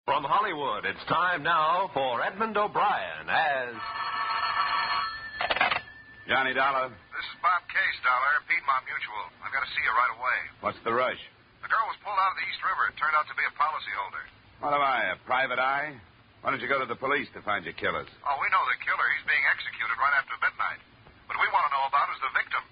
From Hollywood, it's time now for Edmund O'Brien as... Johnny Dollor. This is Bob Case, Dollor, Piedmont Mutual. I've got to see you right away. What's the rush? The girl was pulled out of the East River. It turned out to be a policyholder. What am I, a private eye? Why don't you go to the police to find your killers? Oh, we know the killer. He's being executed right after midnight. What we want to know about is the victim.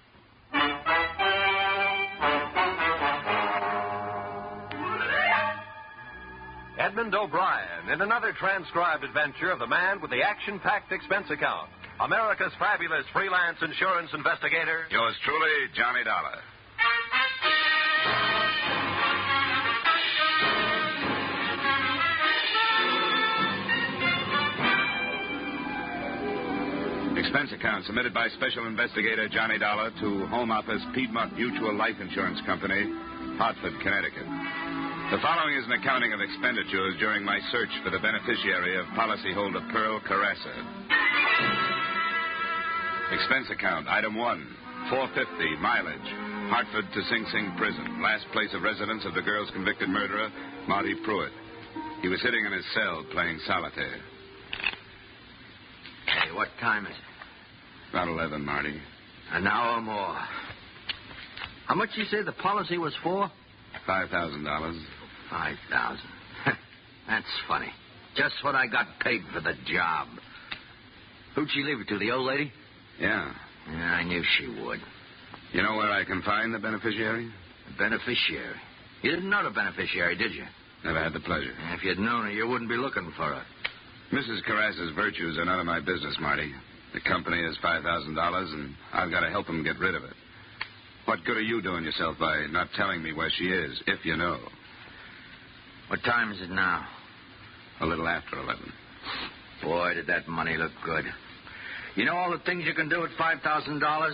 Edmund O'Brien in another transcribed adventure of the man with the action-packed expense account. America's fabulous freelance insurance investigator. Yours truly, Johnny Dollor. Expense account submitted by Special Investigator Johnny Dollor to Home Office Piedmont Mutual Life Insurance Company, Hartford, Connecticut. The following is an accounting of expenditures during my search for the beneficiary of policyholder Pearl Carrasa. Expense account, item 1, $4.50, mileage, Hartford to Sing Sing Prison, last place of residence of the girl's convicted murderer, Marty Pruitt. He was sitting in his cell playing solitaire. Hey, what time is it? About 11, Marty. An hour more. How much you say the policy was for? $5,000. 5,000. That's funny. Just what I got paid for the job. Who'd she leave it to, the old lady? Yeah. Yeah, I knew she would. You know where I can find the beneficiary? The beneficiary? You didn't know the beneficiary, did you? Never had the pleasure. If you'd known her, you wouldn't be looking for her. Mrs. Carrassa's virtues are none of my business, Marty. The company has $5,000, and I've got to help them get rid of it. What good are you doing yourself by not telling me where she is, if you know? What time is it now? A little after 11. Boy, did that money look good. You know all the things you can do with $5,000?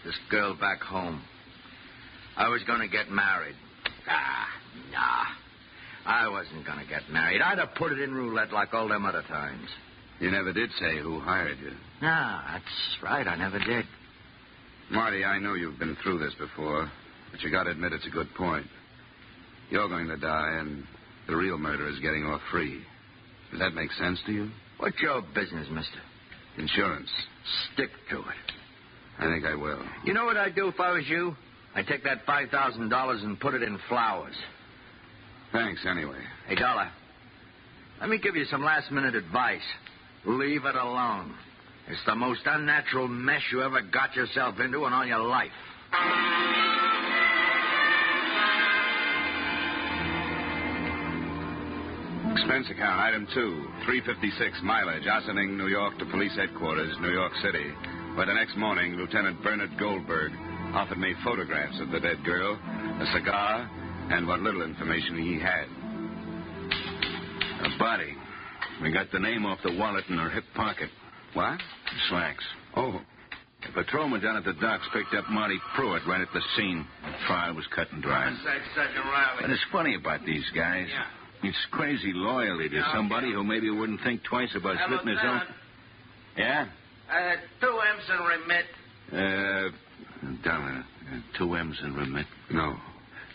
This girl back home. I was going to get married. Nah. I wasn't going to get married. I'd have put it in roulette like all them other times. You never did say who hired you. Nah, that's right. I never did. Marty, I know you've been through this before, but you got to admit it's a good point. You're going to die, and the real murderer is getting off free. Does that make sense to you? What's your business, mister? Insurance. Stick to it. I think I will. You know what I'd do if I was you? I'd take that $5,000 and put it in flowers. Thanks, anyway. Hey, Dollar, let me give you some last-minute advice. Leave it alone. It's the most unnatural mess you ever got yourself into in all your life. Expense account, item 2, $3.56, mileage, Ossining, New York to police headquarters, New York City, where the next morning, Lieutenant Bernard Goldberg offered me photographs of the dead girl, a cigar, and what little information he had. A body. We got the name off the wallet in her hip pocket. What? Slacks. Oh. The patrolman down at the docks picked up Marty Pruitt right at the scene. The trial was cut and dry. Sergeant Riley. But it's funny about these guys. Yeah. It's crazy loyalty to somebody who maybe wouldn't think twice about slitting his own. Yeah? 2 M's and remit. Dollar. 2 M's and remit. No.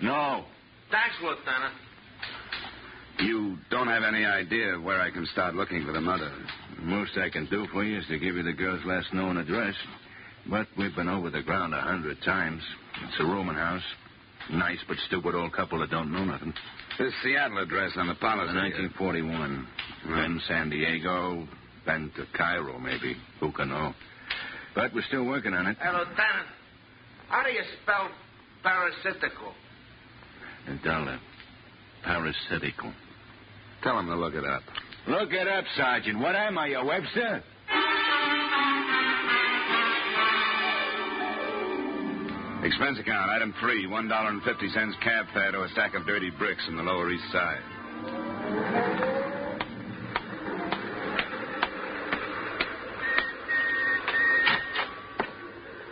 No. Thanks, Lieutenant. You don't have any idea where I can start looking for the mother. The most I can do for you is to give you the girl's last known address. But we've been over the ground 100 times. It's a rooming house. Nice but stupid old couple that don't know nothing. This Seattle address on the policy. 1941. Then San Diego, then to Cairo, maybe. Who can know? But we're still working on it. Hey, Lieutenant, how do you spell parasitical? Dollar. Parasitical. Tell him to look it up. Look it up, Sergeant. What am I, a Webster? Expense account, item 3, $1.50 cab fare to a stack of dirty bricks in the Lower East Side.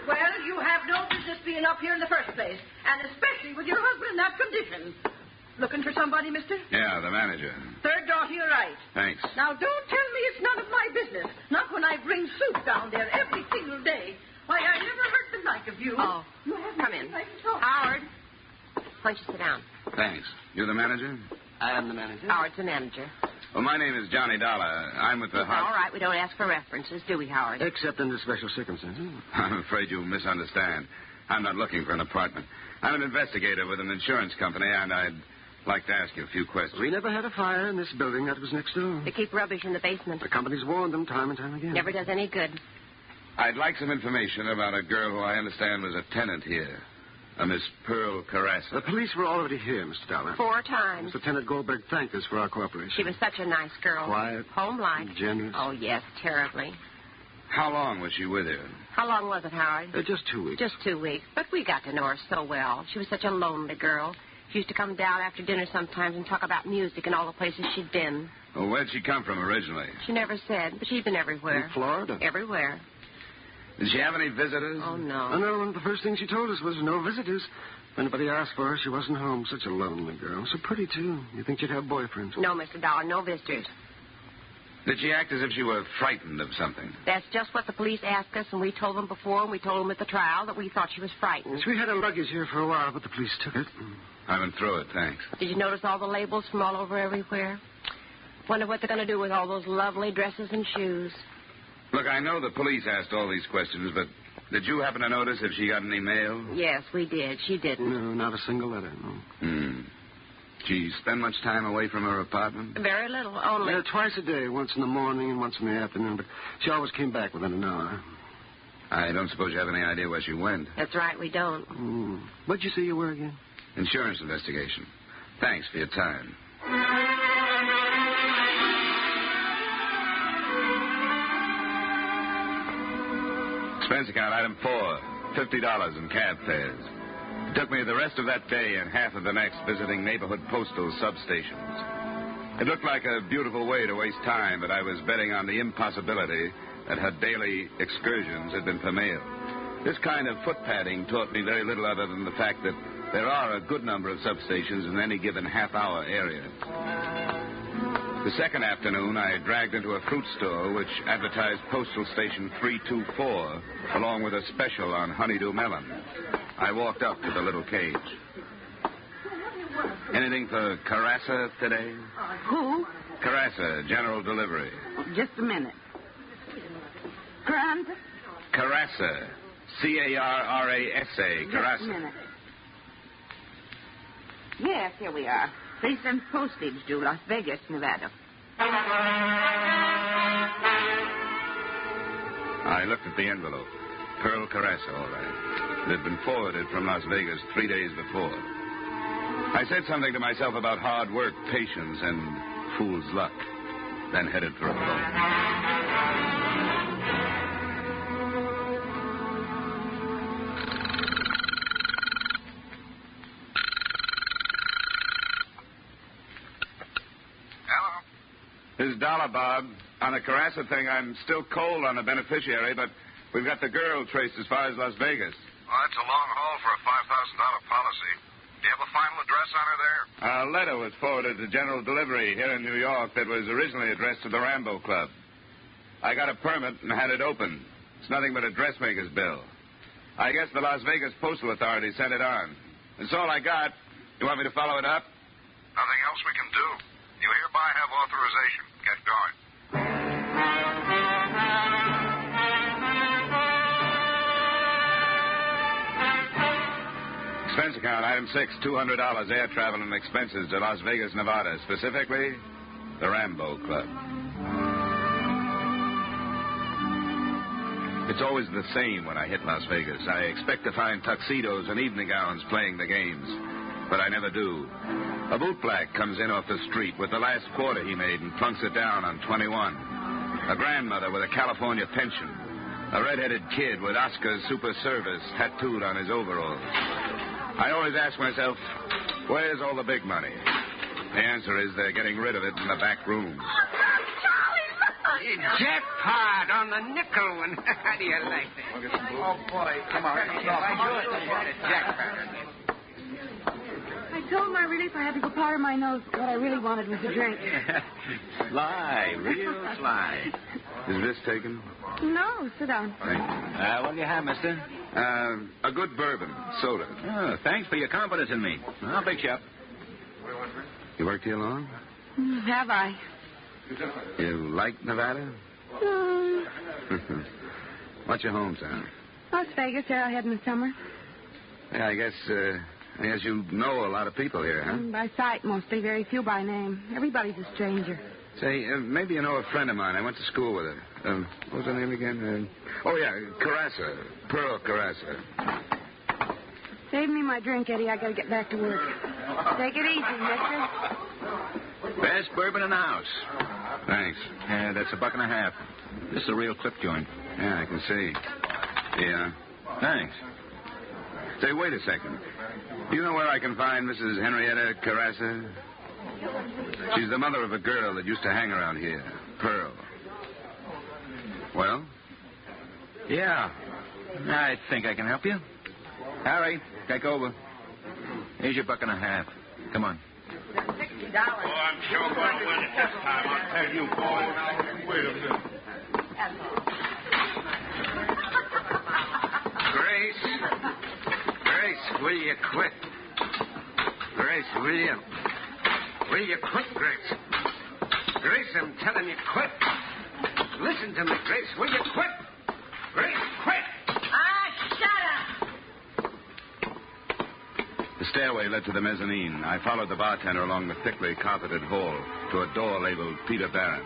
Well, you have no business being up here in the first place, and especially with your husband in that condition. Looking for somebody, mister? Yeah, the manager. Third door to your right. Thanks. Now, don't tell me it's none of my business. Not when I bring soup down there every single day. Why, I never heard the like of you. Oh, You have come nothing in. like to talk. Howard, why don't you sit down? Thanks. You the manager? I am the manager. Howard's the manager. Well, my name is Johnny Dollar. I'm with the It's all right. We don't ask for references, do we, Howard? Except under special circumstances. I'm afraid you misunderstand. I'm not looking for an apartment. I'm an investigator with an insurance company, and I'd like to ask you a few questions. We never had a fire in this building. That was next door. They keep rubbish in the basement. The company's warned them time and time again. Never does any good. I'd like some information about a girl who I understand was a tenant here, a Miss Pearl Carrasa. The police were already here, Mr. Dollar. 4 times. Lieutenant Goldberg thanked us for our cooperation. She was such a nice girl. Quiet. Home-like. Generous. Oh, yes, terribly. How long was she with you? How long was it, Howard? Just 2 weeks. Just 2 weeks. But we got to know her so well. She was such a lonely girl. She used to come down after dinner sometimes and talk about music and all the places she'd been. Well, where'd she come from originally? She never said, but she'd been everywhere. In Florida? Everywhere. Did she have any visitors? Oh, no. Oh, no, one of the first things she told us was no visitors. If anybody asked for her, she wasn't home. Such a lonely girl. So pretty, too. You think she'd have boyfriends? No, Mr. Dollar, no visitors. Did she act as if she were frightened of something? That's just what the police asked us, and we told them before, and we told them at the trial that we thought she was frightened. Yes, we had her luggage here for a while, but the police took it. I went through it, thanks. Did you notice all the labels from all over everywhere? Wonder what they're going to do with all those lovely dresses and shoes. Look, I know the police asked all these questions, but did you happen to notice if she got any mail? Yes, we did. She didn't. No, not a single letter, no. She spend much time away from her apartment? Very little, only. Twice a day, once in the morning and once in the afternoon, but she always came back within an hour. I don't suppose you have any idea where she went. That's right, we don't. What'd you say you were again? Insurance investigation. Thanks for your time. Expense account item 4, $50 in cab fares. It took me the rest of that day and half of the next visiting neighborhood postal substations. It looked like a beautiful way to waste time, but I was betting on the impossibility that her daily excursions had been for mail. This kind of foot padding taught me very little other than the fact that there are a good number of substations in any given half-hour area. The second afternoon, I dragged into a fruit store which advertised Postal Station 324, along with a special on honeydew melon. I walked up to the little cage. Anything for Carrasa today? Who? Carrasa, general delivery. Just a minute. Grant? Carrasa. C-A-R-R-A-S-A. Carrasa. Just a minute. Yes, here we are. 3 cents postage due, Las Vegas, Nevada. I looked at the envelope. Pearl Carrasa, all right. It had been forwarded from Las Vegas 3 days before. I said something to myself about hard work, patience, and fool's luck, then headed for a phone. This is Dollar, Bob. On the Carrasa thing, I'm still cold on the beneficiary, but we've got the girl traced as far as Las Vegas. Well, that's a long haul for a $5,000 policy. Do you have a final address on her there? A letter was forwarded to General Delivery here in New York that was originally addressed to the Rambo Club. I got a permit and had it open. It's nothing but a dressmaker's bill. I guess the Las Vegas Postal Authority sent it on. That's all I got. You want me to follow it up? Nothing else we can do. You hereby have authorization. Get going. Expense account, item 6, $200 air travel and expenses to Las Vegas, Nevada. Specifically, the Rambo Club. It's always the same when I hit Las Vegas. I expect to find tuxedos and evening gowns playing the games, but I never do. A bootblack comes in off the street with the last quarter he made and plunks it down on 21. A grandmother with a California pension. A red-headed kid with Oscar's Super Service tattooed on his overalls. I always ask myself, where's all the big money? The answer is they're getting rid of it in the back rooms. Jackpot on the nickel one. How do you like that? Oh, boy. Come on. Jackpot. I told my relief I had to go powder my nose. What I really wanted was a drink. Sly, real sly. Is this taken? No, sit down. What do you have, mister? A good bourbon, soda. Oh, thanks for your confidence in me. I'll fix you up. You worked here long? Have I? You like Nevada? What's your hometown? Las Vegas, there I head in the summer. Yeah, I guess you know a lot of people here, huh? By sight, mostly. Very few by name. Everybody's a stranger. Say, maybe you know a friend of mine. I went to school with her. What was her name again? Carrasa. Pearl Carrasa. Save me my drink, Eddie. I gotta get back to work. Take it easy, mister. Best bourbon in the house. Thanks. Yeah, that's $1.50. This is a real clip joint. Yeah, I can see. Yeah. Thanks. Say, wait a second. Do you know where I can find Mrs. Henrietta Carrasa? She's the mother of a girl that used to hang around here, Pearl. Well? Yeah. I think I can help you. Harry, take over. Here's your $1.50. Come on. Oh, I'm sure going to win it this time. I'll tell you, boys. Wait a minute. Grace, will you quit? Grace, will you? Will you quit, Grace? Grace, I'm telling you, quit. Listen to me, Grace. Will you quit? Grace, quit. Shut up. The stairway led to the mezzanine. I followed the bartender along the thickly carpeted hall to a door labeled Peter Barron.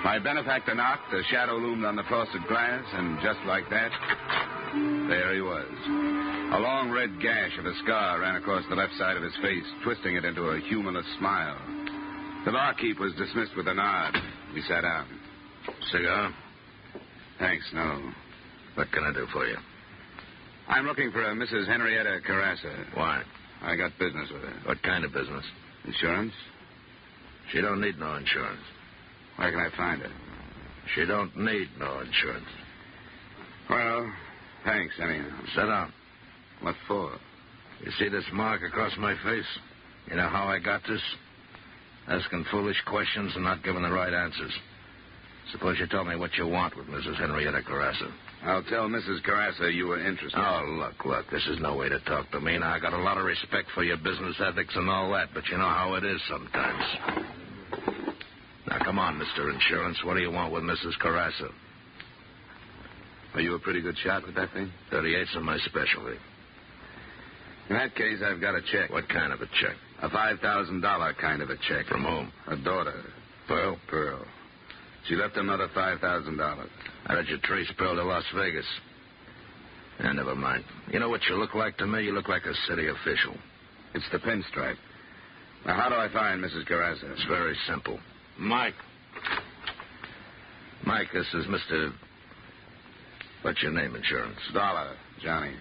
My benefactor knocked, a shadow loomed on the frosted glass, and just like that, there he was. A long red gash of a scar ran across the left side of his face, twisting it into a humorless smile. The barkeep was dismissed with a nod. We sat down. Cigar? Thanks, no. What can I do for you? I'm looking for a Mrs. Henrietta Carrasa. Why? I got business with her. What kind of business? Insurance? She don't need no insurance. Where can I find her? She don't need no insurance. Well, thanks, anyhow. Sit down. What for? You see this mark across my face? You know how I got this? Asking foolish questions and not giving the right answers. Suppose you tell me what you want with Mrs. Henrietta Carrasa. I'll tell Mrs. Carrasa you were interested. Oh, look, this is no way to talk to me. Now, I got a lot of respect for your business ethics and all that, but you know how it is sometimes. Now, come on, Mr. Insurance. What do you want with Mrs. Carrasa? Are you a pretty good shot with that thing? 38's my specialty. In that case, I've got a check. What kind of a check? A $5,000 kind of a check. From whom? A daughter. Pearl? Pearl. She left her mother $5,000. How did you trace Pearl to Las Vegas? Never mind. You know what you look like to me? You look like a city official. It's the pinstripe. Now, how do I find Mrs. Carrasa? It's very simple. Mike, this is Mr. What's your name, Insurance? Dollor, Johnny.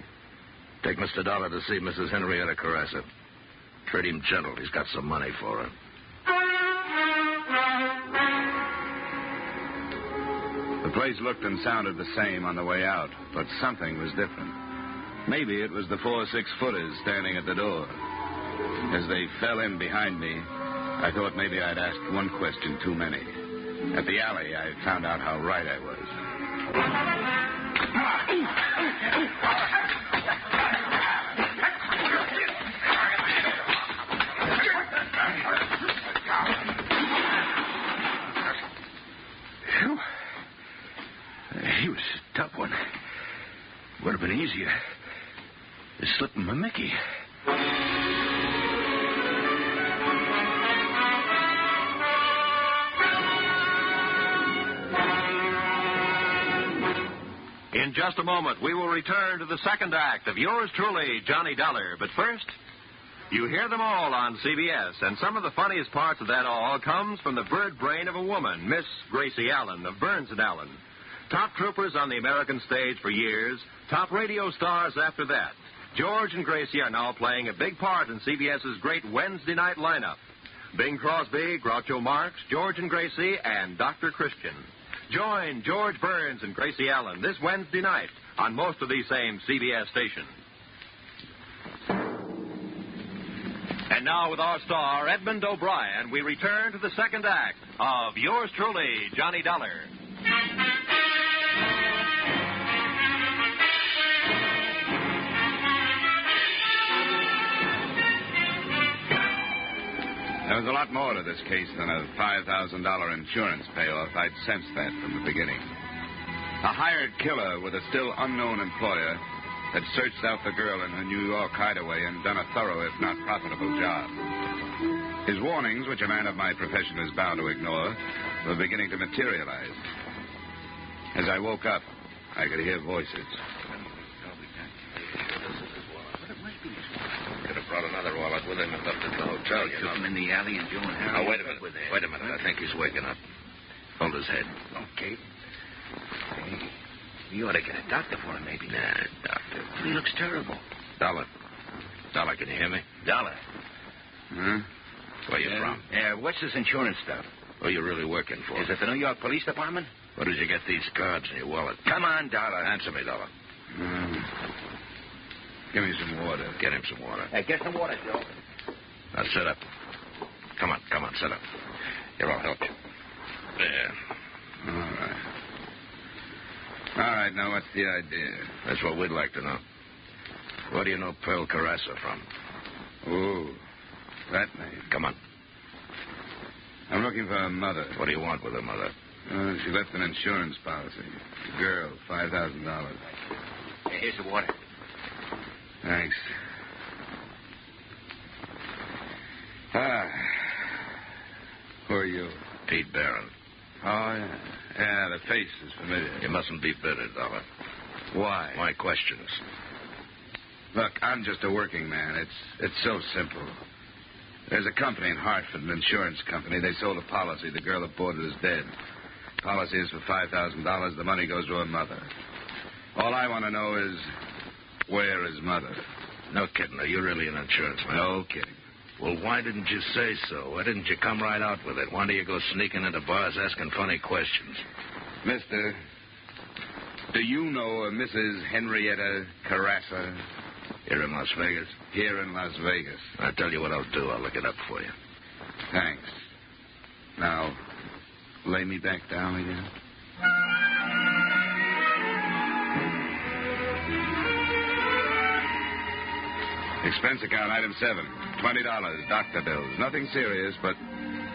Take Mr. Dollor to see Mrs. Henrietta Carrasa. Treat him gentle. He's got some money for her. The place looked and sounded the same on the way out, but something was different. Maybe it was the 4 6-footers standing at the door. As they fell in behind me, I thought maybe I'd asked one question too many. At the alley, I found out how right I was. He was a tough one. Would have been easier. Just slipping my Mickey. In just a moment, we will return to the second act of yours truly, Johnny Dollor. But first, you hear them all on CBS, and some of the funniest parts of that all comes from the bird brain of a woman, Miss Gracie Allen of Burns & Allen. Top troopers on the American stage for years, top radio stars after that. George and Gracie are now playing a big part in CBS's great Wednesday night lineup. Bing Crosby, Groucho Marx, George and Gracie, and Dr. Christian. Join George Burns and Gracie Allen this Wednesday night on most of these same CBS stations. And now with our star, Edmund O'Brien, we return to the second act of yours truly, Johnny Dollor. There was a lot more to this case than a $5,000 insurance payoff. I'd sensed that from the beginning. A hired killer with a still unknown employer had searched out the girl in her New York hideaway and done a thorough, if not profitable, job. His warnings, which a man of my profession is bound to ignore, were beginning to materialize. As I woke up, I could hear voices. Could have brought another wallet with him and left it at the hotel, you know. Took him in the alley and Joe and Harry. Oh, wait a minute. Wait a minute. I think he's waking up. Hold his head. Okay. Hey, you ought to get a doctor for him, maybe. Nah, doctor. He looks terrible. Dollar. Dollar, can you hear me? Dollar. Huh? Where you from? What's this insurance stuff? Who you really working for? Is it the New York Police Department? Where did you get these cards in your wallet? Come on, Dollar. Answer me, Dollar. Give me some water. Get him some water. Hey, get some water, Joe. Now, sit up. Come on, sit up. Here, I'll help you. There. All right, now what's the idea? That's what we'd like to know. Where do you know Pearl Carrasa from? Oh, that name. Come on. I'm looking for her mother. What do you want with her mother? She left an insurance policy. A girl, $5,000. Hey, here's the water. Thanks. Who are you? Pete Barron. Oh, yeah. Yeah, the face is familiar. You mustn't be bitter, Dollar. Why? My questions. Look, I'm just a working man. It's so simple. There's a company in Hartford, an insurance company. They sold a policy. The girl that bought it is dead. Policy is for $5,000. The money goes to her mother. All I want to know is, where is mother? No kidding. Are you really an insurance man? No kidding. Well, why didn't you say so? Why didn't you come right out with it? Why do you go sneaking into bars asking funny questions? Mister, do you know a Mrs. Henrietta Carrasa? Here in Las Vegas? Here in Las Vegas. I'll tell you what I'll do. I'll look it up for you. Thanks. Now, lay me back down again. Expense account, item 7. $20, doctor bills. Nothing serious, but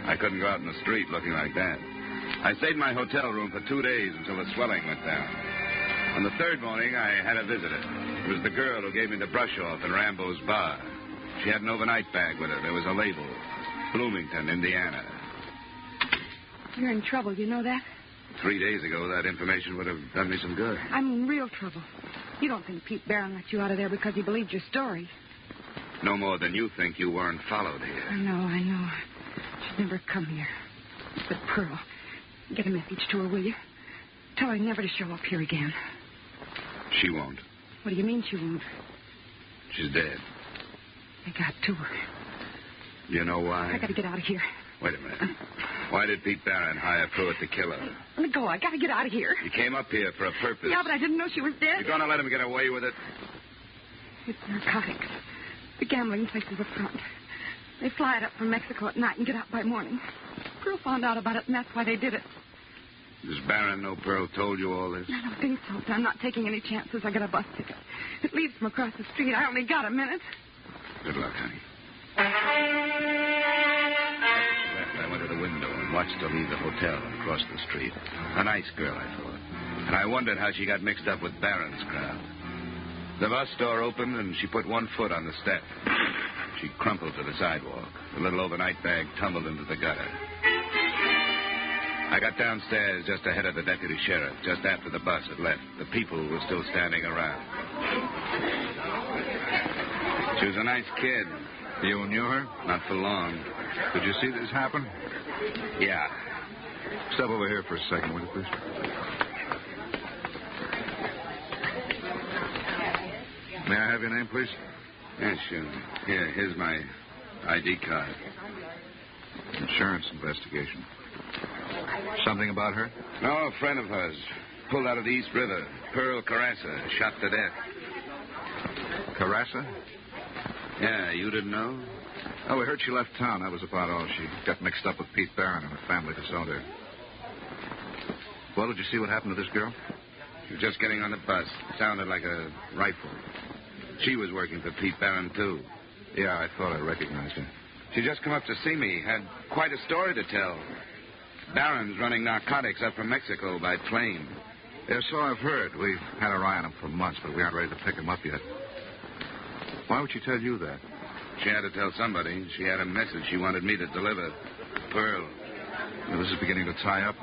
I couldn't go out in the street looking like that. I stayed in my hotel room for 2 days until the swelling went down. On the third morning, I had a visitor. It was the girl who gave me the brush off in Rambo's bar. She had an overnight bag with her. There was a label. Bloomington, Indiana. You're in trouble, you know that? 3 days ago, that information would have done me some good. I'm in real trouble. You don't think Pete Barron let you out of there because he believed your story. No more than you think you weren't followed here. I know. She'd never come here. But Pearl, get a message to her, will you? Tell her never to show up here again. She won't. What do you mean she won't? She's dead. I got to her. You know why? I got to get out of here. Wait a minute. Why did Pete Barron hire Pruitt to kill her? Let me go. I got to get out of here. He came up here for a purpose. Yeah, but I didn't know she was dead. You're going to let him get away with it? It's narcotics. The gambling places up front. They fly it up from Mexico at night and get out by morning. Pearl found out about it, and that's why they did it. Does Barron know Pearl told you all this? I don't think so, but I'm not taking any chances. I got a bus ticket. It leads from across the street. I only got a minute. Good luck, honey. I went to the window and watched her leave the hotel and cross the street. A nice girl, I thought. And I wondered how she got mixed up with Barron's crowd. The bus door opened, and she put one foot on the step. She crumpled to the sidewalk. The little overnight bag tumbled into the gutter. I got downstairs just ahead of the deputy sheriff, just after the bus had left. The people were still standing around. She was a nice kid. You knew her? Not for long. Did you see this happen? Yeah. Step over here for a second, will you, please? May I have your name, please? Yeah, sure. Here, here's my ID card. Insurance investigation. Something about her? No, a friend of hers. Pulled out of the East River. Pearl Carrasa, shot to death. Carrasa? Yeah, you didn't know? Oh, we heard she left town. That was about all. She got mixed up with Pete Barron and a family that's out there. Well, did you see what happened to this girl? She was just getting on the bus. It sounded like a rifle. She was working for Pete Barron, too. Yeah, I thought I recognized her. She just come up to see me. Had quite a story to tell. Barron's running narcotics up from Mexico by plane. Yes, so I've heard. We've had our eye on him for months, but we aren't ready to pick him up yet. Why would she tell you that? She had to tell somebody. She had a message she wanted me to deliver. Pearl. Well, this is beginning to tie up.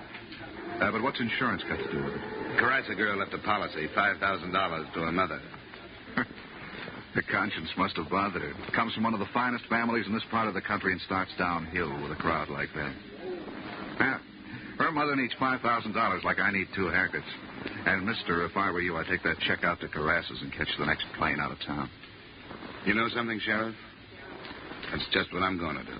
But what's insurance got to do with it? Carrasa girl left a policy, $5,000 to her mother. Her conscience must have bothered her. Comes from one of the finest families in this part of the country and starts downhill with a crowd like that. Yeah. Her mother needs $5,000 like I need 2 haircuts. And, mister, if I were you, I'd take that check out to Carrassa's and catch the next plane out of town. You know something, Sheriff? That's just what I'm going to do.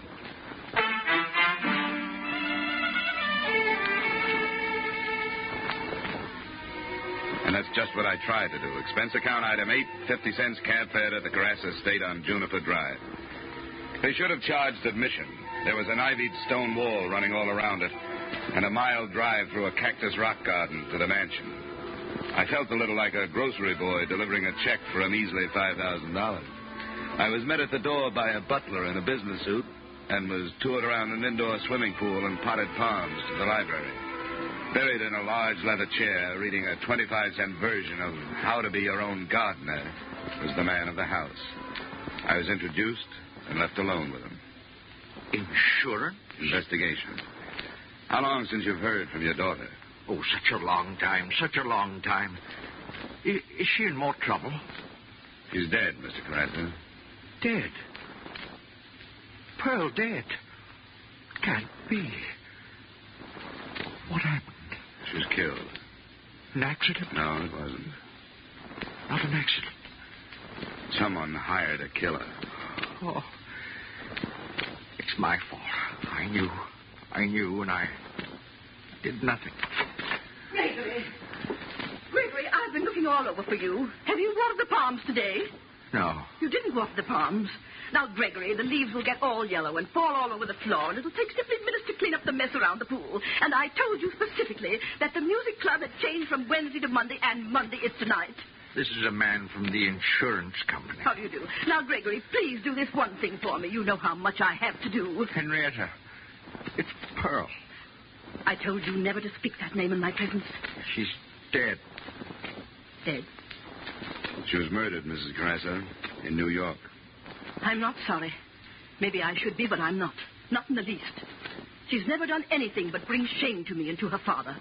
And that's just what I tried to do. Expense account item 8, 50 cents cab fare to the Carrasa estate on Juniper Drive. They should have charged admission. There was an ivied stone wall running all around it, and a mile drive through a cactus rock garden to the mansion. I felt a little like a grocery boy delivering a check for a measly $5,000. I was met at the door by a butler in a business suit and was toured around an indoor swimming pool and potted palms to the library. Buried in a large leather chair, reading a 25-cent version of How to Be Your Own Gardener, was the man of the house. I was introduced and left alone with him. Insurance? Investigation. How long since you've heard from your daughter? Oh, such a long time, such a long time. Is she in more trouble? She's dead, Mr. Carrasa. Dead? Pearl dead? Can't be. What happened? She was killed. An accident? No, it wasn't. Not an accident. Someone hired a killer. Oh. It's my fault. I knew, and I did nothing. Gregory, I've been looking all over for you. Have you watered the palms today? No. You didn't water the palms. Now, Gregory, the leaves will get all yellow and fall all over the floor, and it'll take simply minutes to clean up the mess around the pool. And I told you specifically that the music club had changed from Wednesday to Monday, and Monday is tonight. This is a man from the insurance company. How do you do? Now, Gregory, please do this one thing for me. You know how much I have to do. Henrietta, it's Pearl. I told you never to speak that name in my presence. She's dead. Dead? She was murdered, Mrs. Carrasa, in New York. I'm not sorry. Maybe I should be, but I'm not. Not in the least. She's never done anything but bring shame to me and to her father.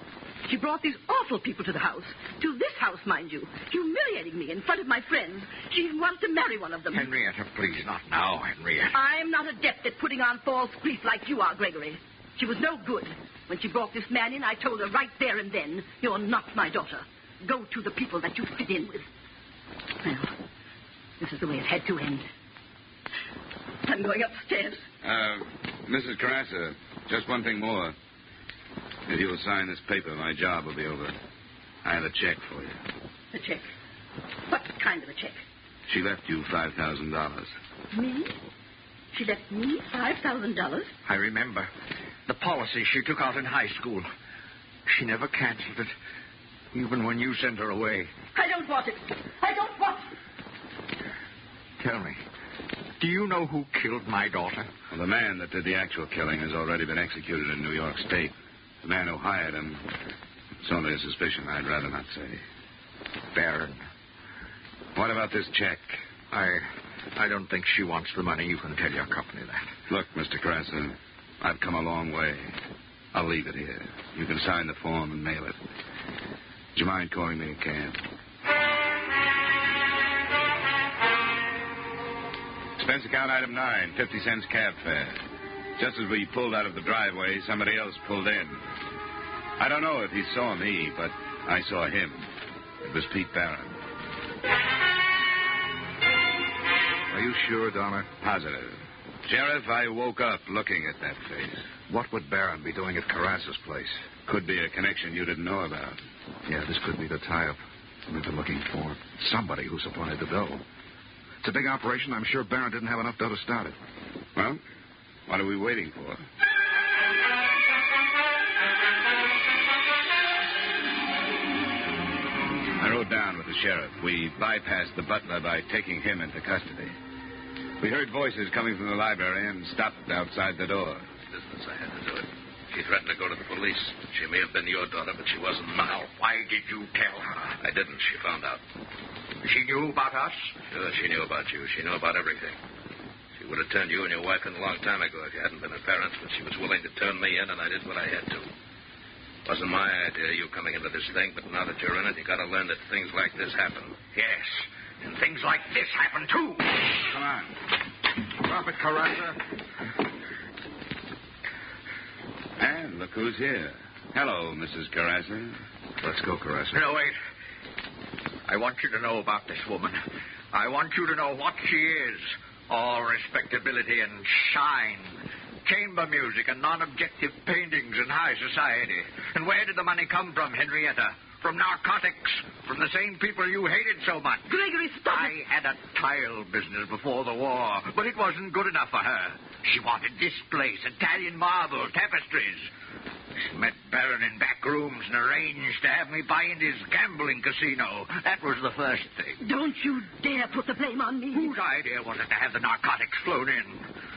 She brought these awful people to the house. To this house, mind you. Humiliating me in front of my friends. She even wanted to marry one of them. Henrietta, please, not now, Henrietta. I'm not adept at putting on false grief like you are, Gregory. She was no good. When she brought this man in, I told her right there and then, you're not my daughter. Go to the people that you fit in with. Well, this is the way it had to end. I'm going upstairs. Mrs. Carrasa, just one thing more. If you'll sign this paper, my job will be over. I have a check for you. A check? What kind of a check? She left you $5,000. Me? She left me $5,000? I remember. The policy she took out in high school. She never canceled it, even when you sent her away. I don't want it. I don't want it. Tell me, do you know who killed my daughter? Well, the man that did the actual killing has already been executed in New York State. The man who hired him, it's only a suspicion. I'd rather not say. Barron. What about this check? I don't think she wants the money. You can tell your company that. Look, Mr. Carrasa, I've come a long way. I'll leave it here. You can sign the form and mail it. Would you mind calling me a cab? Expense account item 9, 50 cents cab fare. Just as we pulled out of the driveway, somebody else pulled in. I don't know if he saw me, but I saw him. It was Pete Barron. Are you sure, Dollor? Positive. Sheriff, I woke up looking at that face. What would Barron be doing at Carrassa's place? Could be a connection you didn't know about. Yeah, this could be the tie-up we've been looking for. Somebody who supplied the dough. It's a big operation. I'm sure Barron didn't have enough dough to start it. Well, what are we waiting for? I rode down with the sheriff. We bypassed the butler by taking him into custody. We heard voices coming from the library and stopped outside the door. Business, I had to do it. She threatened to go to the police. She may have been your daughter, but she wasn't mine. Now, why did you tell her? I didn't. She found out. She knew about us? Sure, she knew about you. She knew about everything. She would have turned you and your wife in a long time ago if you hadn't been her parents, but she was willing to turn me in, and I did what I had to. Wasn't my idea, you coming into this thing, but now that you're in it, you got to learn that things like this happen. Yes, and things like this happen, too. Come on. Drop it, Carrasa. And look who's here. Hello, Mrs. Carrasa. Let's go, Carrasa. No, wait. I want you to know about this woman. I want you to know what she is. All respectability and shine. Chamber music and non-objective paintings in high society. And where did the money come from, Henrietta? From narcotics. From the same people you hated so much. Gregory, stop it. I had a tile business before the war, but it wasn't good enough for her. She wanted displays, Italian marble, tapestries. She met Barron in back rooms and arranged to have me buy into his gambling casino. That was the first thing. Don't you dare put the blame on me. Whose idea was it to have the narcotics flown in?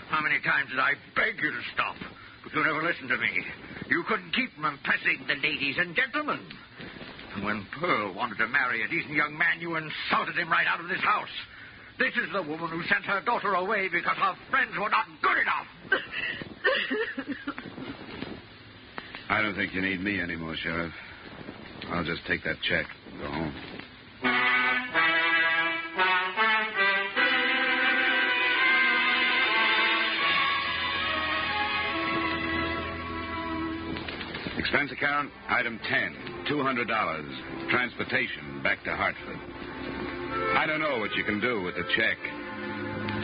How many times did I beg you to stop? But you never listened to me. You couldn't keep from impressing the ladies and gentlemen. And when Pearl wanted to marry a decent young man, you insulted him right out of this house. This is the woman who sent her daughter away because her friends were not good enough. I don't think you need me anymore, Sheriff. I'll just take that check and go home. Expense account, item 10, $200. Transportation back to Hartford. I don't know what you can do with the check.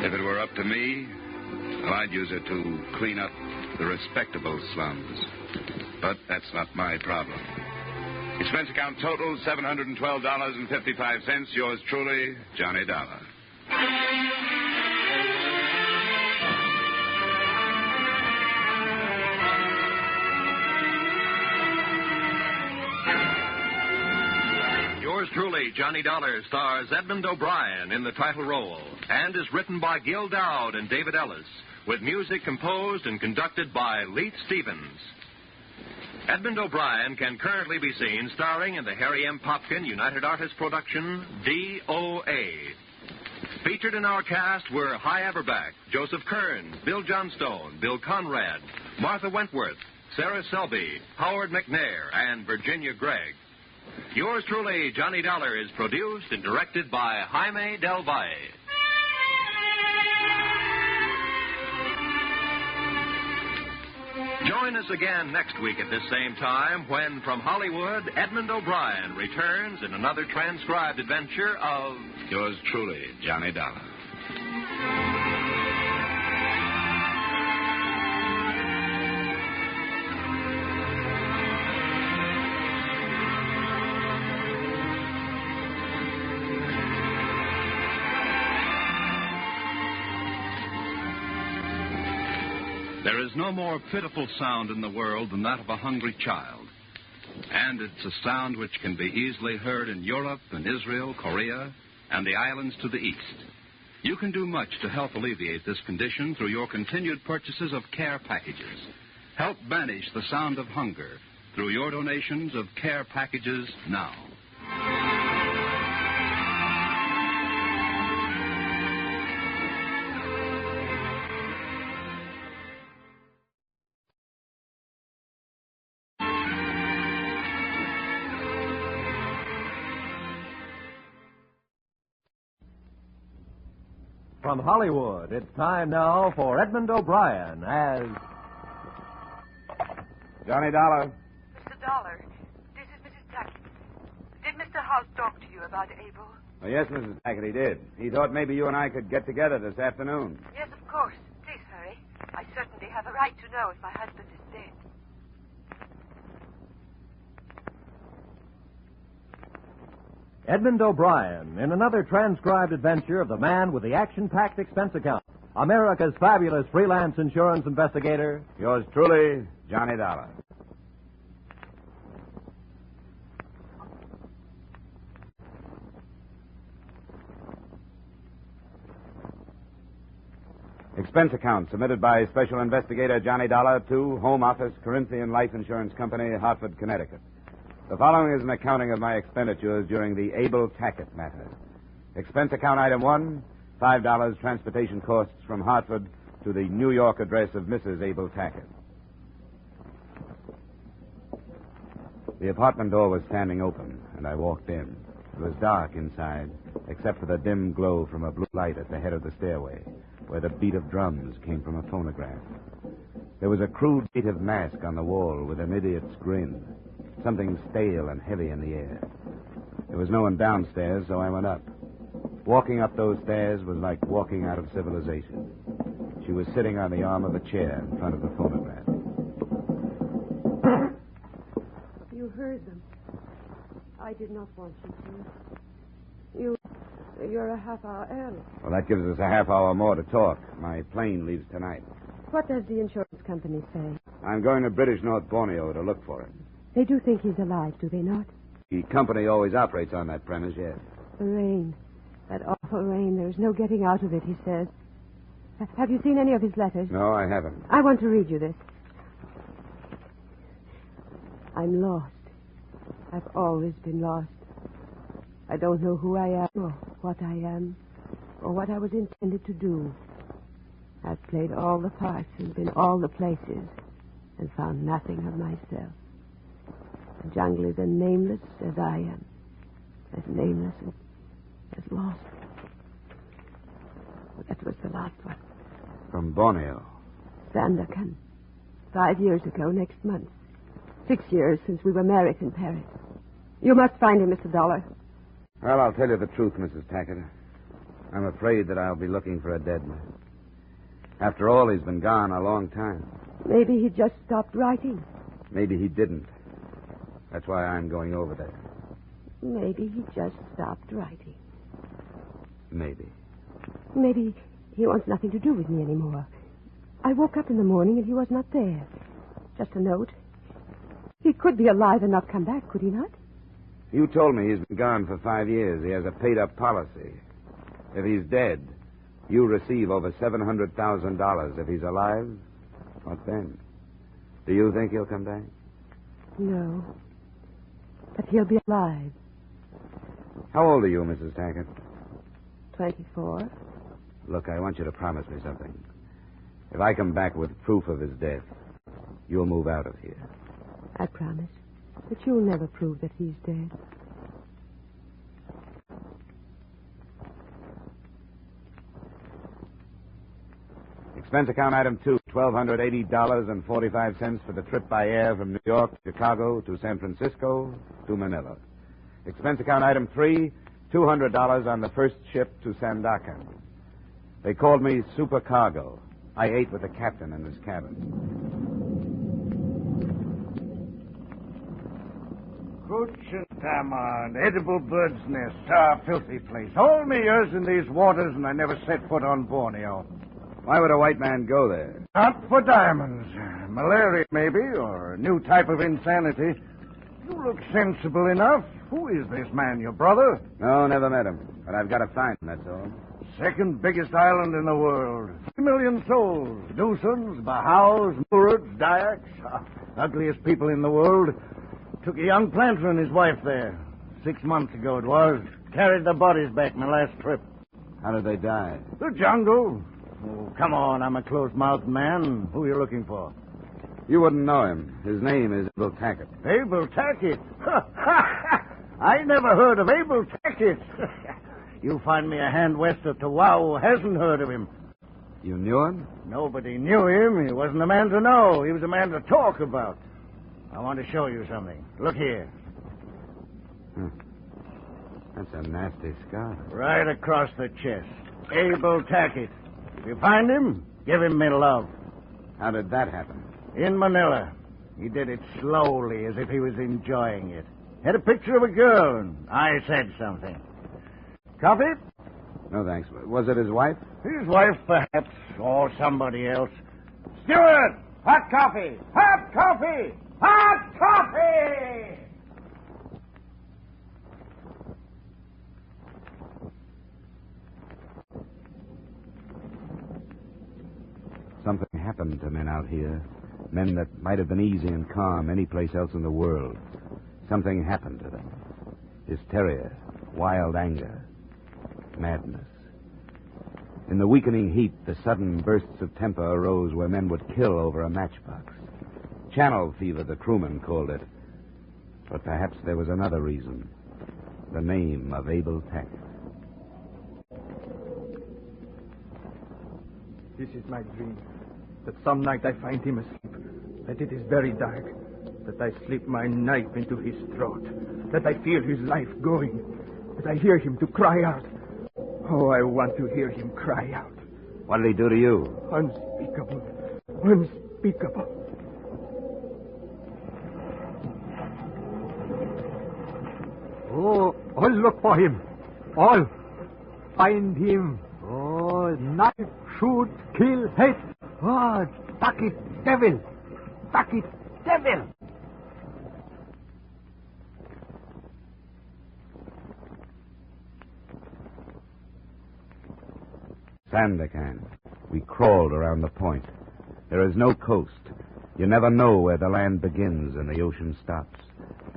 If it were up to me, well, I'd use it to clean up the respectable slums. But that's not my problem. Expense account total, $712.55. Yours truly, Johnny Dollar. Yours truly, Johnny Dollar, stars Edmund O'Brien in the title role and is written by Gil Dowd and David Ellis, with music composed and conducted by Leith Stevens. Edmund O'Brien can currently be seen starring in the Harry M. Popkin United Artists production, D.O.A. Featured in our cast were Hy Averback, Joseph Kern, Bill Johnstone, Bill Conrad, Martha Wentworth, Sarah Selby, Howard McNair, and Virginia Gregg. Yours truly, Johnny Dollar, is produced and directed by Jaime Del Valle. Join us again next week at this same time when, from Hollywood, Edmund O'Brien returns in another transcribed adventure of Yours truly, Johnny Dollar. There is no more pitiful sound in the world than that of a hungry child. And it's a sound which can be easily heard in Europe and Israel, Korea, and the islands to the east. You can do much to help alleviate this condition through your continued purchases of care packages. Help banish the sound of hunger through your donations of care packages now. From Hollywood, it's time now for Edmund O'Brien as Johnny Dollar. Mr. Dollar, this is Mrs. Tackett. Did Mr. House talk to you about Abel? Oh, yes, Mrs. Tackett, he did. He thought maybe you and I could get together this afternoon. Yes, of course. Please hurry. I certainly have a right to know if my husband is dead. Edmund O'Brien in another transcribed adventure of the man with the action-packed expense account. America's fabulous freelance insurance investigator. Yours truly, Johnny Dollar. Expense account submitted by Special Investigator Johnny Dollor to Home Office, Corinthian Life Insurance Company, Hartford, Connecticut. The following is an accounting of my expenditures during the Abel Tackett matter. Expense account item 1, $5 transportation costs from Hartford to the New York address of Mrs. Abel Tackett. The apartment door was standing open, and I walked in. It was dark inside, except for the dim glow from a blue light at the head of the stairway, where the beat of drums came from a phonograph. There was a crude native mask on the wall with an idiot's grin, something stale and heavy in the air. There was no one downstairs, so I went up. Walking up those stairs was like walking out of civilization. She was sitting on the arm of a chair in front of the phonograph. You heard them. I did not want you to. You're a half hour early. Well, that gives us a half hour more to talk. My plane leaves tonight. What does the insurance company say? I'm going to British North Borneo to look for him. They do think he's alive, do they not? The company always operates on that premise, yes. The rain. That awful rain. There's no getting out of it, he says. Have you seen any of his letters? No, I haven't. I want to read you this. I'm lost. I've always been lost. I don't know who I am or what I am or what I was intended to do. I've played all the parts and been all the places and found nothing of myself. The jungle is as nameless as I am, as nameless and as lost. Well, that was the last one. From Borneo. Sandakan. 5 years ago next month. 6 years since we were married in Paris. You must find him, Mr. Dollor. Well, I'll tell you the truth, Mrs. Tackett. I'm afraid that I'll be looking for a dead man. After all, he's been gone a long time. Maybe he just stopped writing. Maybe he didn't. That's why I'm going over there. Maybe he just stopped writing. Maybe. Maybe he wants nothing to do with me anymore. I woke up in the morning and he was not there. Just a note. He could be alive and not come back, could he not? You told me he's been gone for 5 years. He has a paid-up policy. If he's dead, you receive over $700,000. If he's alive, what then? Do you think he'll come back? No. But he'll be alive. How old are you, Mrs. Tackett? 24. Look, I want you to promise me something. If I come back with proof of his death, you'll move out of here. I promise. But you'll never prove that he's dead. Expense account item 2, $1,280.45 for the trip by air from New York, Chicago, to San Francisco, to Manila. Expense account item 3, $200 on the first ship to Sandakan. They called me supercargo. I ate with the captain in his cabin. Cooch and tamarind, edible bird's nest, filthy place. All me years in these waters, and I never set foot on Borneo. Why would a white man go there? Not for diamonds. Malaria, maybe, or a new type of insanity. You look sensible enough. Who is this man, your brother? No, never met him. But I've got to find him, that's all. Second biggest island in the world. 3 million souls. Dusans, Bahaus, Murids, Dayaks. Ugliest people in the world. Took a young planter and his wife there. 6 months ago it was. Carried the bodies back my last trip. How did they die? The jungle. Oh, come on, I'm a close-mouthed man. Who are you looking for? You wouldn't know him. His name is Abel Tackett. Abel Tackett? I never heard of Abel Tackett. You find me a hand west of Tawau who hasn't heard of him. You knew him? Nobody knew him. He wasn't a man to know. He was a man to talk about. I want to show you something. Look here. That's a nasty scar. Right across the chest. Abel Tackett. If you find him, give him me love. How did that happen? In Manila. He did it slowly, as if he was enjoying it. Had a picture of a girl, and I said something. Coffee? No, thanks. Was it his wife? His wife, perhaps, or somebody else. Steward! Hot coffee! Hot coffee! Hot coffee! out here. Men that might have been easy and calm any place else in the world. Something happened to them. Hysteria, wild anger, madness. In the weakening heat, the sudden bursts of temper arose where men would kill over a matchbox. Channel fever, the crewmen called it. But perhaps there was another reason. The name of Abel Tackett. This is my dream. That some night I find him asleep. That it is very dark. That I slip my knife into his throat. That I feel his life going. That I hear him to cry out. Oh, I want to hear him cry out. What did he do to you? Unspeakable. Unspeakable. Oh, all look for him. All. Find him. Oh, knife, shoot, kill, hate. Oh, Tackett devil. Tackett devil. Sandakan. We crawled around the point. There is no coast. You never know where the land begins and the ocean stops.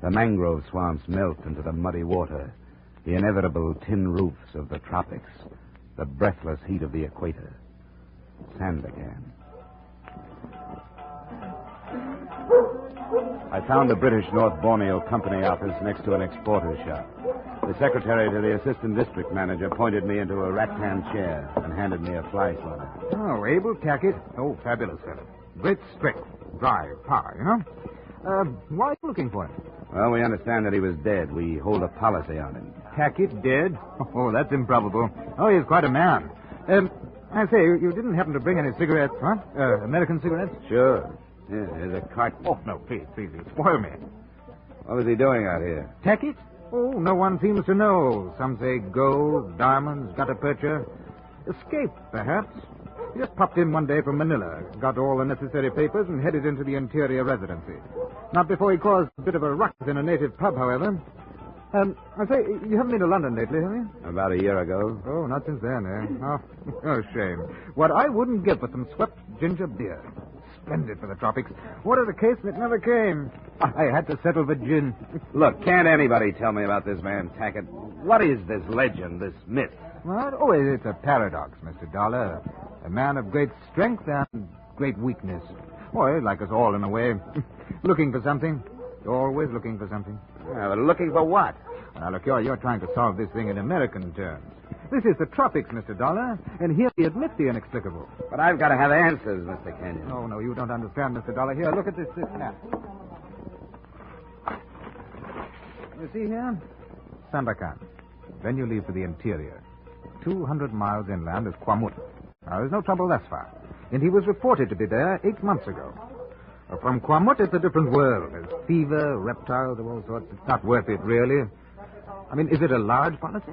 The mangrove swamps melt into the muddy water. The inevitable tin roofs of the tropics. The breathless heat of the equator. Sandakan. I found the British North Borneo Company office next to an exporter's shop. The secretary to the assistant district manager pointed me into a rattan chair and handed me a fly swatter. Oh, Abel Tackett. Oh, fabulous fellow. Great strength, drive, power, you know. Why are you looking for him? Well, we understand that he was dead. We hold a policy on him. Tackett dead? Oh, that's improbable. Oh, he's quite a man. I say, you didn't happen to bring any cigarettes, huh? American cigarettes? Sure. Yeah, here's a carton. Oh, no, please, you spoil me. What was he doing out here? Tackett? Oh, no one seems to know. Some say gold, diamonds, gutta percha. Escape, perhaps. He just popped in one day from Manila, got all the necessary papers, and headed into the interior residency. Not before he caused a bit of a ruckus in a native pub, however. I say, you haven't been to London lately, have you? About a year ago. Oh, not since then, eh? Oh, shame. What I wouldn't give for some swept ginger beer. Splendid for the tropics. What a case that never came. I had to settle for gin. Look, can't anybody tell me about this man Tackett? What is this legend, this myth? What? Oh, it's a paradox, Mr. Dollor. A man of great strength and great weakness. Well, like us all in a way. Looking for something. Always looking for something. Yeah, but looking for what? Now, look, you're trying to solve this thing in American terms. This is the tropics, Mr. Dollor, and here we admit the inexplicable. But I've got to have answers, Mr. Kenyon. No, you don't understand, Mr. Dollor. Here, look at this map. You see here? Sandakan. Then you leave for the interior. 200 miles inland is Kwamut. Now, there's no trouble thus far. And he was reported to be there 8 months ago. From Kwamut, it's a different world. There's fever, reptiles of all sorts. It's not worth it, really. I mean, is it a large policy?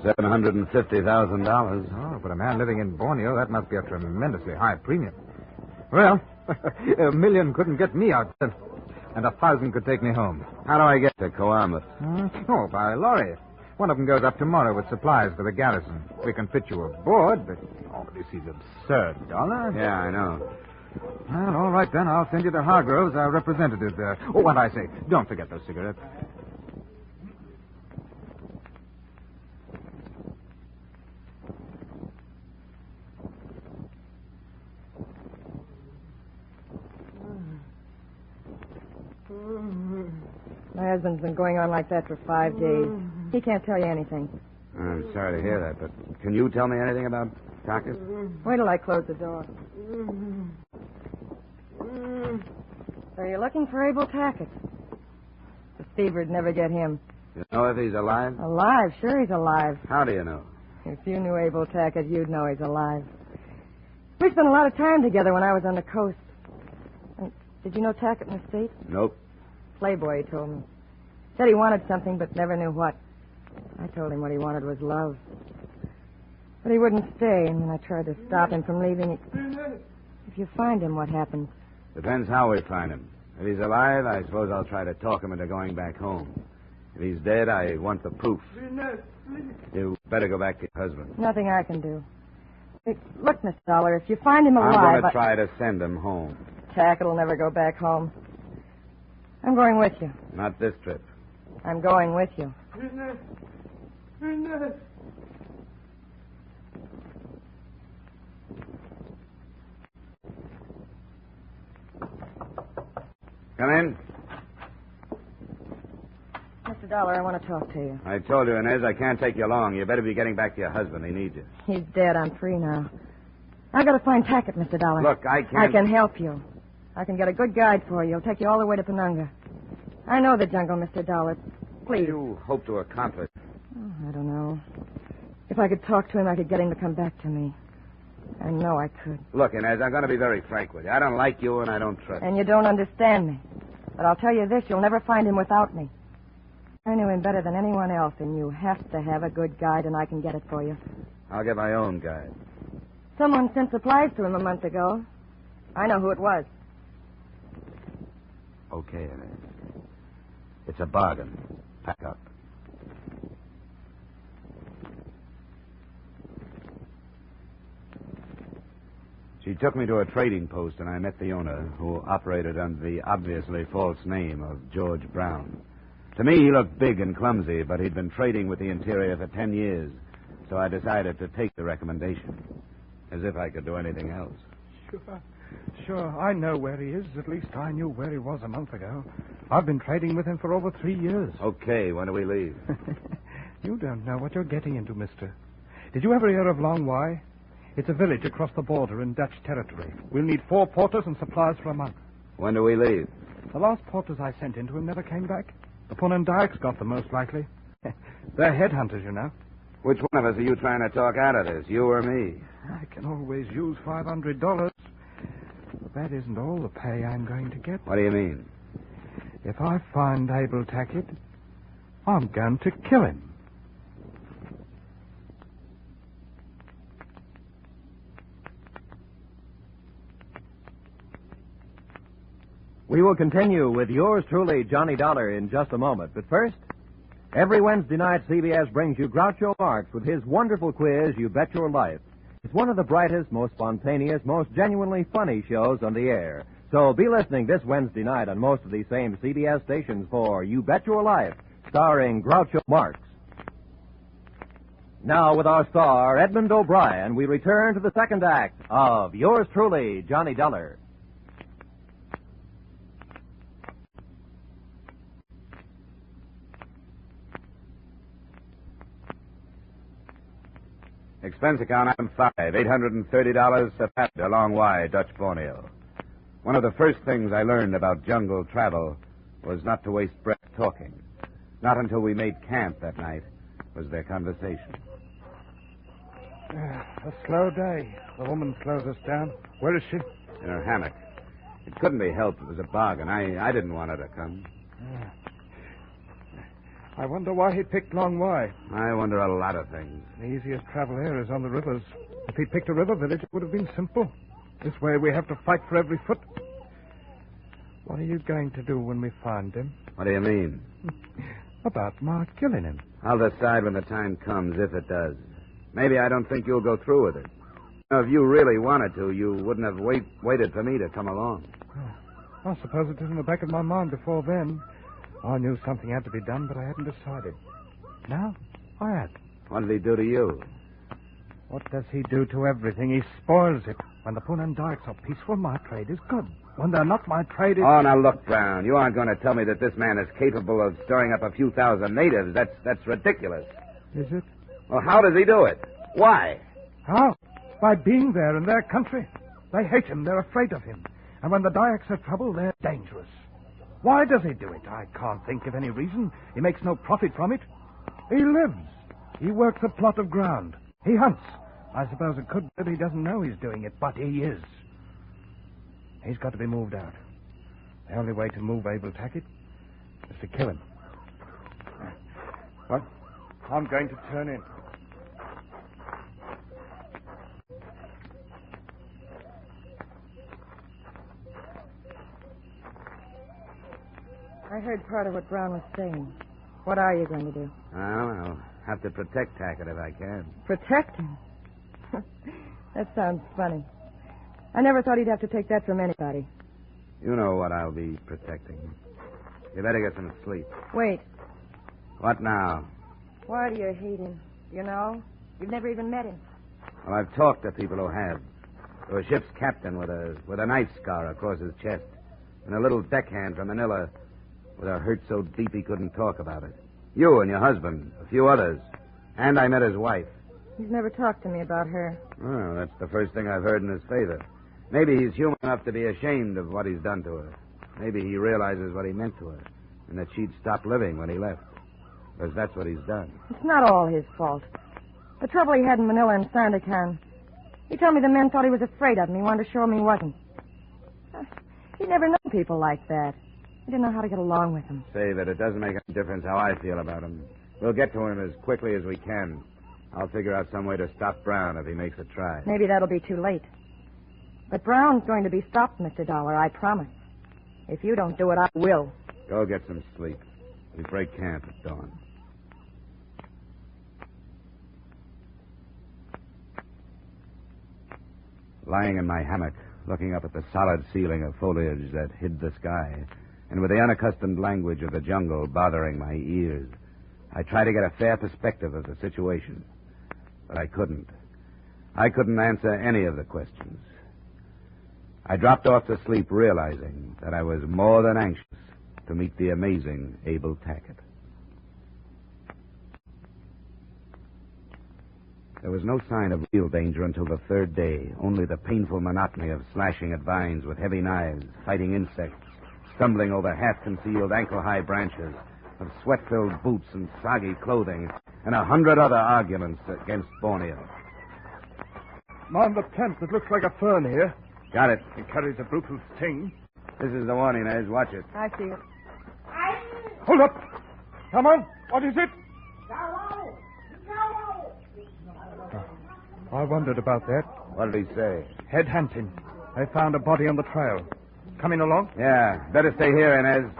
$750,000. Oh, for a man living in Borneo, that must be a tremendously high premium. Well, $1 million couldn't get me out, and 1,000 could take me home. How do I get to Coahuila? Oh, by lorry. One of them goes up tomorrow with supplies for the garrison. We can fit you aboard, but this is absurd, Dollor. Yeah, I know. Well, all right, then. I'll send you to Hargroves, our representative there. Oh, what I say, don't forget those cigarettes. My husband's been going on like that for 5 days. He can't tell you anything. I'm sorry to hear that, but can you tell me anything about Tackett? Wait till I close the door. So you're looking for Abel Tackett. The fever'd never get him. You know if he's alive? Alive? Sure he's alive. How do you know? If you knew Abel Tackett, you'd know he's alive. We spent a lot of time together when I was on the coast. Did you know Tackett in the States? Nope. Playboy, he told me. Said he wanted something, but never knew what. I told him what he wanted was love. But he wouldn't stay, and then I tried to stop him from leaving. If you find him, what happens? Depends how we find him. If he's alive, I suppose I'll try to talk him into going back home. If he's dead, I want the proof. You better go back to your husband. Nothing I can do. Look, Mr. Dollar, if you find him alive... I'm going to try to send him home. Tackett will never go back home. I'm going with you. Not this trip. I'm going with you. Come in. Mr. Dollar, I want to talk to you. I told you, Inez, I can't take you long. You better be getting back to your husband. He needs you. He's dead. I'm free now. I got to find Tackett, Mr. Dollar. Look, I can't... I can help you. I can get a good guide for you. He'll take you all the way to Penunga. I know the jungle, Mr. Dollar. Please. What do you hope to accomplish? Oh, I don't know. If I could talk to him, I could get him to come back to me. I know I could. Look, Inez, I'm going to be very frank with you. I don't like you and I don't trust you. And you don't understand me. But I'll tell you this, you'll never find him without me. I knew him better than anyone else, and you have to have a good guide, and I can get it for you. I'll get my own guide. Someone sent supplies to him a month ago. I know who it was. Okay, Inez. It's a bargain. Pack up. She took me to a trading post, and I met the owner, who operated under the obviously false name of George Brown. To me, he looked big and clumsy, but he'd been trading with the interior for 10 years, so I decided to take the recommendation, as if I could do anything else. Sure, I know where he is. At least I knew where he was a month ago. I've been trading with him for over 3 years. Okay, when do we leave? You don't know what you're getting into, mister. Did you ever hear of Long Y? It's a village across the border in Dutch territory. We'll need 4 porters and supplies for a month. When do we leave? The last porters I sent into him never came back. The Punandikes got them, most likely. They're headhunters, you know. Which one of us are you trying to talk out of this, you or me? I can always use $500. But that isn't all the pay I'm going to get. What do you mean? If I find Abel Tackett, I'm going to kill him. We will continue with yours truly, Johnny Dollar, in just a moment. But first, every Wednesday night, CBS brings you Groucho Marx with his wonderful quiz, You Bet Your Life. It's one of the brightest, most spontaneous, most genuinely funny shows on the air. So be listening this Wednesday night on most of these same CBS stations for You Bet Your Life, starring Groucho Marx. Now, with our star, Edmund O'Brien, we return to the second act of yours truly, Johnny Dollar. Expense account item 5, $830 to Pat, a Long Y, Dutch Borneo. One of the first things I learned about jungle travel was not to waste breath talking. Not until we made camp that night was there conversation. A slow day. The woman slows us down. Where is she? In her hammock. It couldn't be helped. It was a bargain. I didn't want her to come. I wonder why he picked Long Y. I wonder a lot of things. The easiest travel here is on the rivers. If he picked a river village, it would have been simple. This way we have to fight for every foot. What are you going to do when we find him? What do you mean? About my killing him. I'll decide when the time comes, if it does. Maybe I don't think you'll go through with it. Now, if you really wanted to, you wouldn't have waited for me to come along. Oh, I suppose it was in the back of my mind before then. I knew something had to be done, but I hadn't decided. Now, I had. What did he do to you? What does he do to everything? He spoils it. When the Punandikes are peaceful, my trade is good. When they're not, my trade is... Oh, now look, Brown. You aren't going to tell me that this man is capable of stirring up a few thousand natives. That's ridiculous. Is it? Well, how does he do it? Why? How? By being there in their country. They hate him. They're afraid of him. And when the Dyaks have trouble, they're dangerous. Why does he do it? I can't think of any reason. He makes no profit from it. He lives. He works a plot of ground. He hunts. I suppose it could be that he doesn't know he's doing it, but he is. He's got to be moved out. The only way to move Abel Tackett is to kill him. What? I'm going to turn in. I heard part of what Brown was saying. What are you going to do? Well, I'll have to protect Tackett if I can. Protect him? That sounds funny. I never thought he'd have to take that from anybody. You know what I'll be protecting. You better get some sleep. Wait. What now? Why do you hate him? You know? You've never even met him. Well, I've talked to people who have. To a ship's captain with a knife scar across his chest. And a little deckhand from Manila with a hurt so deep he couldn't talk about it. You and your husband, a few others. And I met his wife. He's never talked to me about her. Well, that's the first thing I've heard in his favor. Maybe he's human enough to be ashamed of what he's done to her. Maybe he realizes what he meant to her, and that she'd stop living when he left. Because that's what he's done. It's not all his fault. The trouble he had in Manila and Sandakan. He told me the men thought he was afraid of him. He wanted to show him he wasn't. He'd never known people like that. He didn't know how to get along with them. Say that it doesn't make any difference how I feel about him. We'll get to him as quickly as we can. I'll figure out some way to stop Brown if he makes a try. Maybe that'll be too late. But Brown's going to be stopped, Mr. Dollor, I promise. If you don't do it, I will. Go get some sleep. We break camp at dawn. Lying in my hammock, looking up at the solid ceiling of foliage that hid the sky, and with the unaccustomed language of the jungle bothering my ears, I tried to get a fair perspective of the situation. But I couldn't. I couldn't answer any of the questions. I dropped off to sleep realizing that I was more than anxious to meet the amazing Abel Tackett. There was no sign of real danger until the third day, only the painful monotony of slashing at vines with heavy knives, fighting insects, stumbling over half-concealed ankle-high branches, of sweat-filled boots and soggy clothing, and 100 other arguments against Borneo. Man, the plant that looks like a fern here. Got it. It carries a brutal sting. This is the one, Inez. Watch it. I see it. Hold up. Come on. What is it? I wondered about that. What did he say? Head hunting. They found a body on the trail. Coming along? Yeah. Better stay here, Inez.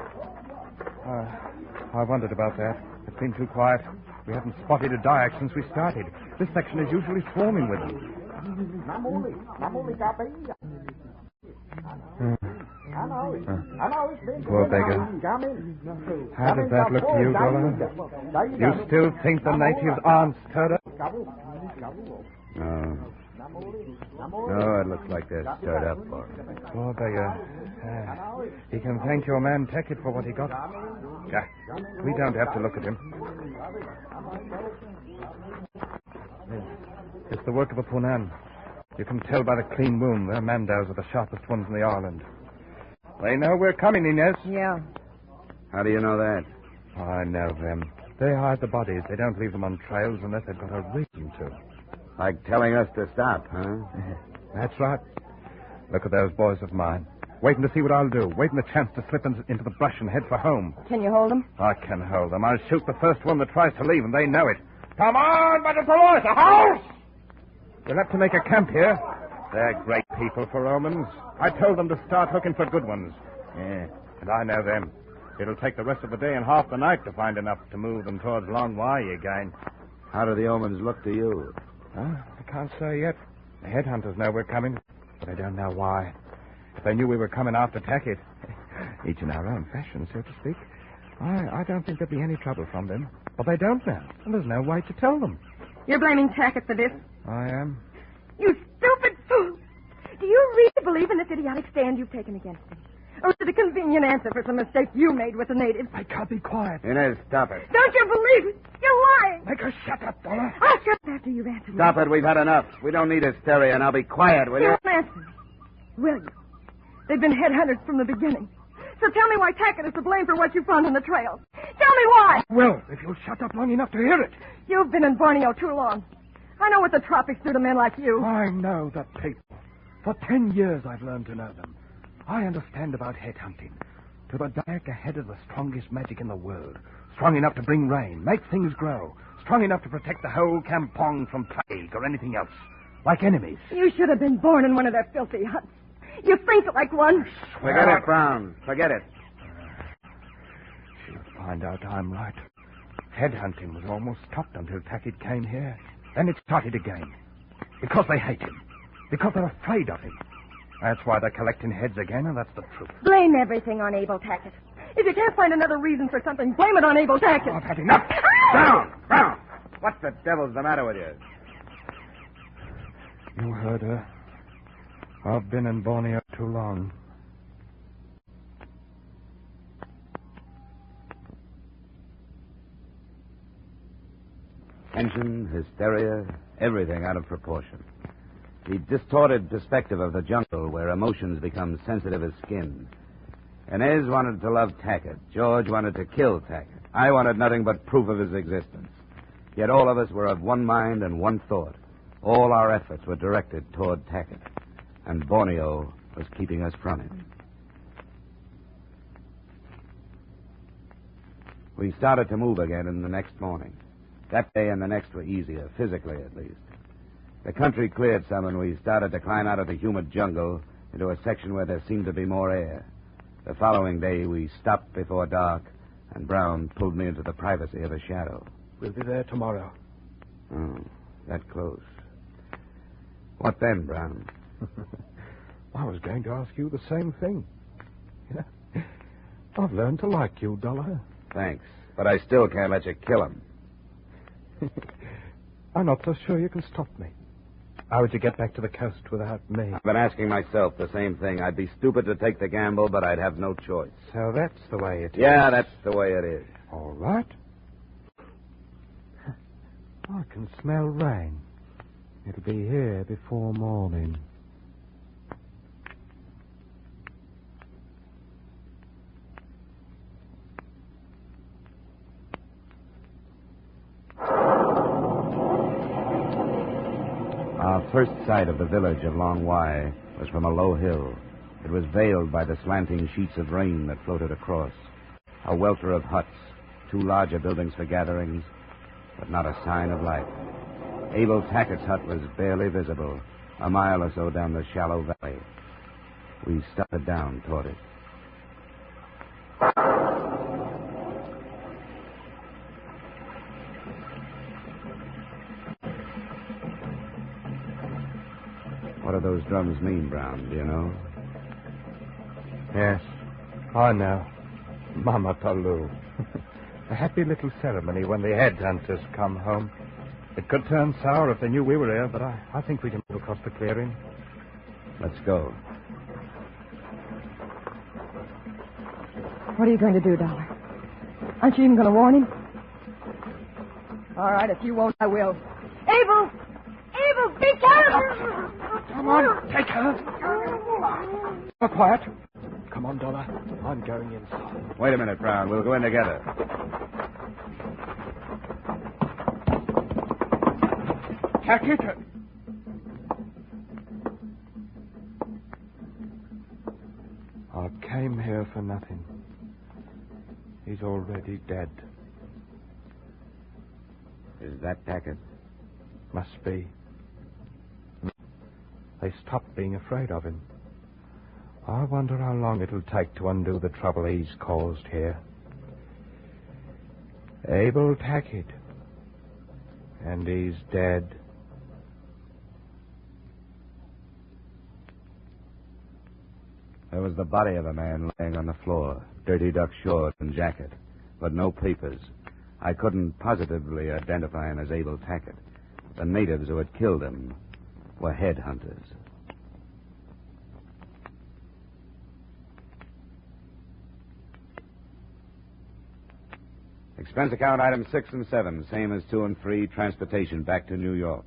I wondered about that. It's been too quiet. We haven't spotted a Dayak since we started. This section is usually swarming with them. Poor beggar. How does that look to you, Dollor? You still think the natives aren't stirred up? No. No, it looks like they're stirred up, boy. Poor beggar. He can thank your man Tackett for what he got. We don't have to look at him. It's the work of a Punan. You can tell by the clean wound. Their Mandaus are the sharpest ones in the island. They know we're coming, Inez. Yeah. How do you know that? I know them. They hide the bodies. They don't leave them on trails unless they've got a reason to. Like telling us to stop, huh? That's right. Look at those boys of mine. Waiting to see what I'll do. Waiting a chance to slip into the brush and head for home. Can you hold them? I can hold them. I'll shoot the first one that tries to leave, and they know it. Come on, Battle the house! We'll have to make a camp here. They're great people for Romans. I told them to start looking for good ones. Yeah, and I know them. It'll take the rest of the day and half the night to find enough to move them towards Long Wai again. How do the omens look to you? I can't say yet. The headhunters know we're coming, but they don't know why. If they knew we were coming after Tackett, each in our own fashion, so to speak, I don't think there'd be any trouble from them. But they don't know, and there's no way to tell them. You're blaming Tackett for this? I am. You stupid fool! Do you really believe in this idiotic stand you've taken against him? Or is it a convenient answer for some mistake you made with the natives? I can't be quiet. Inez, stop it. Don't you believe it? You're lying. Make her shut up, Dollor. I'll shut up after you've answered me. Stop it. We've had enough. We don't need hysteria, and I'll be quiet, will you? You won't answer me. Will you? They've been headhunters from the beginning. So tell me why Tackett is to blame for what you found on the trail. Tell me why. Well, if you'll shut up long enough to hear it. You've been in Borneo too long. I know what the tropics do to men like you. I know the people. For 10 years I've learned to know them. I understand about headhunting. To the Dayak ahead of the strongest magic in the world. Strong enough to bring rain, make things grow. Strong enough to protect the whole kampong from plague or anything else. Like enemies. You should have been born in one of their filthy huts. You think like one. Forget it, Brown. Forget it. She'll find out I'm right. Headhunting was almost stopped until Tackett came here. Then it started again. Because they hate him. Because they're afraid of him. That's why they're collecting heads again, and that's the truth. Blame everything on Abel Tackett. If you can't find another reason for something, blame it on Abel Tackett. I've had enough. Brown! Brown! What the devil's the matter with you? You heard her. I've been in Borneo too long. Tension, hysteria, everything out of proportion. The distorted perspective of the jungle where emotions become sensitive as skin. Inez wanted to love Tackett. George wanted to kill Tackett. I wanted nothing but proof of his existence. Yet all of us were of one mind and one thought. All our efforts were directed toward Tackett. And Borneo was keeping us from him. We started to move again in the next morning. That day and the next were easier, physically at least. The country cleared some, and we started to climb out of the humid jungle into a section where there seemed to be more air. The following day, we stopped before dark, and Brown pulled me into the privacy of a shadow. We'll be there tomorrow. Oh, that close. What then, Brown? I was going to ask you the same thing. I've learned to like you, Dollor. Thanks, but I still can't let you kill him. I'm not so sure you can stop me. How would you get back to the coast without me? I've been asking myself the same thing. I'd be stupid to take the gamble, but I'd have no choice. So that's the way it is. Yeah, that's the way it is. All right. I can smell rain. It'll be here before morning. Our first sight of the village of Long Wai was from a low hill. It was veiled by the slanting sheets of rain that floated across. A welter of huts, two larger buildings for gatherings, but not a sign of life. Abel Tackett's hut was barely visible, a mile or so down the shallow valley. We started down toward it. What do those drums mean, Brown? Do you know? Yes, I know. Mama Talu. A happy little ceremony when the headhunters come home. It could turn sour if they knew we were here, but I think we can move across the clearing. Let's go. What are you going to do, Dollar? Aren't you even going to warn him? All right, if you won't, I will. Abel! Abel, be careful! Come on, take her. Be quiet. Come on, Dollar. I'm going inside. Wait a minute, Brown. We'll go in together. Tackett. I came here for nothing. He's already dead. Is that Tackett? Must be. They stopped being afraid of him. I wonder how long it'll take to undo the trouble he's caused here. Abel Tackett. And he's dead. There was the body of a man laying on the floor, dirty duck shorts and jacket, but no papers. I couldn't positively identify him as Abel Tackett. The natives who had killed him were headhunters. Expense account item 6 and 7, same as 2 and 3, transportation back to New York.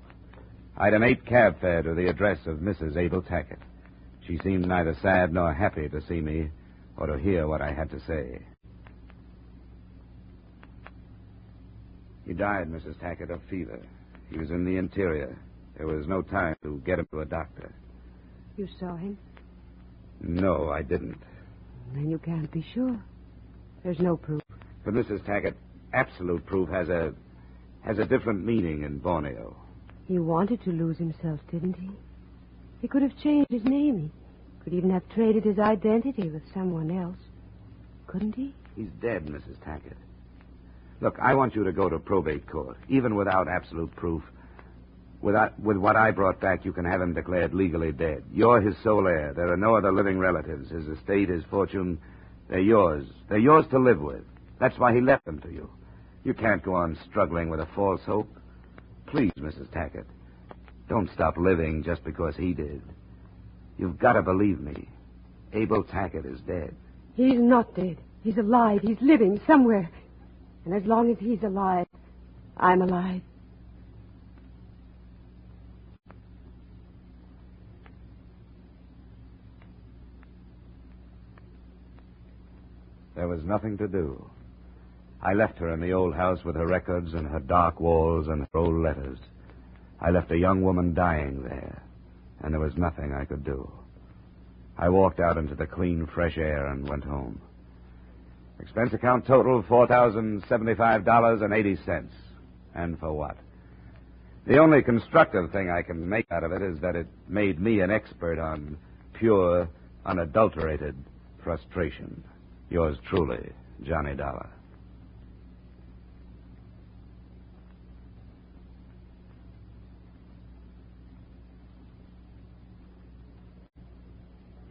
Item 8, cab fare to the address of Mrs. Abel Tackett. She seemed neither sad nor happy to see me or to hear what I had to say. He died, Mrs. Tackett, of fever. He was in the interior. There was no time to get him to a doctor. You saw him? No, I didn't. Then you can't be sure. There's no proof. But, Mrs. Tackett, absolute proof has a different meaning in Borneo. He wanted to lose himself, didn't he? He could have changed his name. He could even have traded his identity with someone else. Couldn't he? He's dead, Mrs. Tackett. Look, I want you to go to probate court, even without absolute proof. With what I brought back, you can have him declared legally dead. You're his sole heir. There are no other living relatives. His estate, his fortune, they're yours. They're yours to live with. That's why he left them to you. You can't go on struggling with a false hope. Please, Mrs. Tackett, don't stop living just because he did. You've got to believe me. Abel Tackett is dead. He's not dead. He's alive. He's living somewhere. And as long as he's alive, I'm alive. There was nothing to do. I left her in the old house with her records and her dark walls and her old letters. I left a young woman dying there, and there was nothing I could do. I walked out into the clean, fresh air and went home. Expense account total, $4,075.80. And for what? The only constructive thing I can make out of it is that it made me an expert on pure, unadulterated frustration. Yours truly, Johnny Dollar.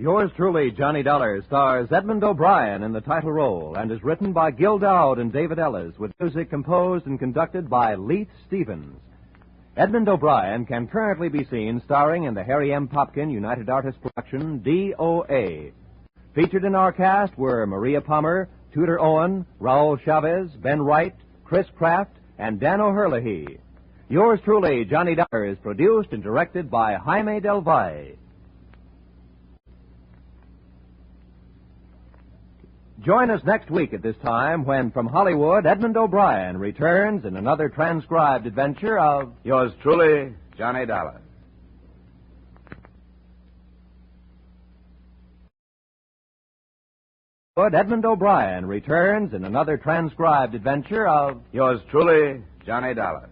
Yours truly, Johnny Dollar, stars Edmund O'Brien in the title role and is written by Gil Dowd and David Ellis, with music composed and conducted by Leith Stevens. Edmund O'Brien can currently be seen starring in the Harry M. Popkin United Artists production, DOA. Featured in our cast were Maria Palmer, Tudor Owen, Raul Chavez, Ben Wright, Chris Kraft, and Dan O'Herlihy. Yours truly, Johnny Dollar, is produced and directed by Jaime Del Valle. Join us next week at this time when, from Hollywood, Edmund O'Brien returns in another transcribed adventure of... Yours truly, Johnny Dollar. Edmund O'Brien returns in another transcribed adventure of... Yours truly, Johnny Dollar.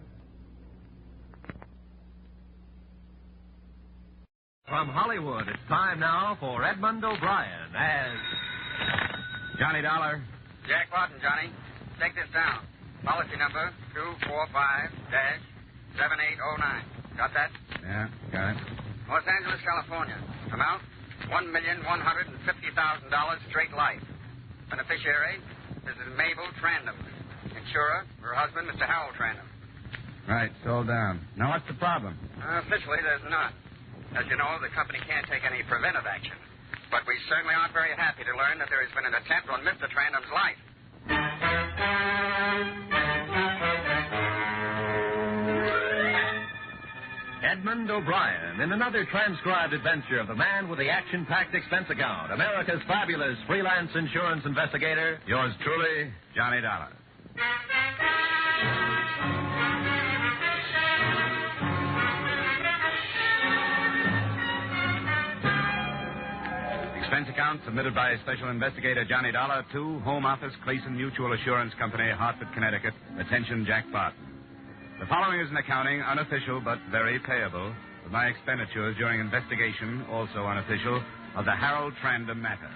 From Hollywood, it's time now for Edmund O'Brien as... Johnny Dollar. Jackpot and Johnny. Take this down. Policy number 245-7809. Got that? Yeah, got it. Los Angeles, California. Amount $1,150,000 straight life. Beneficiary, Mrs. Mabel Trandom. Insurer, her husband, Mr. Harold Trandom. Right, it's all down. Now, what's the problem? Officially, there's none. As you know, the company can't take any preventive action. But we certainly aren't very happy to learn that there has been an attempt on Mr. Trandom's life. Edmund O'Brien in another transcribed adventure of the man with the action-packed expense account, America's fabulous freelance insurance investigator, yours truly, Johnny Dollar. Expense account submitted by Special Investigator Johnny Dollar to Home Office, Clayson Mutual Assurance Company, Hartford, Connecticut. Attention, Jackpot. The following is an accounting, unofficial but very payable, of my expenditures during investigation, also unofficial, of the Harold Trandom matter.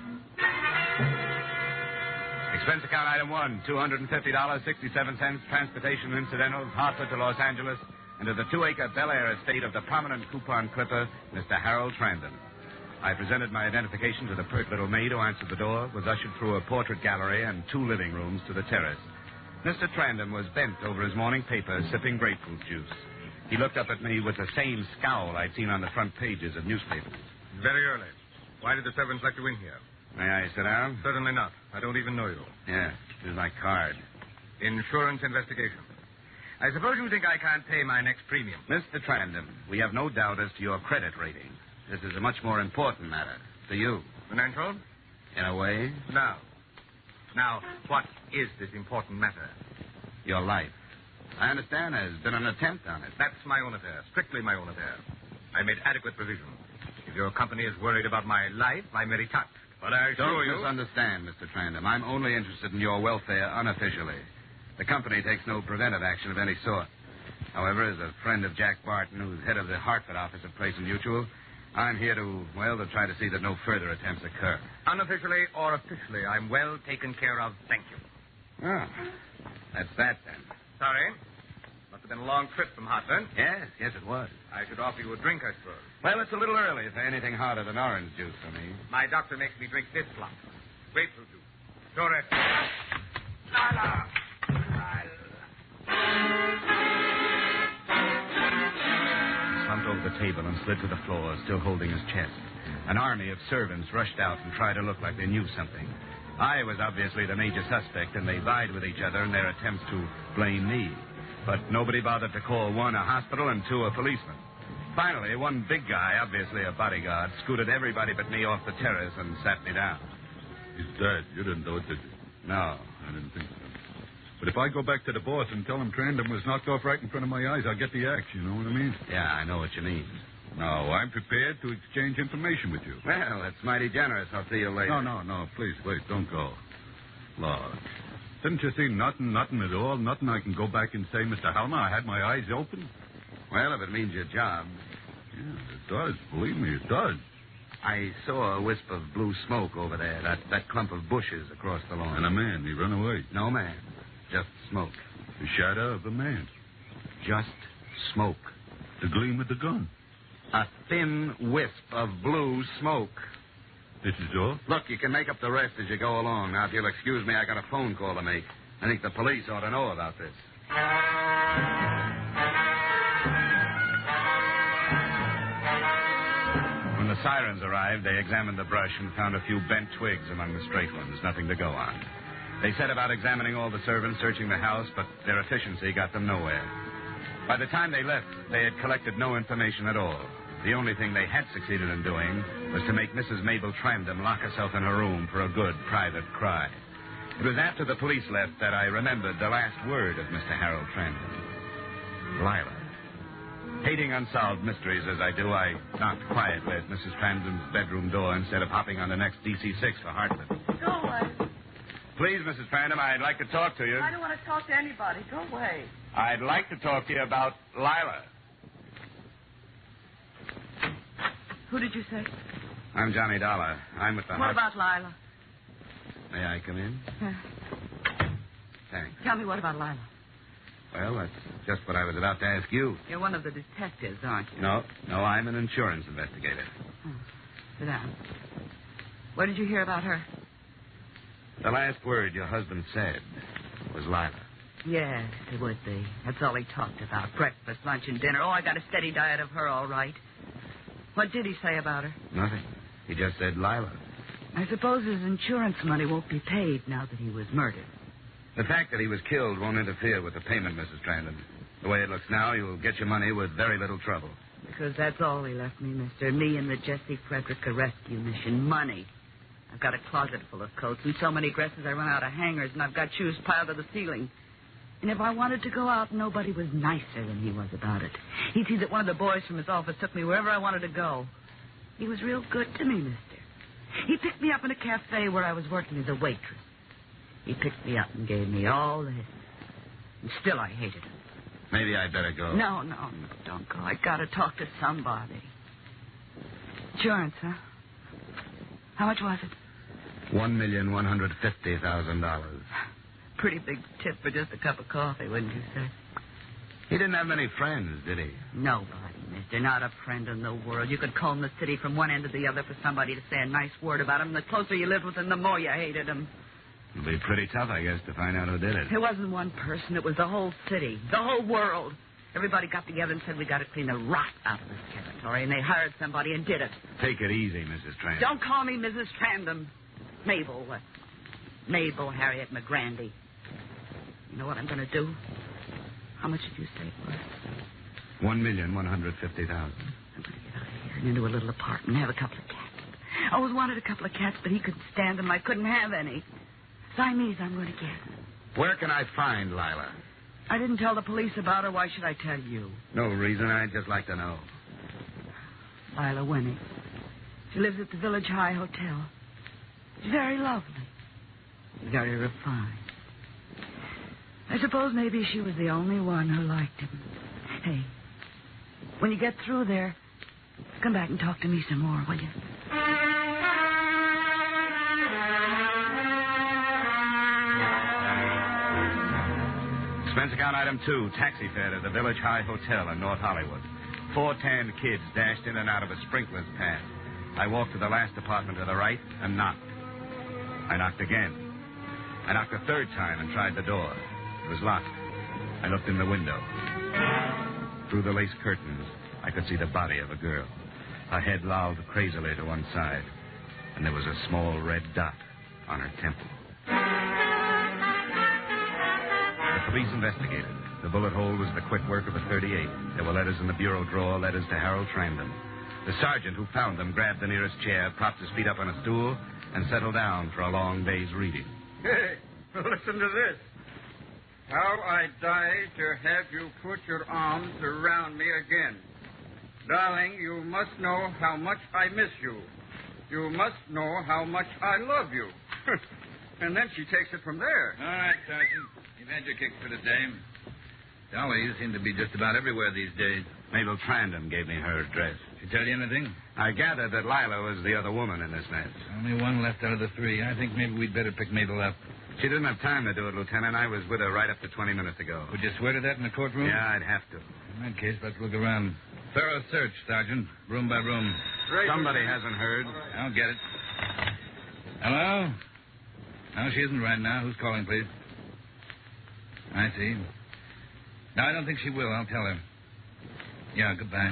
Expense account item 1, $250.67, transportation incidentals, Hartford to Los Angeles, and to the 2-acre Bel Air estate of the prominent coupon clipper, Mr. Harold Trandom. I presented my identification to the pert little maid who answered the door, was ushered through a portrait gallery and 2 living rooms to the terrace. Mr. Trandom was bent over his morning paper, sipping grapefruit juice. He looked up at me with the same scowl I'd seen on the front pages of newspapers. Very early. Why did the servants let you in here? May I sit down? Certainly not. I don't even know you. Yeah, here's my card. Insurance investigation. I suppose you think I can't pay my next premium. Mr. Trandom, we have no doubt as to your credit rating. This is a much more important matter to you. Financial? In a way. Now, what is this important matter? Your life. I understand there's been an attempt on it. That's my own affair. Strictly my own affair. I made adequate provision. If your company is worried about my life, I'm very touched. But I assure you... Don't misunderstand, Mr. Trandom. I'm only interested in your welfare unofficially. The company takes no preventive action of any sort. However, as a friend of Jack Barton, who's head of the Hartford office of Clayson Mutual, I'm here to try to see that no further attempts occur. Unofficially or officially, I'm well taken care of. Thank you. Oh, that's that then. Sorry, but the been a long trip from Hartford. Yes, it was. I should offer you a drink, I suppose. Well, it's a little early for anything harder than orange juice for me. My doctor makes me drink this flop. Grapefruit juice. Doris. Lila! He slumped over the table and slid to the floor, still holding his chest. An army of servants rushed out and tried to look like they knew something. I was obviously the major suspect, and they vied with each other in their attempts to blame me. But nobody bothered to call, one, a hospital, and two, a policeman. Finally, one big guy, obviously a bodyguard, scooted everybody but me off the terrace and sat me down. He's dead. You didn't do it, did you? No. I didn't think so. But if I go back to the boss and tell him Trandom was knocked off right in front of my eyes, I'll get the axe, you know what I mean? Yeah, I know what you mean. No, I'm prepared to exchange information with you. Well, that's mighty generous. I'll see you later. No. Please, wait. Don't go. Lord. Didn't you see nothing at all? Nothing I can go back and say, Mr. Halma, I had my eyes open? Well, if it means your job. Yeah, it does. Believe me, it does. I saw a wisp of blue smoke over there, that clump of bushes across the lawn. And a man, he run away. No man, just smoke. The shadow of a man. Just smoke. The gleam of the gun. A thin wisp of blue smoke. This is all? Look, you can make up the rest as you go along. Now, if you'll excuse me, I got a phone call to make. I think the police ought to know about this. When the sirens arrived, they examined the brush and found a few bent twigs among the straight ones. Nothing to go on. They set about examining all the servants, searching the house, but their efficiency got them nowhere. By the time they left, they had collected no information at all. The only thing they had succeeded in doing was to make Mrs. Mabel Trandom lock herself in her room for a good private cry. It was after the police left that I remembered the last word of Mr. Harold Trandom. Lila. Hating unsolved mysteries as I do, I knocked quietly at Mrs. Trandom's bedroom door instead of hopping on the next DC-6 for Hartford. Go away. Please, Mrs. Trandom, I'd like to talk to you. I don't want to talk to anybody. Go away. I'd like to talk to you about Lila. Who did you say? I'm Johnny Dollor. I'm with the What about Lila? May I come in? Thanks. Tell me what about Lila? Well, that's just what I was about to ask you. You're one of the detectives, aren't you? No, I'm an insurance investigator. Sit down. Where did you hear about her? The last word your husband said was Lila. Yes, it would be. That's all he talked about. Breakfast, lunch, and dinner. Oh, I got a steady diet of her, all right. What did he say about her? Nothing. He just said Lila. I suppose his insurance money won't be paid now that he was murdered. The fact that he was killed won't interfere with the payment, Mrs. Trandom. The way it looks now, you'll get your money with very little trouble. Because that's all he left me, mister. Me and the Jesse Frederica rescue mission. Money. I've got a closet full of coats and so many dresses I run out of hangers, and I've got shoes piled to the ceiling. And if I wanted to go out, nobody was nicer than he was about it. He'd see that one of the boys from his office took me wherever I wanted to go. He was real good to me, mister. He picked me up in a cafe where I was working as a waitress. He picked me up and gave me all this. And still I hated him. Maybe I'd better go. No, don't go. I gotta talk to somebody. Insurance, huh? How much was it? $1,150,000. Pretty big tip for just a cup of coffee, wouldn't you say? He didn't have many friends, did he? Nobody, mister. Not a friend in the world. You could comb the city from one end to the other for somebody to say a nice word about him. The closer you lived with him, the more you hated him. It'll be pretty tough, I guess, to find out who did it. It wasn't one person. It was the whole city. The whole world. Everybody got together and said we got to clean the rot out of this territory, and they hired somebody and did it. Take it easy, Mrs. Trandom. Don't call me Mrs. Trandom. Mabel. Mabel Harriet McGrandy. You know what I'm going to do? How much did you say it was? $1,150,000. I'm going to get out of here and into a little apartment and have a couple of cats. I always wanted a couple of cats, but he couldn't stand them. I couldn't have any. Siamese I'm going to get. Where can I find Lila? I didn't tell the police about her. Why should I tell you? No reason. I'd just like to know. Lila Winnie. She lives at the Village High Hotel. She's very lovely. Very refined. I suppose maybe she was the only one who liked him. Hey, when you get through there, come back and talk to me some more, will you? Expense account item 2, taxi fare to the Village High Hotel in North Hollywood. 4 tanned kids dashed in and out of a sprinkler's path. I walked to the last apartment to the right and knocked. I knocked again. I knocked a third time and tried the door. It was locked. I looked in the window. Through the lace curtains, I could see the body of a girl. Her head lolled crazily to one side, and there was a small red dot on her temple. The police investigated. The bullet hole was the quick work of a .38. There were letters in the bureau drawer, letters to Harold Trandom. The sergeant who found them grabbed the nearest chair, propped his feet up on a stool, and settled down for a long day's reading. Hey, listen to this. How I die to have you put your arms around me again. Darling, you must know how much I miss you. You must know how much I love you. And then she takes it from there. All right, Sergeant. You've had your kick for the day. Dolly, you seem to be just about everywhere these days. Mabel Trandom gave me her address. She tell you anything? I gathered that Lila was the other woman in this mess. Only one left out of the 3. I think maybe we'd better pick Mabel up. She didn't have time to do it, Lieutenant. I was with her right up to 20 minutes ago. Would you swear to that in the courtroom? Yeah, I'd have to. In that case, let's look around. Thorough search, Sergeant. Room by room. Somebody hasn't heard. I'll get it. Hello? No, she isn't right now. Who's calling, please? I see. No, I don't think she will. I'll tell her. Yeah, goodbye.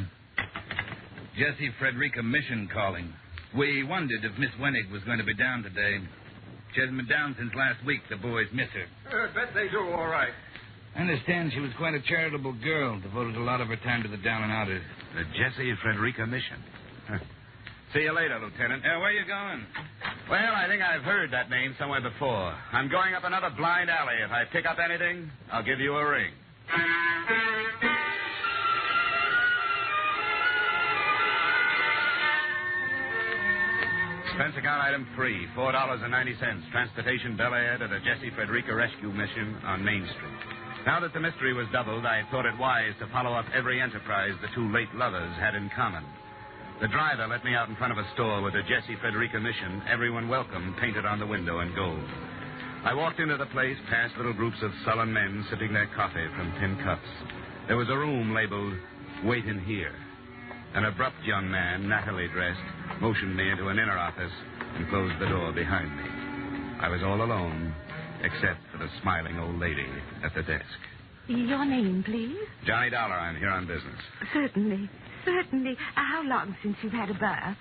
Jessie Frederica Mission calling. We wondered if Miss Wenig was going to be down today. She hasn't been down since last week. The boys miss her. I bet they do all right. I understand she was quite a charitable girl, devoted a lot of her time to the down and outers. The Jessie Frederica Mission. See you later, Lieutenant. Where are you going? Well, I think I've heard that name somewhere before. I'm going up another blind alley. If I pick up anything, I'll give you a ring. Expense account item 3, $4.90. Transportation Bel Air to the Jessie Frederica Rescue Mission on Main Street. Now that the mystery was doubled, I thought it wise to follow up every enterprise the 2 late lovers had in common. The driver let me out in front of a store with the Jessie Frederica Mission, everyone welcome, painted on the window in gold. I walked into the place, past little groups of sullen men sipping their coffee from tin cups. There was a room labeled, Wait in Here. An abrupt young man, nattily dressed, motioned me into an inner office and closed the door behind me. I was all alone, except for the smiling old lady at the desk. Your name, please? Johnny Dollar. I'm here on business. Certainly. How long since you've had a bath?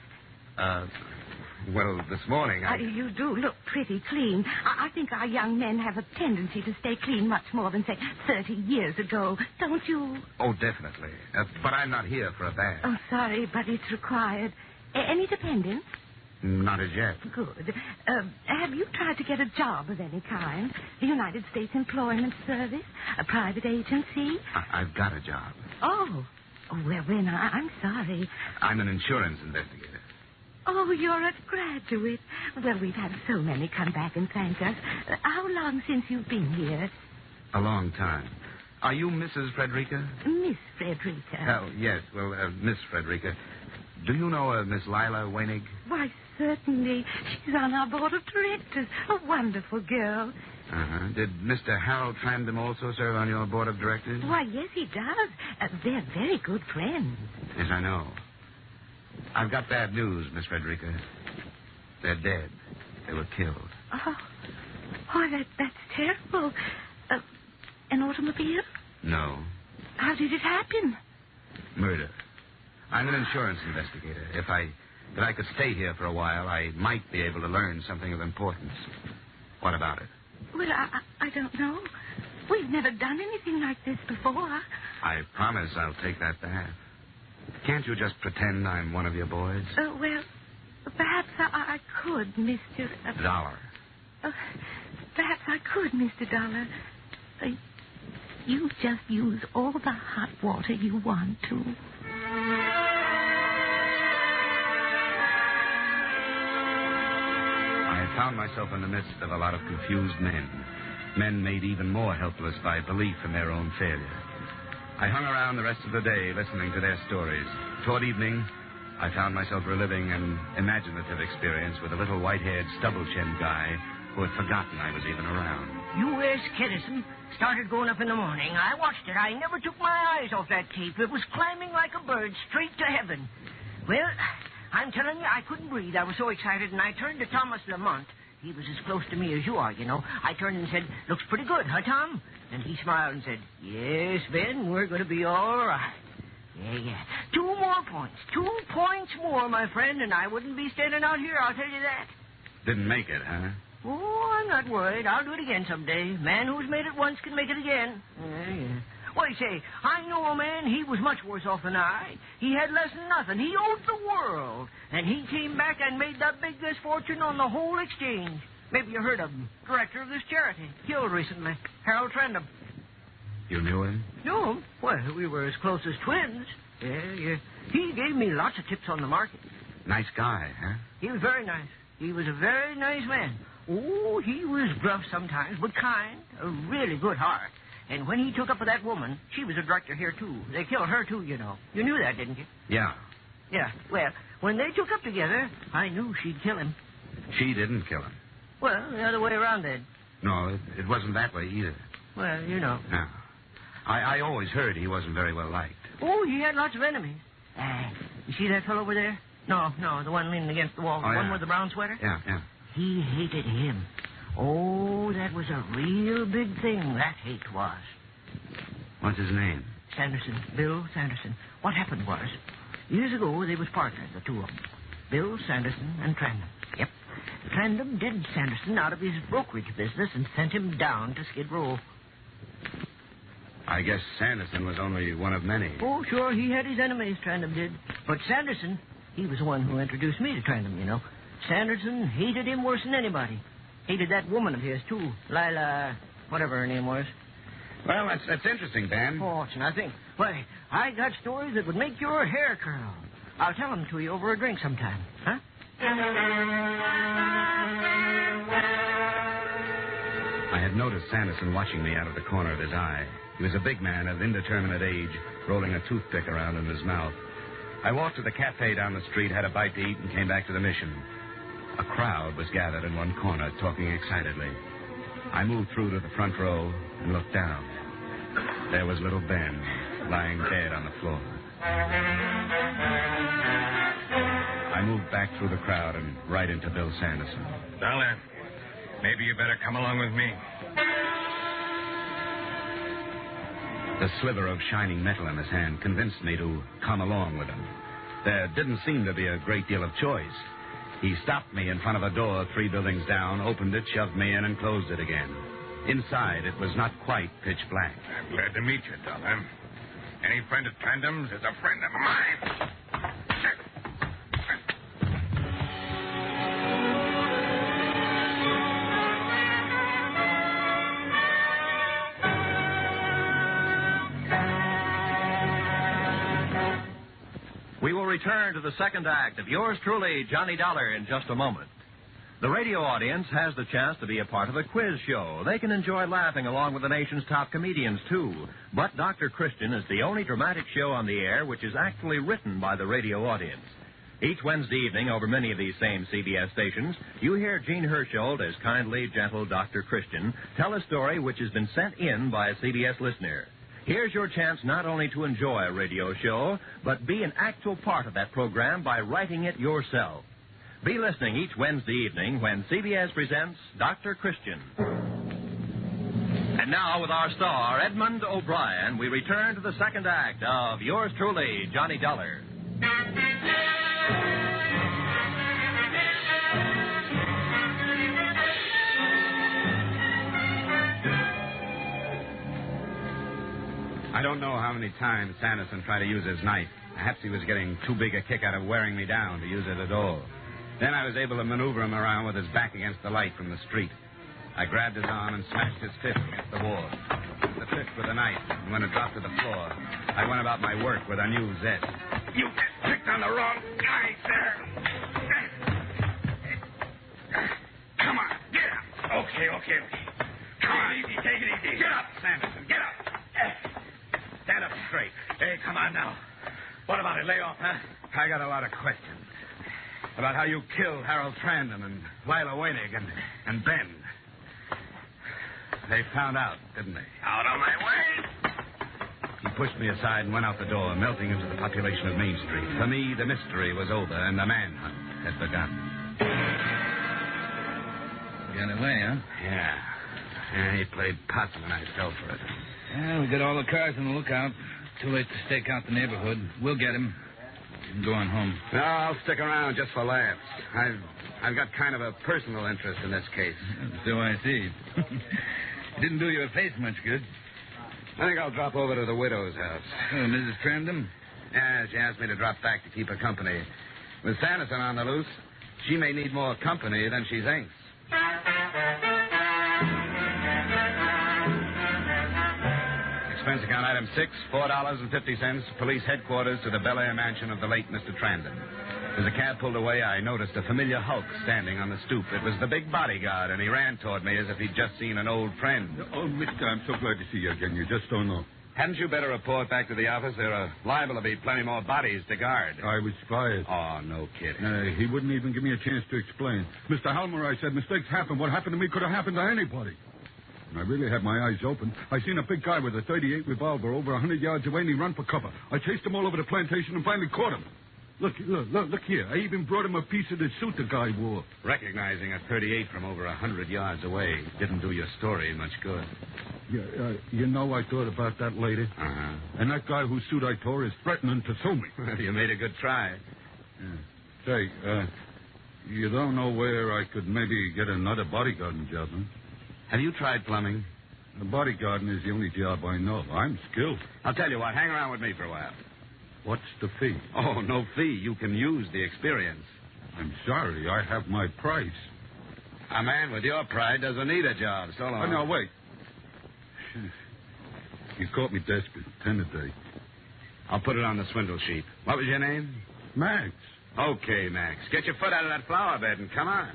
Well, this morning You do look pretty clean. I think our young men have a tendency to stay clean much more than, say, 30 years ago. Don't you? Oh, definitely. But I'm not here for a bath. Oh, sorry, but it's required. Any dependents? Not as yet. Good. Have you tried to get a job of any kind? The United States Employment Service? A private agency? I've got a job. Oh, well, then, I'm sorry. I'm an insurance investigator. Oh, you're a graduate. Well, we've had so many come back and thank us. How long since you've been here? A long time. Are you Mrs. Frederica? Miss Frederica. Oh, yes. Well, Miss Frederica. Do you know Miss Lila Wenig? Why, certainly. She's on our board of directors. A wonderful girl. Uh-huh. Did Mr. Harold Trandom also serve on your board of directors? Why, yes, he does. They're very good friends. Yes, I know. I've got bad news, Miss Frederica. They're dead. They were killed. Oh, that's terrible. An automobile? No. How did it happen? Murder. I'm an insurance investigator. If I could stay here for a while, I might be able to learn something of importance. What about it? Well, I don't know. We've never done anything like this before. I promise I'll take that bath. Can't you just pretend I'm one of your boys? Well, perhaps I could, Mr. Dollar. Perhaps I could, Mr. Dollar. You just use all the hot water you want to. I found myself in the midst of a lot of confused men. Men made even more helpless by belief in their own failure. I hung around the rest of the day listening to their stories. Toward evening, I found myself reliving an imaginative experience with a little white-haired, stubble-chinned guy who had forgotten I was even around. U.S. Kennison started going up in the morning. I watched it. I never took my eyes off that tape. It was climbing like a bird straight to heaven. Well, I'm telling you, I couldn't breathe. I was so excited, and I turned to Thomas Lamont. He was as close to me as you are, you know. I turned and said, "Looks pretty good, huh, Tom?" And he smiled and said, "Yes, Ben, we're going to be all right." Yeah. 2 more points. 2 points more, my friend, and I wouldn't be standing out here, I'll tell you that. Didn't make it, huh? Oh, I'm not worried. I'll do it again someday. Man who's made it once can make it again. Yeah. What do you say? I know a man, he was much worse off than I. He had less than nothing. He owed the world. And he came back and made the biggest fortune on the whole exchange. Maybe you heard of him. Director of this charity. Killed recently. Harold Trendham. You knew him? Knew him? Well, we were as close as twins. Yeah. He gave me lots of tips on the market. Nice guy, huh? He was very nice. He was a very nice man. Oh, he was gruff sometimes, but kind. A really good heart. And when he took up with that woman, she was a director here, too. They killed her, too, you know. You knew that, didn't you? Yeah. Yeah. Well, when they took up together, I knew she'd kill him. She didn't kill him. Well, the other way around, then. No, it wasn't that way either. Well, you know. No. I always heard he wasn't very well liked. Oh, he had lots of enemies. You see that fellow over there? No, the one leaning against the wall. Oh, the yeah. one with the brown sweater? Yeah. He hated him. Oh, that was a real big thing, that hate was. What's his name? Sanderson. Bill Sanderson. What happened was, years ago, they was partners, the two of them. Bill Sanderson and Trandom. Yep. Trandom did Sanderson out of his brokerage business and sent him down to Skid Row. I guess Sanderson was only one of many. Oh, sure, he had his enemies, Trandom did. But Sanderson, he was the one who introduced me to Trandom, you know. Sanderson hated him worse than anybody. Hated that woman of his, too. Lila, whatever her name was. Well, that's interesting, Dan. Oh, it's nothing. Why, I got stories that would make your hair curl. I'll tell them to you over a drink sometime, huh? I had noticed Sanderson watching me out of the corner of his eye. He was a big man of indeterminate age, rolling a toothpick around in his mouth. I walked to the cafe down the street, had a bite to eat, and came back to the mission. A crowd was gathered in one corner, talking excitedly. I moved through to the front row and looked down. There was little Ben, lying dead on the floor. I moved back through the crowd and right into Bill Sanderson. Dollar, maybe you better come along with me. The sliver of shining metal in his hand convinced me to come along with him. There didn't seem to be a great deal of choice. He stopped me in front of a door 3 buildings down, opened it, shoved me in, and closed it again. Inside, it was not quite pitch black. I'm glad to meet you, Dollar. Any friend of Trandam's is a friend of mine. We will return to the second act of yours truly, Johnny Dollar, in just a moment. The radio audience has the chance to be a part of a quiz show. They can enjoy laughing along with the nation's top comedians, too. But Dr. Christian is the only dramatic show on the air which is actually written by the radio audience. Each Wednesday evening, over many of these same CBS stations, you hear Gene Hersholt as kindly, gentle Dr. Christian tell a story which has been sent in by a CBS listener. Here's your chance not only to enjoy a radio show, but be an actual part of that program by writing it yourself. Be listening each Wednesday evening when CBS presents Dr. Christian. And now, with our star, Edmund O'Brien, we return to the second act of yours truly, Johnny Dollar. I don't know how many times Sanderson tried to use his knife. Perhaps he was getting too big a kick out of wearing me down to use it at all. Then I was able to maneuver him around with his back against the light from the street. I grabbed his arm and smashed his fist against the wall. The fist with a knife, and when it dropped to the floor, I went about my work with a new zest. You picked on the wrong guy, sir. Come on, get up. Okay. Come on, easy, take it easy. Get up, Sanderson, get up. Stand up straight. Hey, come on now. What about it? Lay off, huh? I got a lot of questions. About how you killed Harold Trandam and Lila Wenig and Ben. They found out, didn't they? Out of my way. He pushed me aside and went out the door, melting into the population of Main Street. For me, the mystery was over, and the manhunt had begun. Got away, huh? Yeah, he played possum, and I fell for it. Yeah, we got all the cars on the lookout. Too late to stake out the neighborhood. We'll get him. You can go on home. No, I'll stick around just for laughs. I've got kind of a personal interest in this case. So I see. It didn't do your face much good. I think I'll drop over to the widow's house. Oh, Mrs. Trendham? Yeah, she asked me to drop back to keep her company. With Sanderson on the loose, she may need more company than she thinks. Expense account item 6, $4.50, police headquarters to the Bel Air mansion of the late Mr. Trandon. As the cab pulled away, I noticed a familiar hulk standing on the stoop. It was the big bodyguard, and he ran toward me as if he'd just seen an old friend. Oh, mister, I'm so glad to see you again. You just don't know. Hadn't you better report back to the office? There are liable to be plenty more bodies to guard. I was fired. Oh, no kidding. He wouldn't even give me a chance to explain. Mr. Helmer, I said, mistakes happen. What happened to me could have happened to anybody. I really had my eyes open. I seen a big guy with a .38 revolver over 100 yards away, and he run for cover. I chased him all over the plantation and finally caught him. Look here. I even brought him a piece of the suit the guy wore. Recognizing a .38 from over 100 yards away didn't do your story much good. Yeah, you know, I thought about that later. Uh-huh. And that guy whose suit I tore is threatening to sue me. Well, you made a good try. Yeah. Say, you don't know where I could maybe get another bodyguarding job, huh? Have you tried plumbing? The bodyguarding is the only job I know. I'm skilled. I'll tell you what, hang around with me for a while. What's the fee? Oh, no fee. You can use the experience. I'm sorry. I have my price. A man with your pride doesn't need a job. So long. Oh, no, wait. You caught me desperate. 10 a day. I'll put it on the swindle sheet. What was your name? Max. Okay, Max. Get your foot out of that flower bed and come on.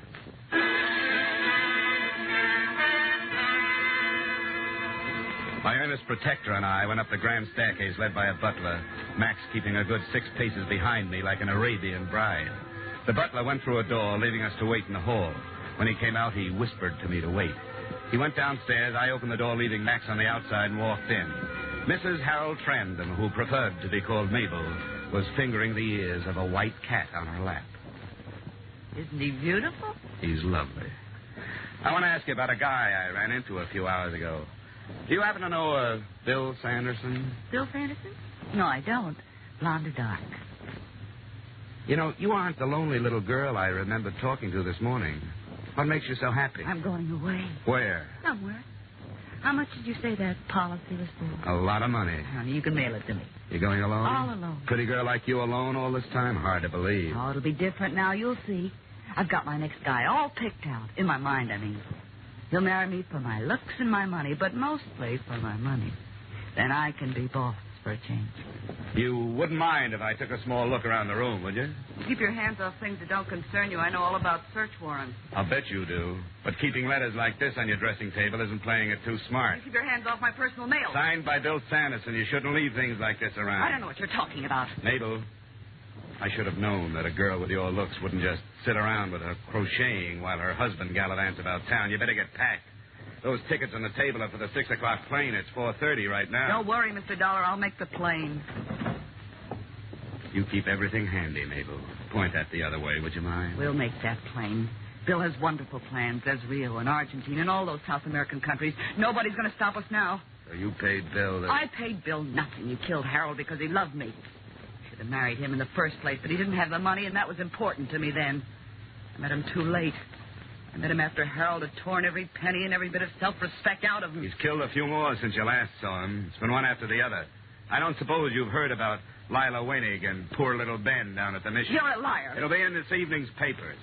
My earnest protector and I went up the grand staircase led by a butler, Max keeping a good 6 paces behind me like an Arabian bride. The butler went through a door, leaving us to wait in the hall. When he came out, he whispered to me to wait. He went downstairs, I opened the door, leaving Max on the outside, and walked in. Mrs. Harold Trandon, who preferred to be called Mabel, was fingering the ears of a white cat on her lap. Isn't he beautiful? He's lovely. I want to ask you about a guy I ran into a few hours ago. Do you happen to know Bill Sanderson? Bill Sanderson? No, I don't. Blonde or dark? You know, you aren't the lonely little girl I remember talking to this morning. What makes you so happy? I'm going away. Where? Somewhere. How much did you say that policy was for? A lot of money. Honey, you can mail it to me. You going alone? All alone. Pretty girl like you alone all this time? Hard to believe. Oh, it'll be different now. You'll see. I've got my next guy all picked out. In my mind, I mean. He'll marry me for my looks and my money, but mostly for my money. Then I can be boss for a change. You wouldn't mind if I took a small look around the room, would you? Keep your hands off things that don't concern you. I know all about search warrants. I'll bet you do. But keeping letters like this on your dressing table isn't playing it too smart. Keep your hands off my personal mail. Signed by Bill Sanderson. You shouldn't leave things like this around. I don't know what you're talking about. Mabel, I should have known that a girl with your looks wouldn't just sit around with her crocheting while her husband gallivants about town. You better get packed. Those tickets on the table are for the 6 o'clock plane. It's 4:30 right now. Don't worry, Mr. Dollor. I'll make the plane. You keep everything handy, Mabel. Point that the other way, would you mind? We'll make that plane. Bill has wonderful plans. There's Rio and Argentina and all those South American countries. Nobody's going to stop us now. So you paid Bill... I paid Bill nothing. He killed Harold because he loved me. Should have married him in the first place, but he didn't have the money, and that was important to me then. I met him too late. I met him after Harold had torn every penny and every bit of self-respect out of him. He's killed a few more since you last saw him. It's been one after the other. I don't suppose you've heard about Lila Wenig and poor little Ben down at the mission. You're a liar. It'll be in this evening's papers.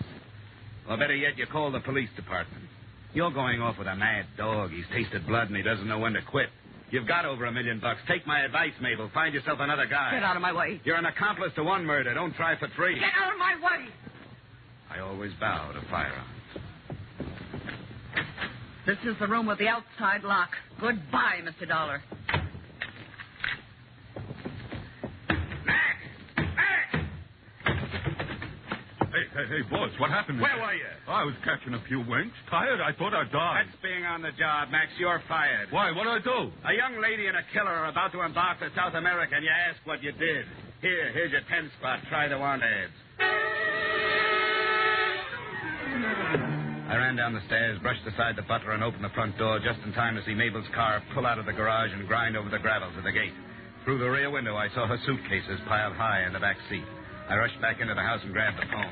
Or better yet, you call the police department. You're going off with a mad dog. He's tasted blood and he doesn't know when to quit. You've got over $1 million. Take my advice, Mabel. Find yourself another guy. Get out of my way. You're an accomplice to one murder. Don't try for 3. Get out of my way. I always bow to firearms. This is the room with the outside lock. Goodbye, Mr. Dollor. Hey, boss, what happened? Where were you? I was catching a few winks. Tired? I thought I'd die. That's being on the job, Max. You're fired. Why? What'd I do? A young lady and a killer are about to embark to South America, and you ask what you did. Here's your 10 spot. Try the want ads. I ran down the stairs, brushed aside the butler, and opened the front door just in time to see Mabel's car pull out of the garage and grind over the gravel to the gate. Through the rear window, I saw her suitcases piled high in the back seat. I rushed back into the house and grabbed the phone.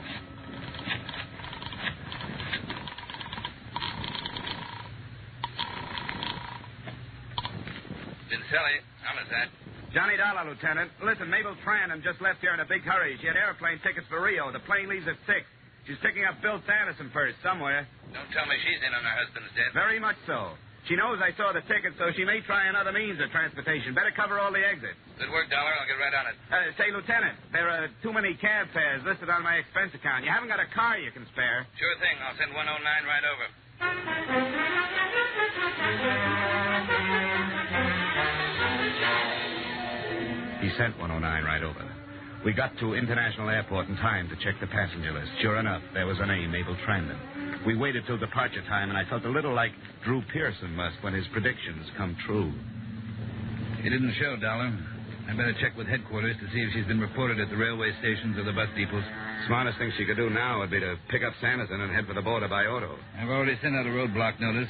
Vincelli, how is that? Johnny Dollor, Lieutenant. Listen, Mabel Tranham just left here in a big hurry. She had airplane tickets for Rio. The plane leaves at 6. She's picking up Bill Sanderson first, somewhere. Don't tell me she's in on her husband's death. Very much so. She knows I saw the ticket, so she may try another means of transportation. Better cover all the exits. Good work, Dollor. I'll get right on it. Say, Lieutenant, there are too many cab fares listed on my expense account. You haven't got a car you can spare. Sure thing. I'll send 109 right over. He sent 109 right over. We got to International Airport in time to check the passenger list. Sure enough, there was a name, Mabel Tranham. We waited till departure time, and I felt a little like Drew Pearson must when his predictions come true. He didn't show, Dollor. I better check with headquarters to see if she's been reported at the railway stations or the bus depots. Smartest thing she could do now would be to pick up Sanderson and head for the border by auto. I've already sent out a roadblock notice.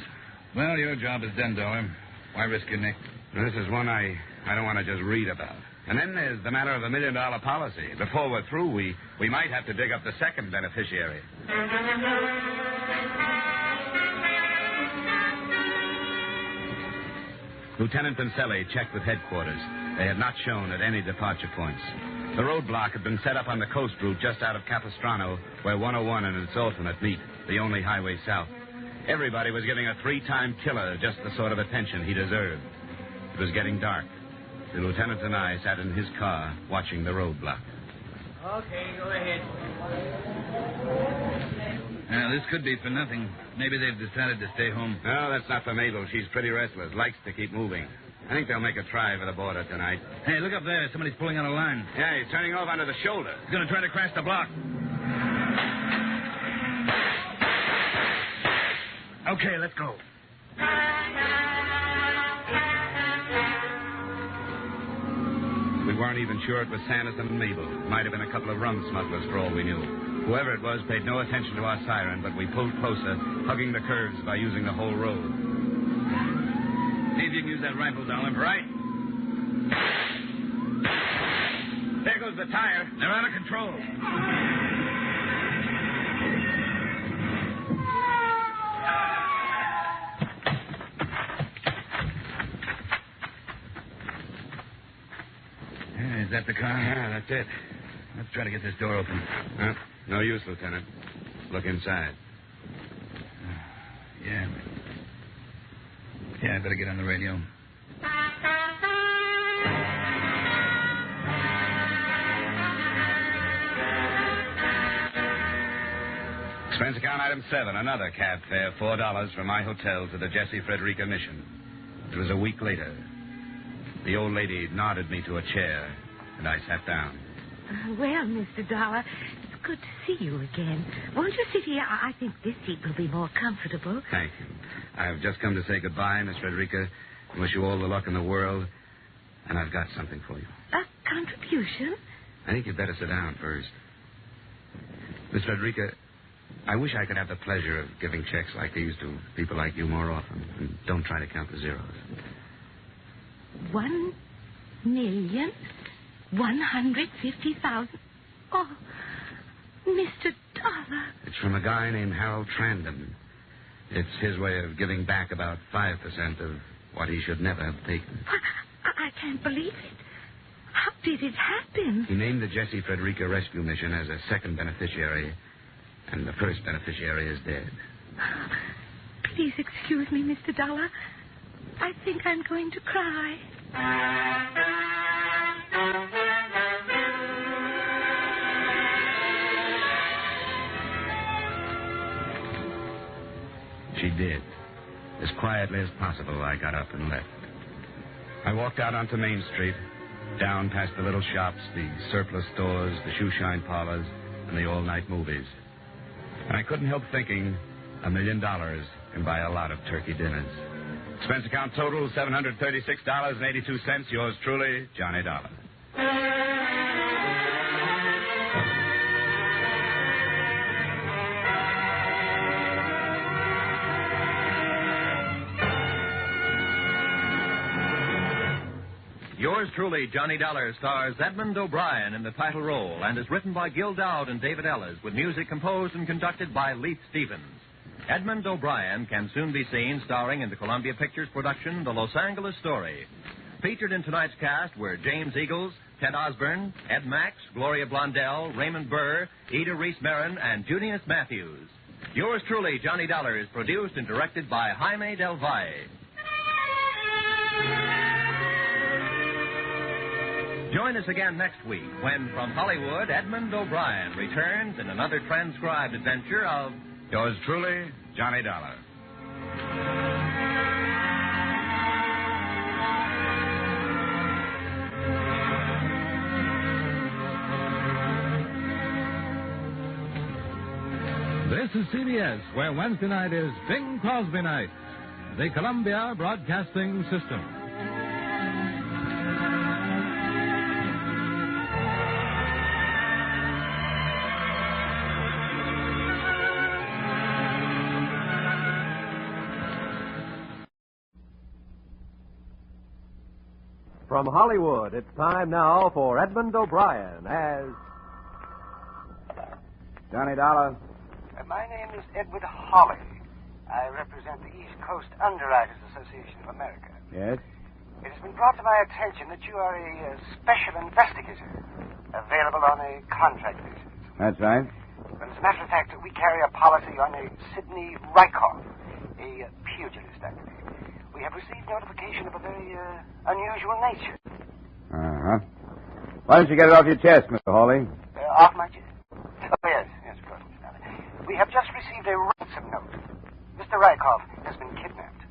Well, your job is done, Dollor. Why risk your neck? This is one I don't want to just read about. And then there's the matter of $1 million policy. Before we're through, we might have to dig up the second beneficiary. Lieutenant Vincelli checked with headquarters. They had not shown at any departure points. The roadblock had been set up on the coast route just out of Capistrano, where 101 and its alternate meet, the only highway south. Everybody was giving a 3-time killer just the sort of attention he deserved. It was getting dark. The lieutenant and I sat in his car watching the roadblock. Okay, go ahead. Now, this could be for nothing. Maybe they've decided to stay home. No, that's not for Mabel. She's pretty restless, likes to keep moving. I think they'll make a try for the border tonight. Hey, look up there. Somebody's pulling on a line. Yeah, he's turning off onto the shoulder. He's going to try to crash the block. Okay, let's go. We weren't even sure it was Sanderson and Mabel. Might have been a couple of rum smugglers for all we knew. Whoever it was paid no attention to our siren, but we pulled closer, hugging the curves by using the whole road. See if you can use that rifle, Dollor. Right. There goes the tire. They're out of control. Is that the car? Yeah, that's it. Let's try to get this door open. No use, Lieutenant. Look inside. Yeah, I better get on the radio. Expense account item 7, another cab fare, $4 from my hotel to the Jesse Frederica mission. It was a week later. The old lady nodded me to a chair, and I sat down. Well, Mr. Dollor, it's good to see you again. Won't you sit here? I think this seat will be more comfortable. Thank you. I've just come to say goodbye, Miss Frederica. I wish you all the luck in the world, and I've got something for you. A contribution? I think you'd better sit down first. Miss Frederica, I wish I could have the pleasure of giving checks like these to people like you more often. And don't try to count the zeros. 1,150,000. Oh, Mr. Dollor. It's from a guy named Harold Tranham. It's his way of giving back about 5% of what he should never have taken. I can't believe it. How did it happen? He named the Jesse Frederica Rescue Mission as a second beneficiary, and the first beneficiary is dead. Please excuse me, Mr. Dollor. I think I'm going to cry. She did. As quietly as possible, I got up and left. I walked out onto Main Street, down past the little shops, the surplus stores, the shoe shine parlors, in the all-night movies. And I couldn't help thinking $1 million can buy a lot of turkey dinners. Expense account total, $736.82. Yours truly, Johnny Dollar. Yours truly, Johnny Dollar, stars Edmund O'Brien in the title role and is written by Gil Dowd and David Ellis with music composed and conducted by Leith Stevens. Edmund O'Brien can soon be seen starring in the Columbia Pictures production, The Los Angeles Story. Featured in tonight's cast were James Eagles, Ted Osborne, Ed Max, Gloria Blondell, Raymond Burr, Ida Reese-Marin, and Junius Matthews. Yours truly, Johnny Dollar, is produced and directed by Jaime Del Valle. Join us again next week when, from Hollywood, Edmund O'Brien returns in another transcribed adventure of Yours truly, Johnny Dollar. This is CBS, where Wednesday night is Bing Crosby night. The Columbia Broadcasting System. From Hollywood, it's time now for Edmund O'Brien as Johnny Dollar. My name is Edward Hawley. I represent the East Coast Underwriters Association of America. Yes? It has been brought to my attention that you are a special investigator, available on a contract basis. That's right. Well, as a matter of fact, we carry a policy on a Sidney Rykoff, a pugilist, I believe. We have received notification of a very unusual nature. Uh-huh. Why don't you get it off your chest, Mr. Hawley? Off my chest? Oh, yes, of course, Mr. Dollar. We have just received a ransom note. Mr. Rykoff has been kidnapped.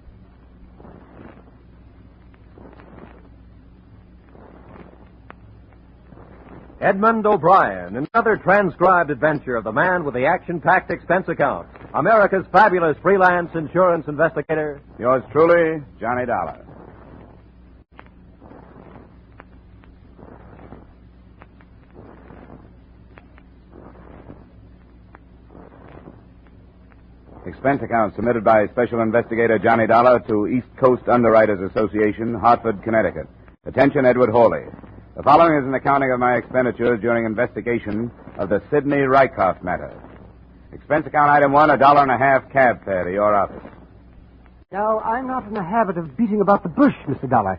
Edmund O'Brien, another transcribed adventure of the man with the action-packed expense account, America's fabulous freelance insurance investigator. Yours truly, Johnny Dollar. Expense account submitted by Special Investigator Johnny Dollar to East Coast Underwriters Association, Hartford, Connecticut. Attention, Edward Hawley. The following is an accounting of my expenditures during investigation of the Sidney Rykoff matter. Expense account item 1, $1.50 cab fare to your office. Now, I'm not in the habit of beating about the bush, Mr. Dollar,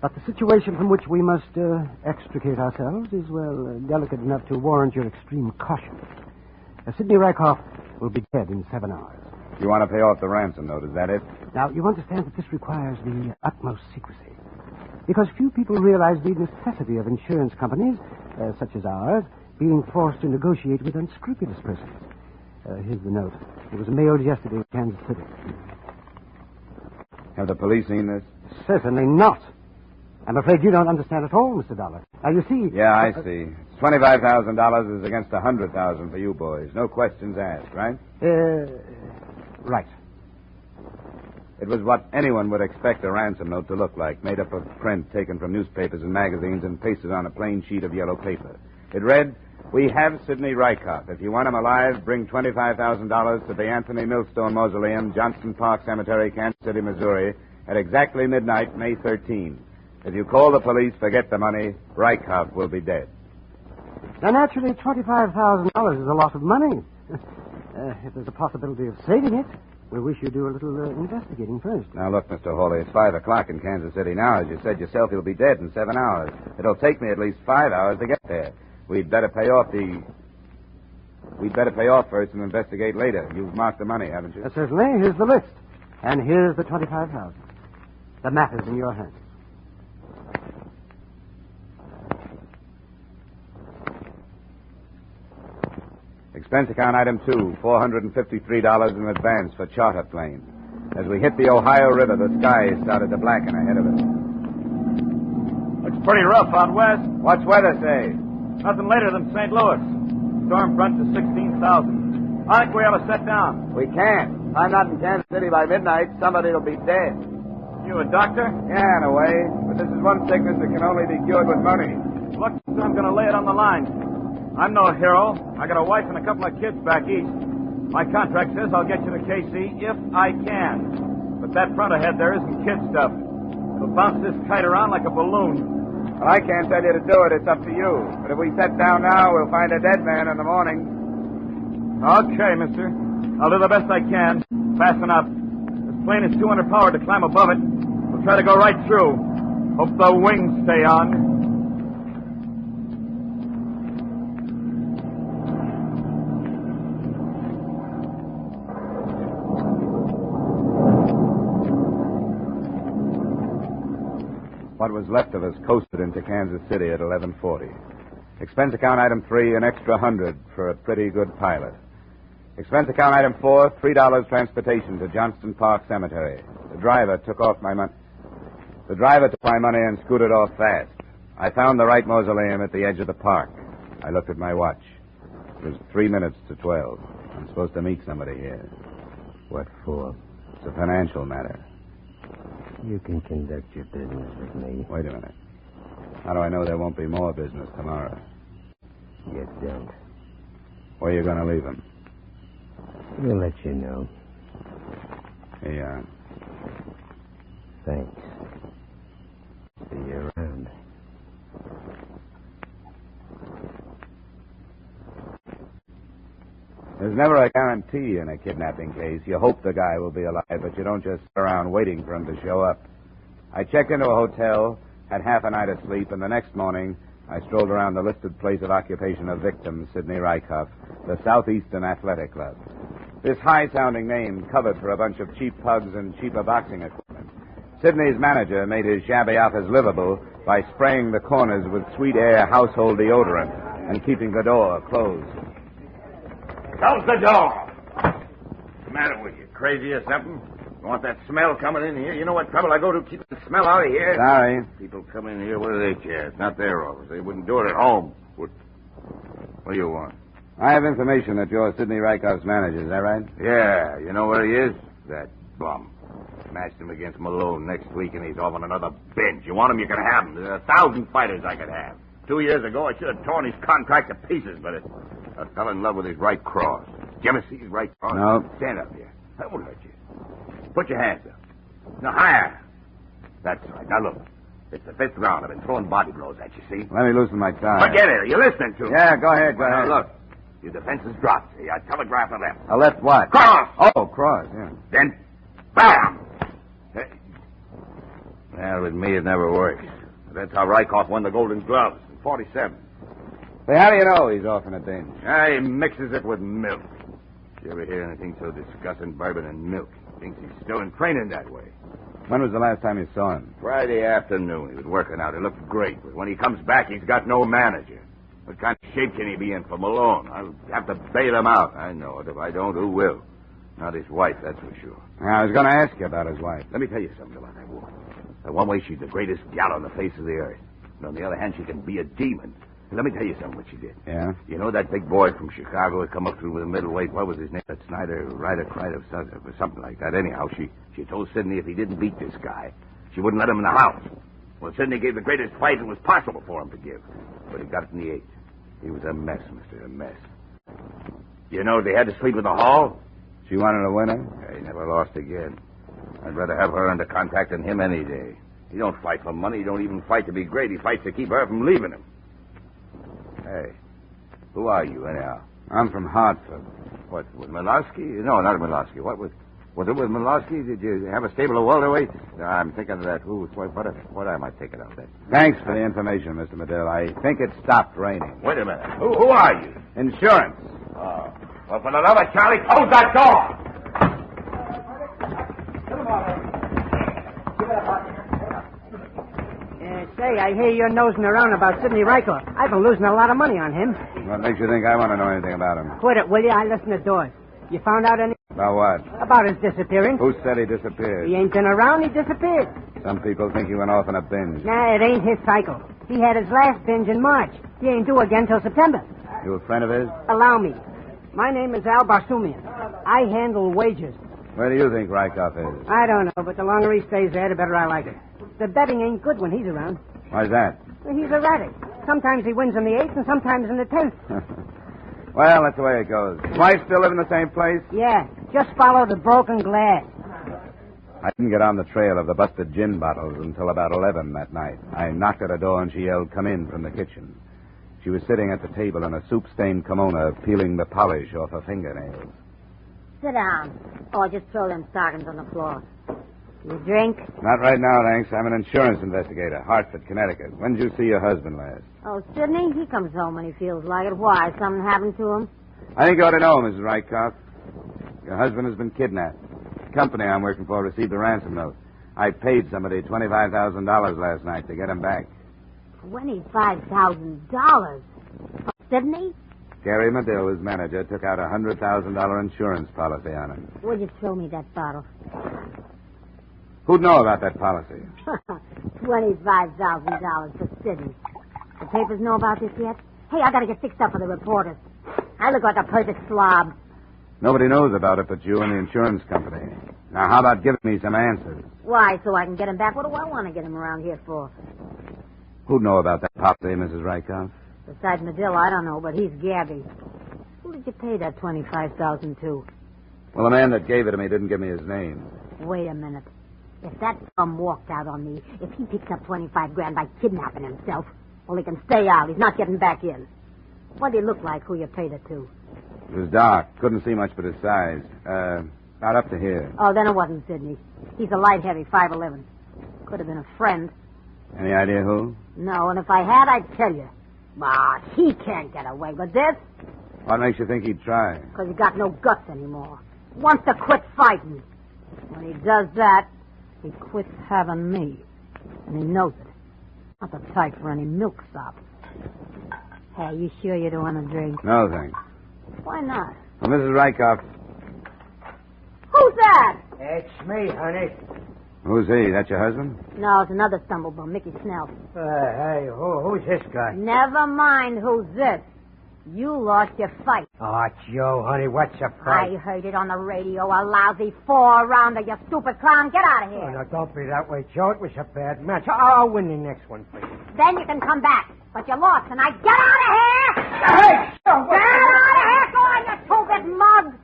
but the situation from which we must extricate ourselves is, well, delicate enough to warrant your extreme caution. Sidney Rykoff will be dead in 7 hours. You want to pay off the ransom note, is that it? Now, you understand that this requires the utmost secrecy. Because few people realize the necessity of insurance companies, such as ours, being forced to negotiate with unscrupulous persons. Here's the note. It was mailed yesterday in Kansas City. Have the police seen this? Certainly not. I'm afraid you don't understand at all, Mr. Dollar. Now, you see... Yeah, I see. $25,000 is against $100,000 for you boys. No questions asked, right? Right. It was what anyone would expect a ransom note to look like, made up of print taken from newspapers and magazines and pasted on a plain sheet of yellow paper. It read, "We have Sidney Rykoff. If you want him alive, bring $25,000 to the Anthony Millstone Mausoleum, Johnston Park Cemetery, Kansas City, Missouri, at exactly midnight, May 13. If you call the police, forget the money. Rykoff will be dead." Now, naturally, $25,000 is a lot of money. If there's a possibility of saving it, we wish you do a little investigating first. Now, look, Mr. Hawley, it's 5 o'clock in Kansas City now. As you said yourself, he'll be dead in 7 hours. It'll take me at least 5 hours to get there. We'd better pay off first and investigate later. You've marked the money, haven't you? Certainly. Here's the list. And here's the $25,000. The matter's in your hands. Expense account item 2, $453 in advance for charter plane. As we hit the Ohio River, the sky started to blacken ahead of us. Looks pretty rough out west. What's weather say? Nothing later than St. Louis. storm front to 16,000. I think we ought to set down. We can't. If I'm not in Kansas City by midnight, somebody will be dead. You a doctor? Yeah, in a way. But this is one sickness that can only be cured with money. Look, I'm going to lay it on the line. I'm no hero. I got a wife and a couple of kids back east. My contract says I'll get you to KC if I can. But that front ahead there isn't kid stuff. It'll bounce this kite around like a balloon. Well, I can't tell you to do it. It's up to you. But if we set down now, we'll find a dead man in the morning. Okay, mister. I'll do the best I can. Fasten up. This plane is 200 power to climb above it. We'll try to go right through. Hope the wings stay on. What was left of us coasted into Kansas City at 11:40. Expense account item 3, an extra 100 for a pretty good pilot. Expense account item 4, $3 transportation to Johnston Park Cemetery. The driver took my money and scooted off fast. I found the right mausoleum at the edge of the park. I looked at my watch. It was 3 minutes to 12. I'm supposed to meet somebody here. What for? It's a financial matter. You can conduct your business with me. Wait a minute. How do I know there won't be more business tomorrow? You don't. Where are you going to leave him? We'll let you know. Here you are. Thanks. See you around. There's never a guarantee in a kidnapping case. You hope the guy will be alive, but you don't just sit around waiting for him to show up. I checked into a hotel, had half a night of sleep, and the next morning I strolled around the listed place of occupation of victim, Sidney Rykoff, the Southeastern Athletic Club. This high-sounding name covered for a bunch of cheap pugs and cheaper boxing equipment. Sidney's manager made his shabby office livable by spraying the corners with Sweet Air household deodorant and keeping the door closed. Close the door. What's the matter with you? Crazy or something? You want that smell coming in here? You know what trouble I go to keeping the smell out of here? Sorry. People come in here, what do they care? It's not their office. They wouldn't do it at home. What do you want? I have information that you're Sidney Rykoff's manager. Is that right? Yeah. You know where he is? That bum. Matched him against Malone next week, and he's off on another bench. You want him, you can have him. There's 1,000 fighters I could have. 2 years ago, I should have torn his contract to pieces, but I fell in love with his right cross. Did you ever see his right cross? No. Stand up here. That won't hurt you. Put your hands up. Now, higher. That's right. Now, look. It's the 5th round. I've been throwing body blows at you, see? Let me loosen my tie. Forget it. Are you listening to me? Yeah, go ahead, go ahead. Now, look. Your defense is dropped. See, I telegraph a left. A left what? Cross! Oh, cross, yeah. Then, bam! Hey. Well, with me, it never works. That's how Rykoff won the Golden Gloves in 47. Say, how do you know he's off in a binge? He mixes it with milk. Did you ever hear anything so disgusting, bourbon and milk? Thinks he's still in training that way. When was the last time you saw him? Friday afternoon. He was working out. He looked great. But when he comes back, he's got no manager. What kind of shape can he be in for Malone? I'll have to bail him out. I know it. If I don't, who will? Not his wife, that's for sure. I was going to ask you about his wife. Let me tell you something about that woman. One way, she's the greatest gal on the face of the earth. And on the other hand, she can be a demon. And let me tell you something what she did. Yeah? You know that big boy from Chicago who come up through with a middleweight? What was his name? That Snyder, Ryder, or something like that. Anyhow, she told Sidney if he didn't beat this guy, she wouldn't let him in the house. Well, Sidney gave the greatest fight it was possible for him to give. But he got it in the 8th. He was a mess, mister, a mess. You know they had to sleep in the hall? She wanted a winner? He never lost again. I'd rather have her under contract than him any day. He don't fight for money. He don't even fight to be great. He fights to keep her from leaving him. Hey, who are you, anyhow? I'm from Hartford. What, with Milosky? No, not Milosky. Was it with Milosky? Did you have a stable of welterweights? No, I'm thinking of that. What am I thinking of that? Thanks for the information, Mr. Medill. I think it stopped raining. Wait a minute. Who are you? Insurance. Oh. Well, for the love of Charlie, close that door! Say, I hear you're nosing around about Sidney Rykoff. I've been losing a lot of money on him. What makes you think I want to know anything about him? Quit it, will you? I listen to doors. You found out anything? About what? About his disappearance. Who said he disappeared? He ain't been around. He disappeared. Some people think he went off in a binge. Nah, it ain't his cycle. He had his last binge in March. He ain't due again till September. You a friend of his? Allow me. My name is Al Barsumian. I handle wages. Where do you think Rykoff is? I don't know, but the longer he stays there, the better I like it. The betting ain't good when he's around. Why's that? He's erratic. Sometimes he wins in the 8th and sometimes in the 10th. Well, that's the way it goes. Wife still live in the same place? Yeah, just follow the broken glass. I didn't get on the trail of the busted gin bottles until about 11 that night. I knocked at her door and she yelled, "Come in," from the kitchen. She was sitting at the table in a soup-stained kimono, peeling the polish off her fingernails. Sit down. Or just throw them stockings on the floor. You drink? Not right now, thanks. I'm an insurance investigator, Hartford, Connecticut. When did you see your husband last? Oh, Sidney, he comes home when he feels like it. Why? Something happened to him? I think you ought to know, Mrs. Rykoff. Your husband has been kidnapped. The company I'm working for received a ransom note. I paid somebody $25,000 last night to get him back. $25,000? Sidney? Gary Medill, his manager, took out a $100,000 insurance policy on him. Would you throw me that bottle? Who'd know about that policy? $25,000 for Sidney. The papers know about this yet? Hey, I gotta get fixed up for the reporters. I look like a perfect slob. Nobody knows about it but you and the insurance company. Now, how about giving me some answers? Why, so I can get him back? What do I want to get him around here for? Who'd know about that policy, Mrs. Rykoff? Besides Medill, I don't know, but he's Gabby. Who did you pay that $25,000 to? Well, the man that gave it to me didn't give me his name. Wait a minute. If that bum walked out on me, if he picks up $25,000 by kidnapping himself, well, he can stay out. He's not getting back in. What did he look like, who you paid it to? It was dark. Couldn't see much but his size. About up to here. Oh, then it wasn't Sidney. He's a light-heavy, 5'11". Could have been a friend. Any idea who? No, and if I had, I'd tell you. But he can't get away with this. What makes you think he'd try? Because he got no guts anymore. Wants to quit fighting. When he does that, he quits having me. And he knows it. Not the type for any milksop. Hey, you sure you don't want a drink? No, thanks. Why not? Well, Mrs. Rykoff. Who's that? It's me, honey. Who's he? That your husband? No, it's another stumblebum, Mickey Snell. Hey, who's this guy? Never mind who's this. You lost your fight. Oh, Joe, honey, what's a fight? I heard it on the radio, a lousy 4-rounder, you stupid clown. Get out of here. Oh, no, don't be that way, Joe. It was a bad match. I'll win the next one for you. Then you can come back. But you lost tonight. Get out of here! Hey, Joe, get out of here! Go on, you two-bit mug!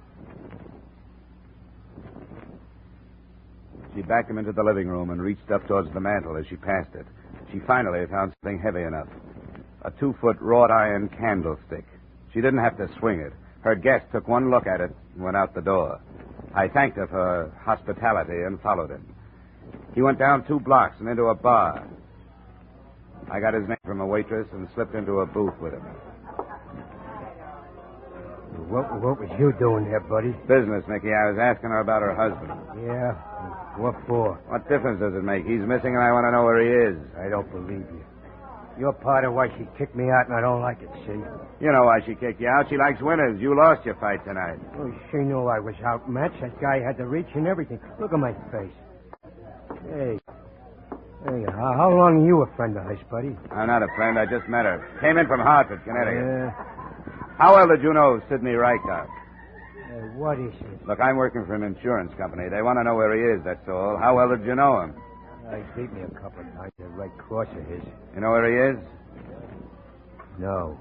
She backed him into the living room and reached up towards the mantel as she passed it. She finally found something heavy enough. A 2-foot wrought iron candlestick. She didn't have to swing it. Her guest took one look at it and went out the door. I thanked her for her hospitality and followed him. He went down 2 blocks and into a bar. I got his name from a waitress and slipped into a booth with him. What was you doing there, buddy? Business, Mickey. I was asking her about her husband. Yeah? What for? What difference does it make? He's missing and I want to know where he is. I don't believe you. You're part of why she kicked me out, and I don't like it, see? You know why she kicked you out. She likes winners. You lost your fight tonight. Well, she knew I was outmatched. That guy had the reach and everything. Look at my face. Hey, how long are you a friend of hers, buddy? I'm not a friend. I just met her. Came in from Hartford, Connecticut. Yeah. How well did you know Sidney Rykoff? What is it? Look, I'm working for an insurance company. They want to know where he is, that's all. How well did you know him? He beat me a couple of times, that right cross of his. You know where he is? No.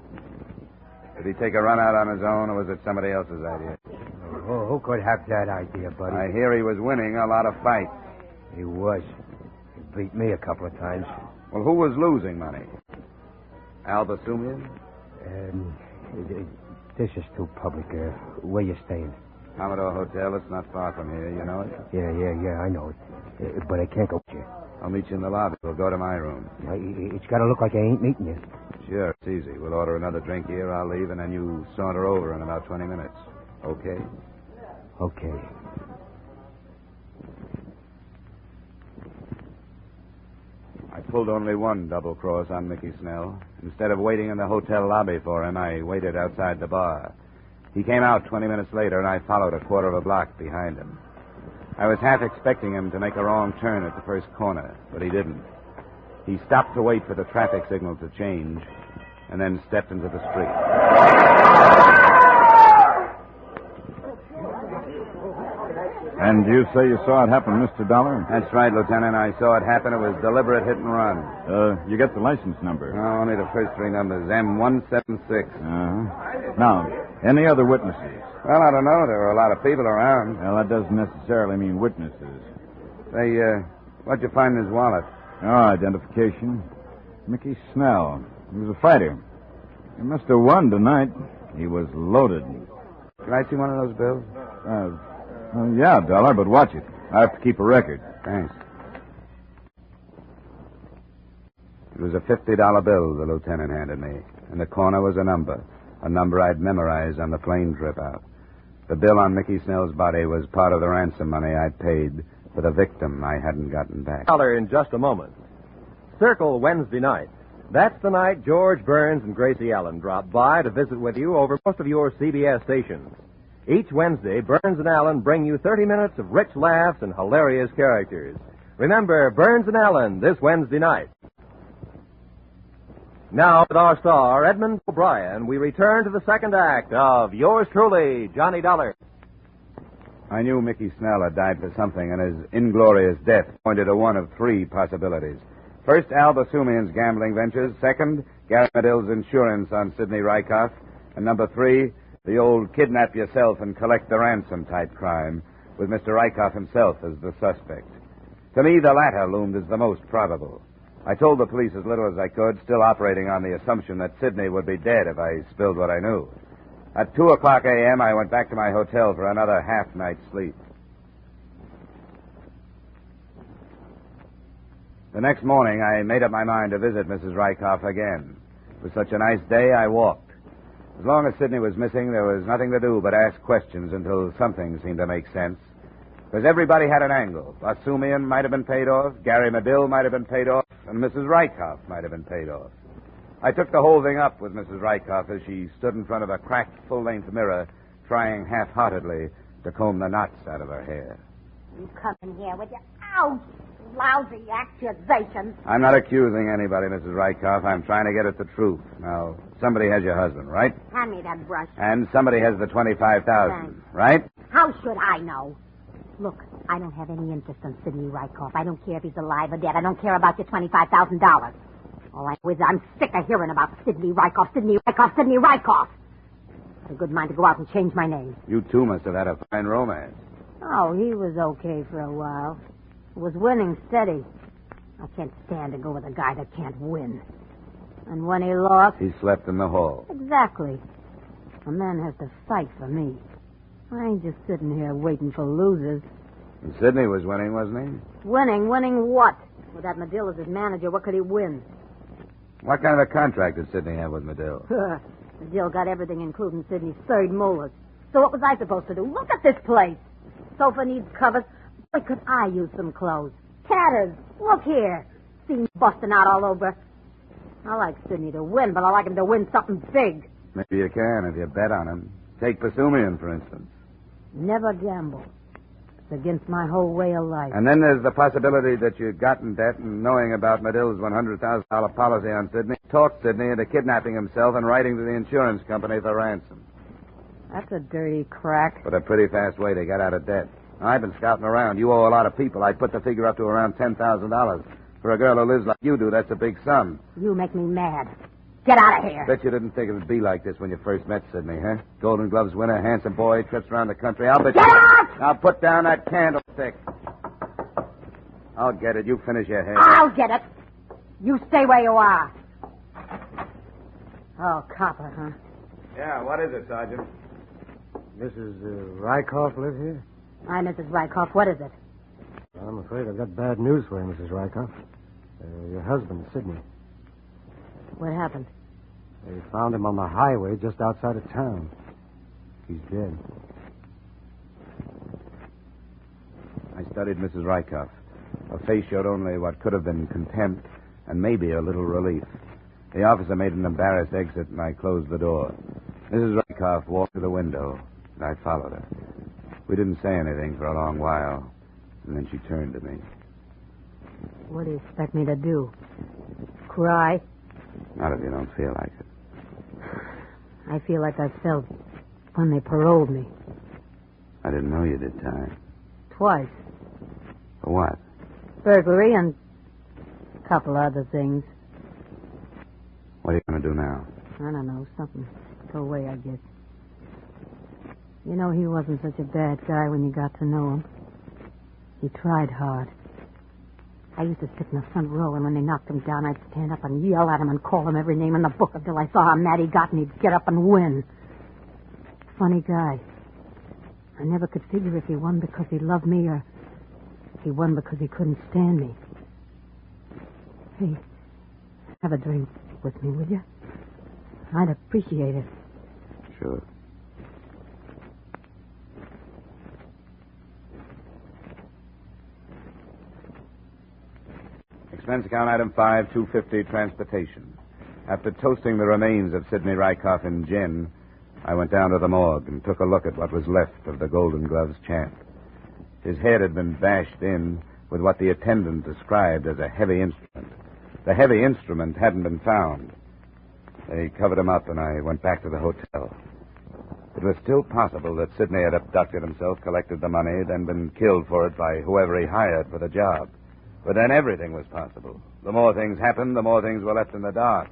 Did he take a run out on his own, or was it somebody else's idea? Who could have that idea, buddy? I hear he was winning a lot of fights. He was. He beat me a couple of times. Well, who was losing money? Al Basumian? This is too public. Where you staying? Commodore Hotel. It's not far from here. You know it? Yeah, I know it. But I can't go with you. I'll meet you in the lobby. We'll go to my room. It's got to look like I ain't meeting you. Sure, it's easy. We'll order another drink here. I'll leave, and then you saunter over in about 20 minutes. Okay? Okay. I pulled only one double cross on Mickey Snell. Instead of waiting in the hotel lobby for him, I waited outside the bar. He came out 20 minutes later, and I followed a quarter of a block behind him. I was half expecting him to make a wrong turn at the first corner, but he didn't. He stopped to wait for the traffic signal to change, and then stepped into the street. And you say you saw it happen, Mr. Dollor? That's right, Lieutenant. I saw it happen. It was deliberate hit and run. You get the license number? No, only the first three numbers. M176. Uh-huh. Now, any other witnesses? Well, I don't know. There were a lot of people around. Well, that doesn't necessarily mean witnesses. Say, what'd you find in his wallet? Oh, identification. Mickey Snell. He was a fighter. He must have won tonight. He was loaded. Can I see one of those bills? Yeah, Dollar, but watch it. I have to keep a record. Thanks. It was a $50 bill the lieutenant handed me. In the corner was a number I'd memorized on the plane trip out. The bill on Mickey Snell's body was part of the ransom money I'd paid for the victim I hadn't gotten back. Dollar in just a moment. Circle Wednesday night. That's the night George Burns and Gracie Allen drop by to visit with you over most of your CBS stations. Each Wednesday, Burns and Allen bring you 30 minutes of rich laughs and hilarious characters. Remember, Burns and Allen this Wednesday night. Now, with our star, Edmund O'Brien, we return to the second act of Yours Truly, Johnny Dollar. I knew Mickey Snell had died for something, and his inglorious death pointed to one of three possibilities. First, Al Basumian's gambling ventures. Second, Gary Medill's insurance on Sidney Rykoff. And number three, the old kidnap yourself and collect the ransom type crime, with Mr. Rykoff himself as the suspect. To me, the latter loomed as the most probable. I told the police as little as I could, still operating on the assumption that Sidney would be dead if I spilled what I knew. At 2:00 a.m., I went back to my hotel for another half-night's sleep. The next morning, I made up my mind to visit Mrs. Rykoff again. It was such a nice day, I walked. As long as Sidney was missing, there was nothing to do but ask questions until something seemed to make sense. Because everybody had an angle. Basumian might have been paid off, Gary Medill might have been paid off, and Mrs. Rykoff might have been paid off. I took the whole thing up with Mrs. Rykoff as she stood in front of a cracked full-length mirror, trying half-heartedly to comb the knots out of her hair. You come in here with your lousy accusations. I'm not accusing anybody, Mrs. Rykoff. I'm trying to get at the truth. Now, somebody has your husband, right? Hand me that brush. And somebody has the $25,000, right? How should I know? Look, I don't have any interest in Sidney Rykoff. I don't care if he's alive or dead. I don't care about your $25,000. All I know is I'm sick of hearing about Sidney Rykoff, Sidney Rykoff, Sidney Rykoff. I have a good mind to go out and change my name. You, too, must have had a fine romance. Oh, he was okay for a while. Was winning steady. I can't stand to go with a guy that can't win. And when he lost... He slept in the hall. Exactly. A man has to fight for me. I ain't just sitting here waiting for losers. And Sidney was winning, wasn't he? Winning? Winning what? With that Medill as his manager, what could he win? What kind of a contract did Sidney have with Medill? Medill got everything, including Sidney's third molars. So what was I supposed to do? Look at this place. Sofa needs covers. Boy, could I use some clothes. Tatters. Look here. Seams busting out all over. I like Sidney to win, but I like him to win something big. Maybe you can if you bet on him. Take Basumian, for instance. Never gamble. It's against my whole way of life. And then there's the possibility that you got in debt and knowing about Medill's $100,000 policy on Sidney, talked Sidney into kidnapping himself and writing to the insurance company for ransom. That's a dirty crack. But a pretty fast way to get out of debt. I've been scouting around. You owe a lot of people. I'd put the figure up to around $10,000. For a girl who lives like you do, that's a big sum. You make me mad. Get out of here. Bet you didn't think it would be like this when you first met Sidney, huh? Golden Gloves winner, handsome boy, trips around the country. I'll bet Get out! Now put down that candlestick. I'll get it. You finish your hair. I'll get it. You stay where you are. Oh, copper, huh? Yeah, what is it, Sergeant? Mrs. Rykoff live here? Hi, Mrs. Rykoff. What is it? Well, I'm afraid I've got bad news for you, Mrs. Rykoff. Your husband, Sidney. What happened? They found him on the highway just outside of town. He's dead. I studied Mrs. Rykoff. Her face showed only what could have been contempt and maybe a little relief. The officer made an embarrassed exit, and I closed the door. Mrs. Rykoff walked to the window, and I followed her. We didn't say anything for a long while, and then she turned to me. What do you expect me to do? Cry? Not if you don't feel like it. I feel like I felt when they paroled me. I didn't know you did time. Twice. For what? Burglary and a couple other things. What are you going to do now? I don't know, something. Go away, I guess. You know, he wasn't such a bad guy when you got to know him. He tried hard. I used to sit in the front row, and when they knocked him down, I'd stand up and yell at him and call him every name in the book until I saw how mad he got, and he'd get up and win. Funny guy. I never could figure if he won because he loved me or if he won because he couldn't stand me. Hey, have a drink with me, will you? I'd appreciate it. Sure. Expense account item 5, $2.50 transportation. After toasting the remains of Sidney Rykoff in gin, I went down to the morgue and took a look at what was left of the Golden Gloves champ. His head had been bashed in with what the attendant described as a heavy instrument. The heavy instrument hadn't been found. They covered him up, and I went back to the hotel. It was still possible that Sidney had abducted himself, collected the money, then been killed for it by whoever he hired for the job. But then everything was possible. The more things happened, the more things were left in the dark.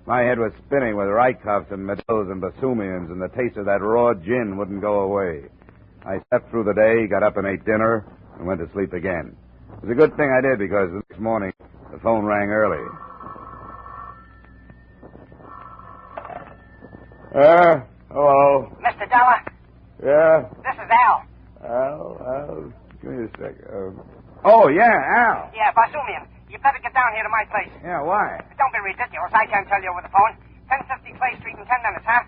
My head was spinning with Rykoffs and Meadows and Basumians, and the taste of that raw gin wouldn't go away. I slept through the day, got up and ate dinner, and went to sleep again. It was a good thing I did, because the next morning, the phone rang early. Hello. Mr. Dollar, Yeah? this is Al. Al, give me a sec. Oh, yeah, Al. Yeah, Basumian. You better get down here to my place. Yeah, why? Don't be ridiculous. I can't tell you over the phone. 1050 Clay Street in 10 minutes, huh?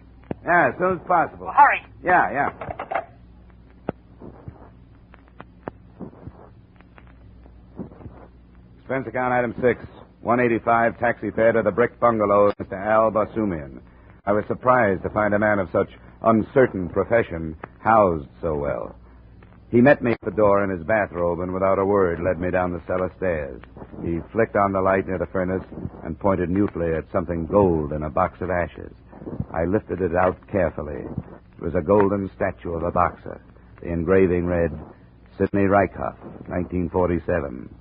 Yeah, as soon as possible. Well, hurry. Yeah. Expense account item 6, $185 taxi fare to the brick bungalow of Mr. Al Basumian. I was surprised to find a man of such uncertain profession housed so well. He met me at the door in his bathrobe and without a word led me down the cellar stairs. He flicked on the light near the furnace and pointed mutely at something gold in a box of ashes. I lifted it out carefully. It was a golden statue of a boxer. The engraving read, Sidney Rykoff, 1947.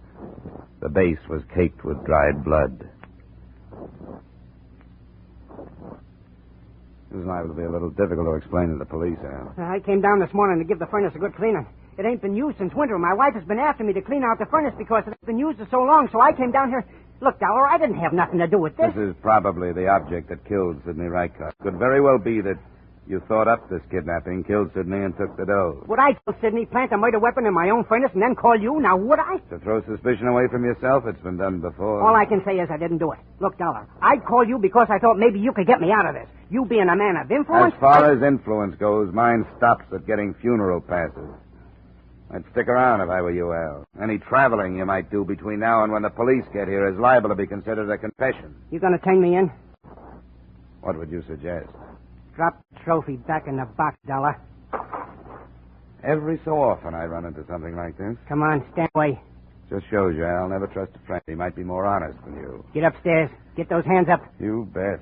The base was caked with dried blood. This is liable to be a little difficult to explain to the police, Al. I came down this morning to give the furnace a good cleaning. It ain't been used since winter. My wife has been after me to clean out the furnace because it has been used for so long, so I came down here. Look, Dollor, I didn't have nothing to do with this. This is probably the object that killed Sidney Rykoff. Could very well be that you thought up this kidnapping, killed Sidney, and took the dough. Would I tell Sidney plant a murder weapon in my own furnace and then call you? Now, would I? To throw suspicion away from yourself? It's been done before. All I can say is I didn't do it. Look, Dollor, I'd call you because I thought maybe you could get me out of this. You being a man of influence... As far as influence goes, mine stops at getting funeral passes. I'd stick around if I were you, Al. Any traveling you might do between now and when the police get here is liable to be considered a confession. You gonna turn me in? What would you suggest? Drop the trophy back in the box, Dollor. Every so often I run into something like this. Come on, stand away. Just shows you, Al. Never trust a friend. He might be more honest than you. Get upstairs. Get those hands up. You bet.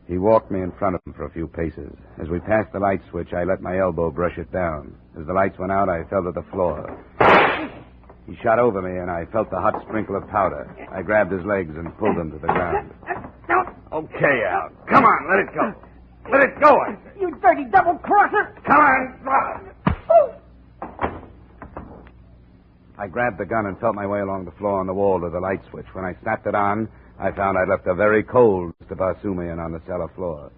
He walked me in front of him for a few paces. As we passed the light switch, I let my elbow brush it down. As the lights went out, I fell to the floor. He shot over me, and I felt the hot sprinkle of powder. I grabbed his legs and pulled him to the ground. Okay, Al. Come on, let it go. Let it go. You dirty double-crosser. Come on. I grabbed the gun and felt my way along the floor on the wall to the light switch. When I snapped it on, I found I'd left a very cold Mr. Basumian on the cellar floor.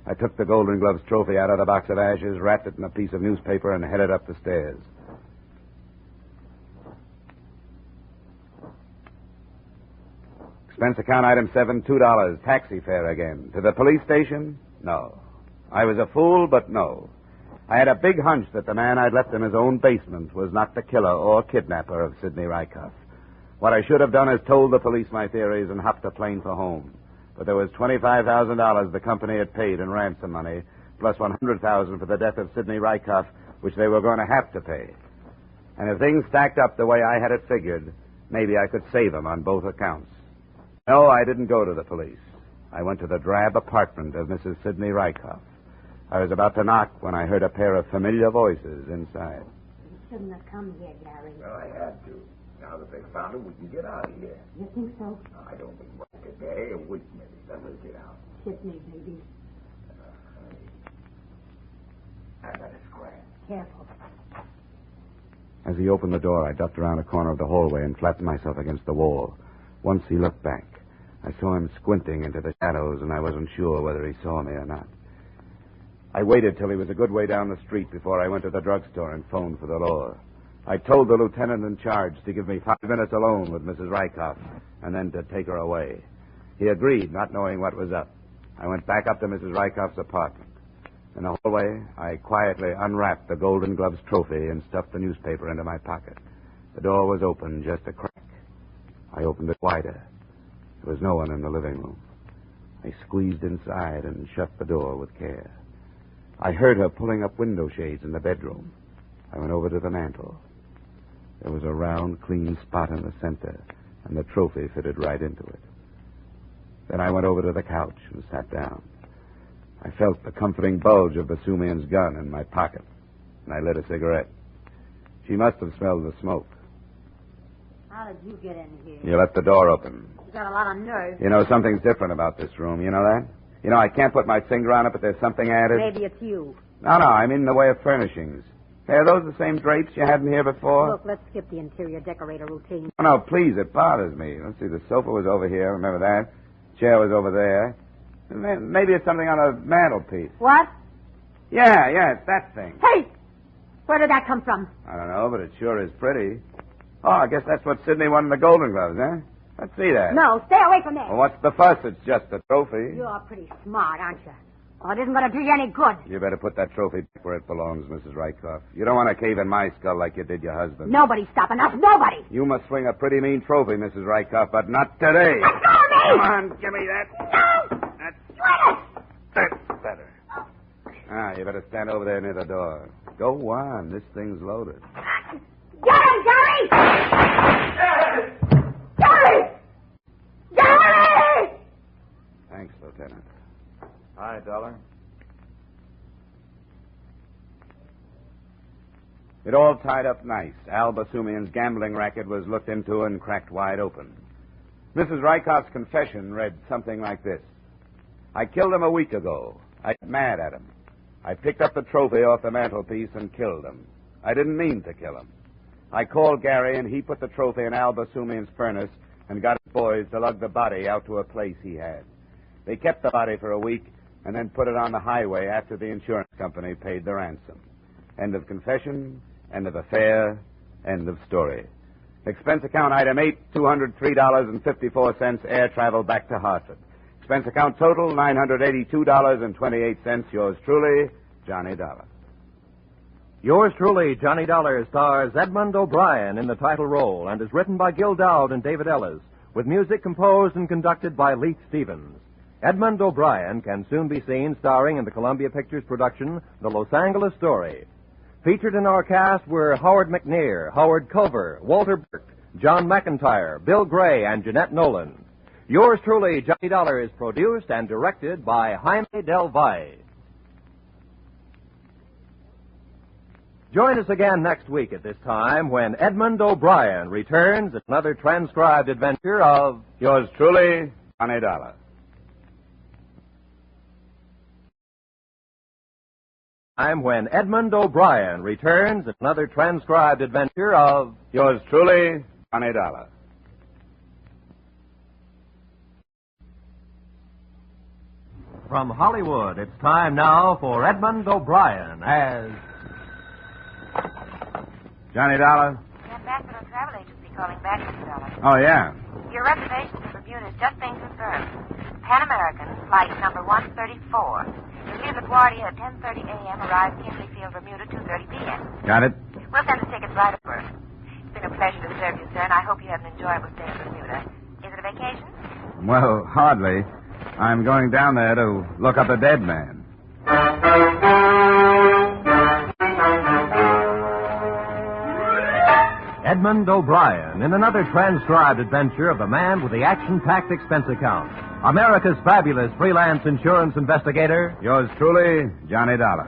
I took the Golden Gloves trophy out of the box of ashes, wrapped it in a piece of newspaper, and headed up the stairs. Expense account item 7, $2. Taxi fare again. To the police station? No. I was a fool, but no. I had a big hunch that the man I'd left in his own basement was not the killer or kidnapper of Sidney Rykoff. What I should have done is told the police my theories and hopped a plane for home. But there was $25,000 the company had paid in ransom money, plus $100,000 for the death of Sidney Rykoff, which they were going to have to pay. And if things stacked up the way I had it figured, maybe I could save them on both accounts. No, I didn't go to the police. I went to the drab apartment of Mrs. Sidney Rykoff. I was about to knock when I heard a pair of familiar voices inside. You shouldn't have come here, Gary. Well, I had to. Now that they found him, we can get out of here. You think so? I don't think like a day, a week maybe. Then we'll get out. Kiss me, baby. I got a scratch. Careful. As he opened the door, I ducked around a corner of the hallway and flattened myself against the wall. Once he looked back. I saw him squinting into the shadows, and I wasn't sure whether he saw me or not. I waited till he was a good way down the street before I went to the drugstore and phoned for the law. I told the lieutenant in charge to give me 5 minutes alone with Mrs. Rykoff and then to take her away. He agreed, not knowing what was up. I went back up to Mrs. Rykoff's apartment. In the hallway, I quietly unwrapped the Golden Gloves trophy and stuffed the newspaper into my pocket. The door was open, just a crack. I opened it wider. There was no one in the living room. I squeezed inside and shut the door with care. I heard her pulling up window shades in the bedroom. I went over to the mantel. There was a round, clean spot in the center, and the trophy fitted right into it. Then I went over to the couch and sat down. I felt the comforting bulge of Basumian's gun in my pocket, and I lit a cigarette. She must have smelled the smoke. How did you get in here? You left the door open. You got a lot of nerve. You know, something's different about this room. You know that? You know, I can't put my finger on it, but there's something added. Maybe it's you. No, I mean in the way of furnishings. Hey, are those the same drapes you had in here before? Look, let's skip the interior decorator routine. Oh, no, please, it bothers me. Let's see, the sofa was over here, remember that? Chair was over there. Maybe it's something on a mantelpiece. What? Yeah, it's that thing. Hey! Where did that come from? I don't know, but it sure is pretty. Oh, I guess that's what Sidney won in the Golden Gloves, huh? Let's see that. No, stay away from there. Well, what's the fuss? It's just a trophy. You're pretty smart, aren't you? Well, it isn't going to do you any good. You better put that trophy back where it belongs, Mrs. Rykoff. You don't want to cave in my skull like you did your husband. Nobody's stopping us. Nobody. You must swing a pretty mean trophy, Mrs. Rykoff, but not today. Let go of me! Come on, give me that. No! That's better. You better stand over there near the door. Go on. This thing's loaded. Get him, Gary! Gary! Gary! Thanks, Lieutenant. Hi, Dollor. It all tied up nice. Al Basumian's gambling racket was looked into and cracked wide open. Mrs. Rykoff's confession read something like this. I killed him a week ago. I got mad at him. I picked up the trophy off the mantelpiece and killed him. I didn't mean to kill him. I called Gary, and he put the trophy in Al Basumian's furnace and got his boys to lug the body out to a place he had. They kept the body for a week and then put it on the highway after the insurance company paid the ransom. End of confession, end of affair, end of story. Expense account item 8, $203.54, air travel back to Hartford. Expense account total, $982.28. Yours truly, Johnny Dollar. Yours truly, Johnny Dollar, stars Edmund O'Brien in the title role and is written by Gil Dowd and David Ellis, with music composed and conducted by Leith Stevens. Edmund O'Brien can soon be seen starring in the Columbia Pictures production, The Los Angeles Story. Featured in our cast were Howard McNear, Howard Culver, Walter Burke, John McIntyre, Bill Gray, and Jeanette Nolan. Yours truly, Johnny Dollar, is produced and directed by Jaime Del Valle. Join us again next week at this time when Edmund O'Brien returns with another transcribed adventure of Yours truly, Johnny Dollar. Time when Edmund O'Brien returns with another transcribed adventure of Yours truly, Johnny Dollar. From Hollywood, it's time now for Edmund O'Brien as Johnny Dollar? The Ambassador Travel Agency calling back, Mr. Dollar. Oh, yeah. Your reservation to Bermuda has just been confirmed. Pan American, flight number 134. You'll leave LaGuardia at 10:30 a.m., arrive Kinley Field, Bermuda, 2:30 p.m. Got it? We'll send the tickets right over. It's been a pleasure to serve you, sir, and I hope you have an enjoyable stay in Bermuda. Is it a vacation? Well, hardly. I'm going down there to look up a dead man. Edmund O'Brien in another transcribed adventure of the man with the action-packed expense account. America's fabulous freelance insurance investigator. Yours truly, Johnny Dollar.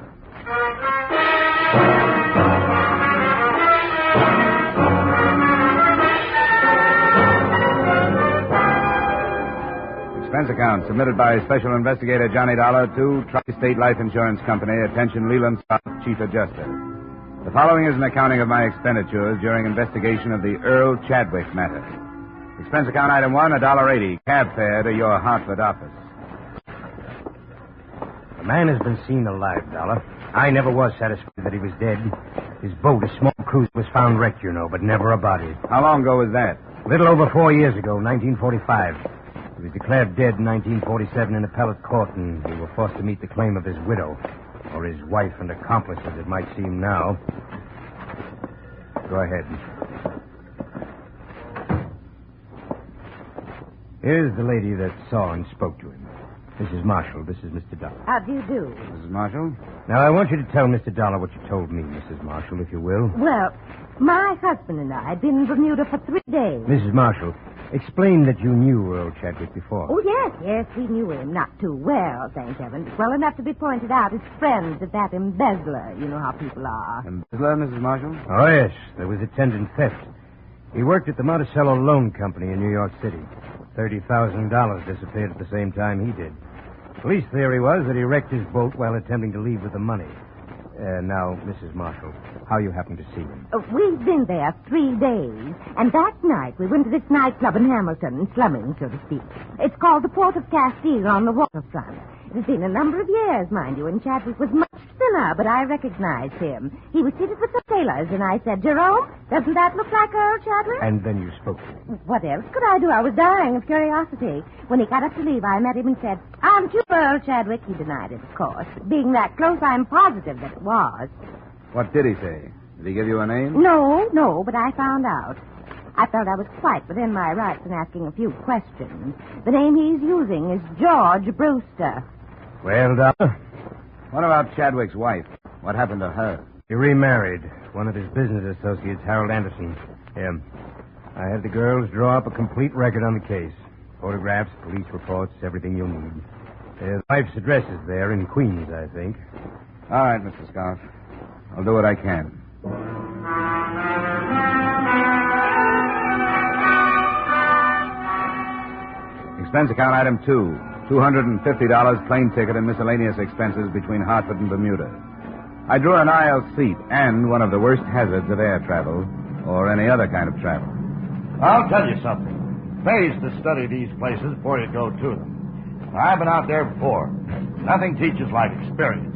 Expense account submitted by Special Investigator Johnny Dollar to Tri-State Life Insurance Company. Attention, Leland Scott, Chief Adjuster. The following is an accounting of my expenditures during investigation of the Earl Chadwick matter. Expense account item 1, $1.80. Cab fare to your Hartford office. The man has been seen alive, Dollar. I never was satisfied that he was dead. His boat, a small cruiser, was found wrecked, you know, but never a body. How long ago was that? A little over 4 years ago, 1945. He was declared dead in 1947 in appellate court, and we were forced to meet the claim of his widow, or his wife and accomplice, as it might seem now. Go ahead. Here's the lady that saw and spoke to him. Mrs. Marshall, this is Mr. Dollar. How do you do? Mrs. Marshall? Now, I want you to tell Mr. Dollar what you told me, Mrs. Marshall, if you will. Well, my husband and I had been in Bermuda for 3 days. Mrs. Marshall, explain that you knew Earl Chadwick before. Oh, yes, we knew him. Not too well, thank heaven. But well enough to be pointed out as friends of that embezzler. You know how people are. Embezzler, Mrs. Marshall? Oh, yes. There was attendant theft. He worked at the Monticello Loan Company in New York City. $30,000 disappeared at the same time he did. Police theory was that he wrecked his boat while attempting to leave with the money. Now, Mrs. Marshall, how you happened to see him? We've been there 3 days, and that night we went to this nightclub in Hamilton, slumming, so to speak. It's called the Port of Castile on the waterfront. It has been a number of years, mind you, and Chadwick was much thinner, but I recognized him. He was seated with the sailors, and I said, Jerome, doesn't that look like Earl Chadwick? And then you spoke to him. What else could I do? I was dying of curiosity. When he got up to leave, I met him and said, aren't you Earl Chadwick? He denied it, of course. Being that close, I'm positive that it was. What did he say? Did he give you a name? No, but I found out. I felt I was quite within my rights in asking a few questions. The name he's using is George Brewster. Well, Dollar? What about Chadwick's wife? What happened to her? He remarried one of his business associates, Harold Anderson. I had the girls draw up a complete record on the case. Photographs, police reports, everything you'll need. The wife's address is there in Queens, I think. All right, Mr. Scarf. I'll do what I can. Expense account item 2. $250 plane ticket and miscellaneous expenses between Hartford and Bermuda. I drew an aisle seat and one of the worst hazards of air travel or any other kind of travel. I'll tell you something. It pays to study these places before you go to them. I've been out there before. Nothing teaches like experience.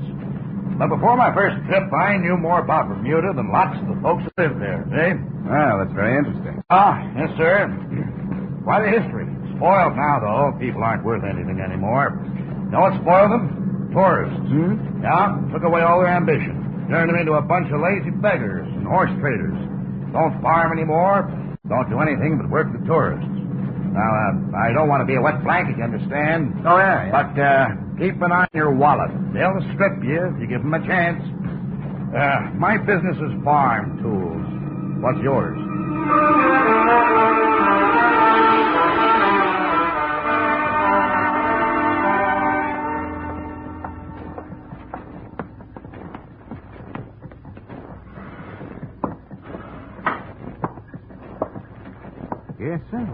But before my first trip, I knew more about Bermuda than lots of the folks that live there, eh? Well, that's very interesting. Yes, sir. Quite a history. Spoiled now, though. People aren't worth anything anymore. Know what spoiled them? Tourists. Yeah, took away all their ambition. Turned them into a bunch of lazy beggars and horse traders. Don't farm anymore. Don't do anything but work the tourists. Now, I don't want to be a wet blanket, you understand? Oh, yeah. But keep an eye on your wallet. They'll strip you if you give them a chance. My business is farm tools. What's yours? Yes, sir.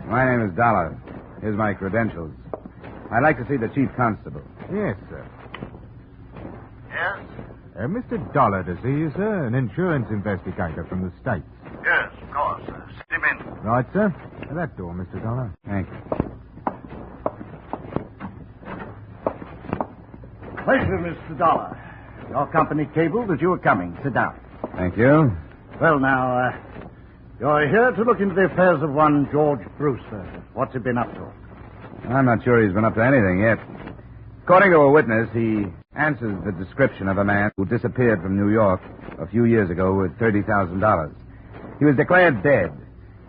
My name is Dollar. Here's my credentials. I'd like to see the chief constable. Yes, sir. Yes? Mr. Dollar to see you, sir. An insurance investigator from the States. Yes, of course. Sit him in. Right, sir. That door, Mr. Dollar. Thank you. Pleasure, Mr. Dollar. Your company cabled that you were coming. Sit down. Thank you. Well, now, you're here to look into the affairs of one George Brewster. What's he been up to? I'm not sure he's been up to anything yet. According to a witness, he answers the description of a man who disappeared from New York a few years ago with $30,000. He was declared dead,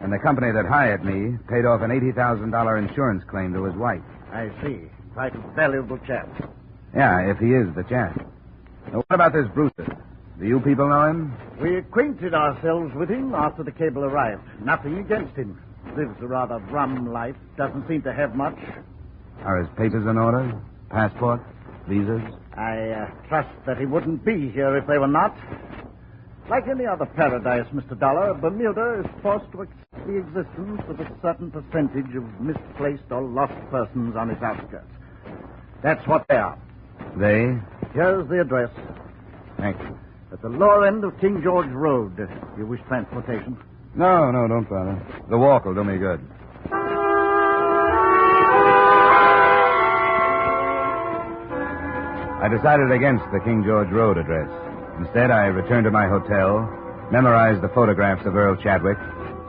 and the company that hired me paid off an $80,000 insurance claim to his wife. I see. Quite a valuable chap. Yeah, if he is the chap. Now, what about this Brewster? Do you people know him? We acquainted ourselves with him after the cable arrived. Nothing against him. Lives a rather rum life. Doesn't seem to have much. Are his papers in order? Passport? Visas? I trust that he wouldn't be here if they were not. Like any other paradise, Mr. Dollor, Bermuda is forced to accept the existence of a certain percentage of misplaced or lost persons on its outskirts. That's what they are. They? Here's the address. Thank you. At the lower end of King George Road. You wish transportation? No, don't bother. The walk will do me good. I decided against the King George Road address. Instead, I returned to my hotel, memorized the photographs of Earl Chadwick,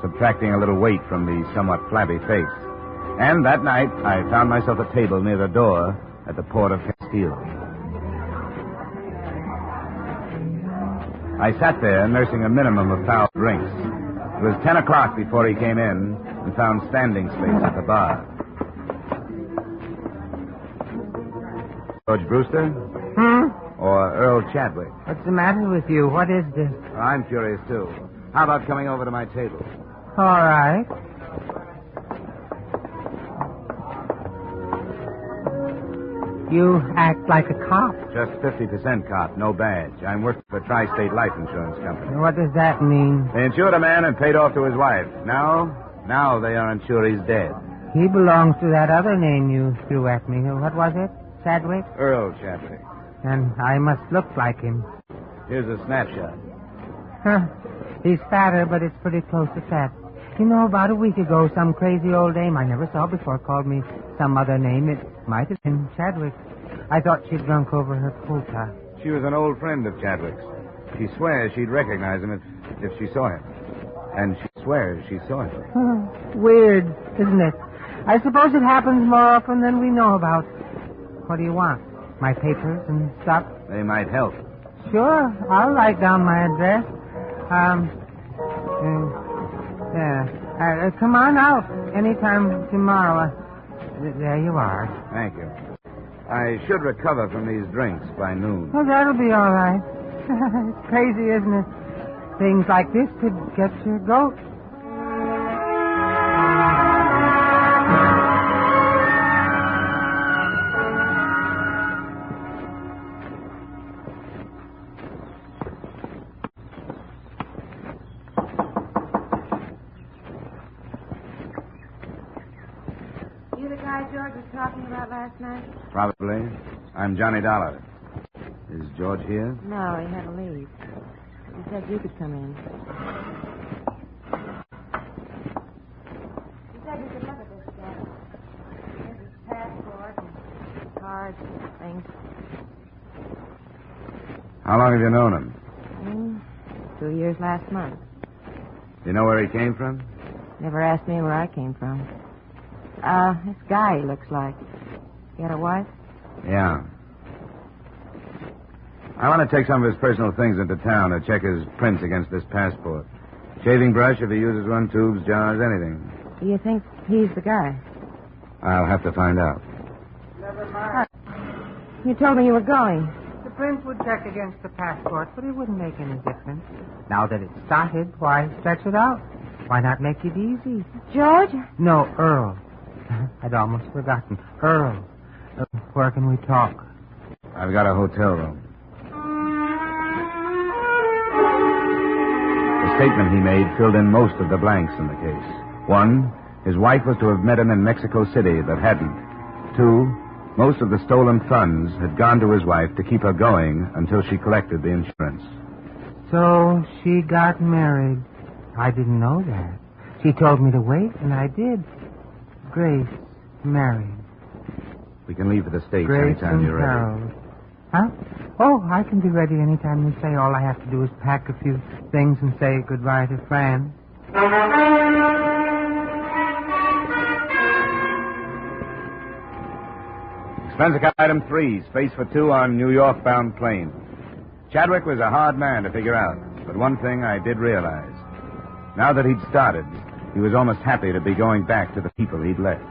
subtracting a little weight from the somewhat flabby face. And that night, I found myself a table near the door at the port of Castile. I sat there, nursing a minimum of foul drinks. It was 10 o'clock before he came in and found standing space at the bar. George Brewster? Or Earl Chadwick? What's the matter with you? What is this? Well, I'm curious, too. How about coming over to my table? All right. You act like a cop. Just 50% cop, no badge. I'm working for Tri-State Life Insurance Company. What does that mean? They insured a man and paid off to his wife. Now they aren't sure he's dead. He belongs to that other name you threw at me. What was it? Chadwick? Earl Chadwick. And I must look like him. Here's a snapshot. Huh. He's fatter, but it's pretty close to fat. You know, about a week ago, some crazy old dame I never saw before called me some other name. It might have been Chadwick. I thought she'd drunk over her quota. She was an old friend of Chadwick's. She swears she'd recognize him if she saw him. And she swears she saw him. Weird, isn't it? I suppose it happens more often than we know about. What do you want? My papers and stuff? They might help. Sure, I'll write down my address. Come on out anytime tomorrow. There you are. Thank you. I should recover from these drinks by noon. Well, that'll be all right. It's crazy, isn't it? Things like this could get your goat. You the guy George was talking about last night? Probably. I'm Johnny Dollor. Is George here? No, he had to leave. He said you could come in. He said you could look at this stuff. Here's his passport and cards and things. How long have you known him? 2 years last month. Do you know where he came from? Never asked me where I came from. This guy, he looks like. You got a wife? Yeah. I want to take some of his personal things into town to check his prints against this passport. Shaving brush if he uses one, tubes, jars, anything. Do you think he's the guy? I'll have to find out. Never mind. You told me you were going. The prince would check against the passport, but it wouldn't make any difference. Now that it's started, why stretch it out? Why not make it easy? George? No, Earl. I'd almost forgotten. Earl, where can we talk? I've got a hotel room. The statement he made filled in most of the blanks in the case. 1, his wife was to have met him in Mexico City, but hadn't. 2, most of the stolen funds had gone to his wife to keep her going until she collected the insurance. So she got married. I didn't know that. She told me to wait, and I did. Grace married. We can leave for the States Grace anytime and you're ready. Harold. Huh? Oh, I can be ready anytime you say. All I have to do is pack a few things and say goodbye to Fran. Expense account item 3, space for 2 on New York-bound plane. Chadwick was a hard man to figure out, but one thing I did realize. Now that he'd started, he was almost happy to be going back to the people he'd left.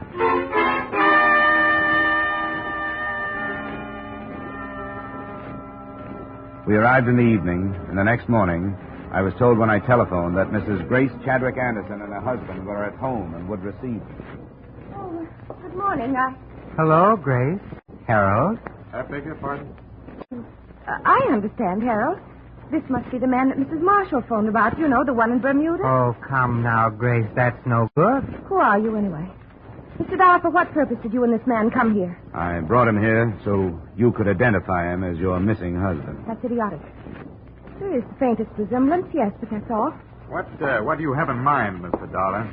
We arrived in the evening, and the next morning, I was told when I telephoned that Mrs. Grace Chadwick Anderson and her husband were at home and would receive me. Oh, good morning. Hello, Grace. Harold. I beg your pardon? I understand, Harold. This must be the man that Mrs. Marshall phoned about. You know, the one in Bermuda. Oh, come now, Grace. That's no good. Who are you, anyway? Mr. Dollor, for what purpose did you and this man come here? I brought him here so you could identify him as your missing husband. That's idiotic. There is the faintest resemblance, yes, but that's all. What do you have in mind, Mr. Dollar?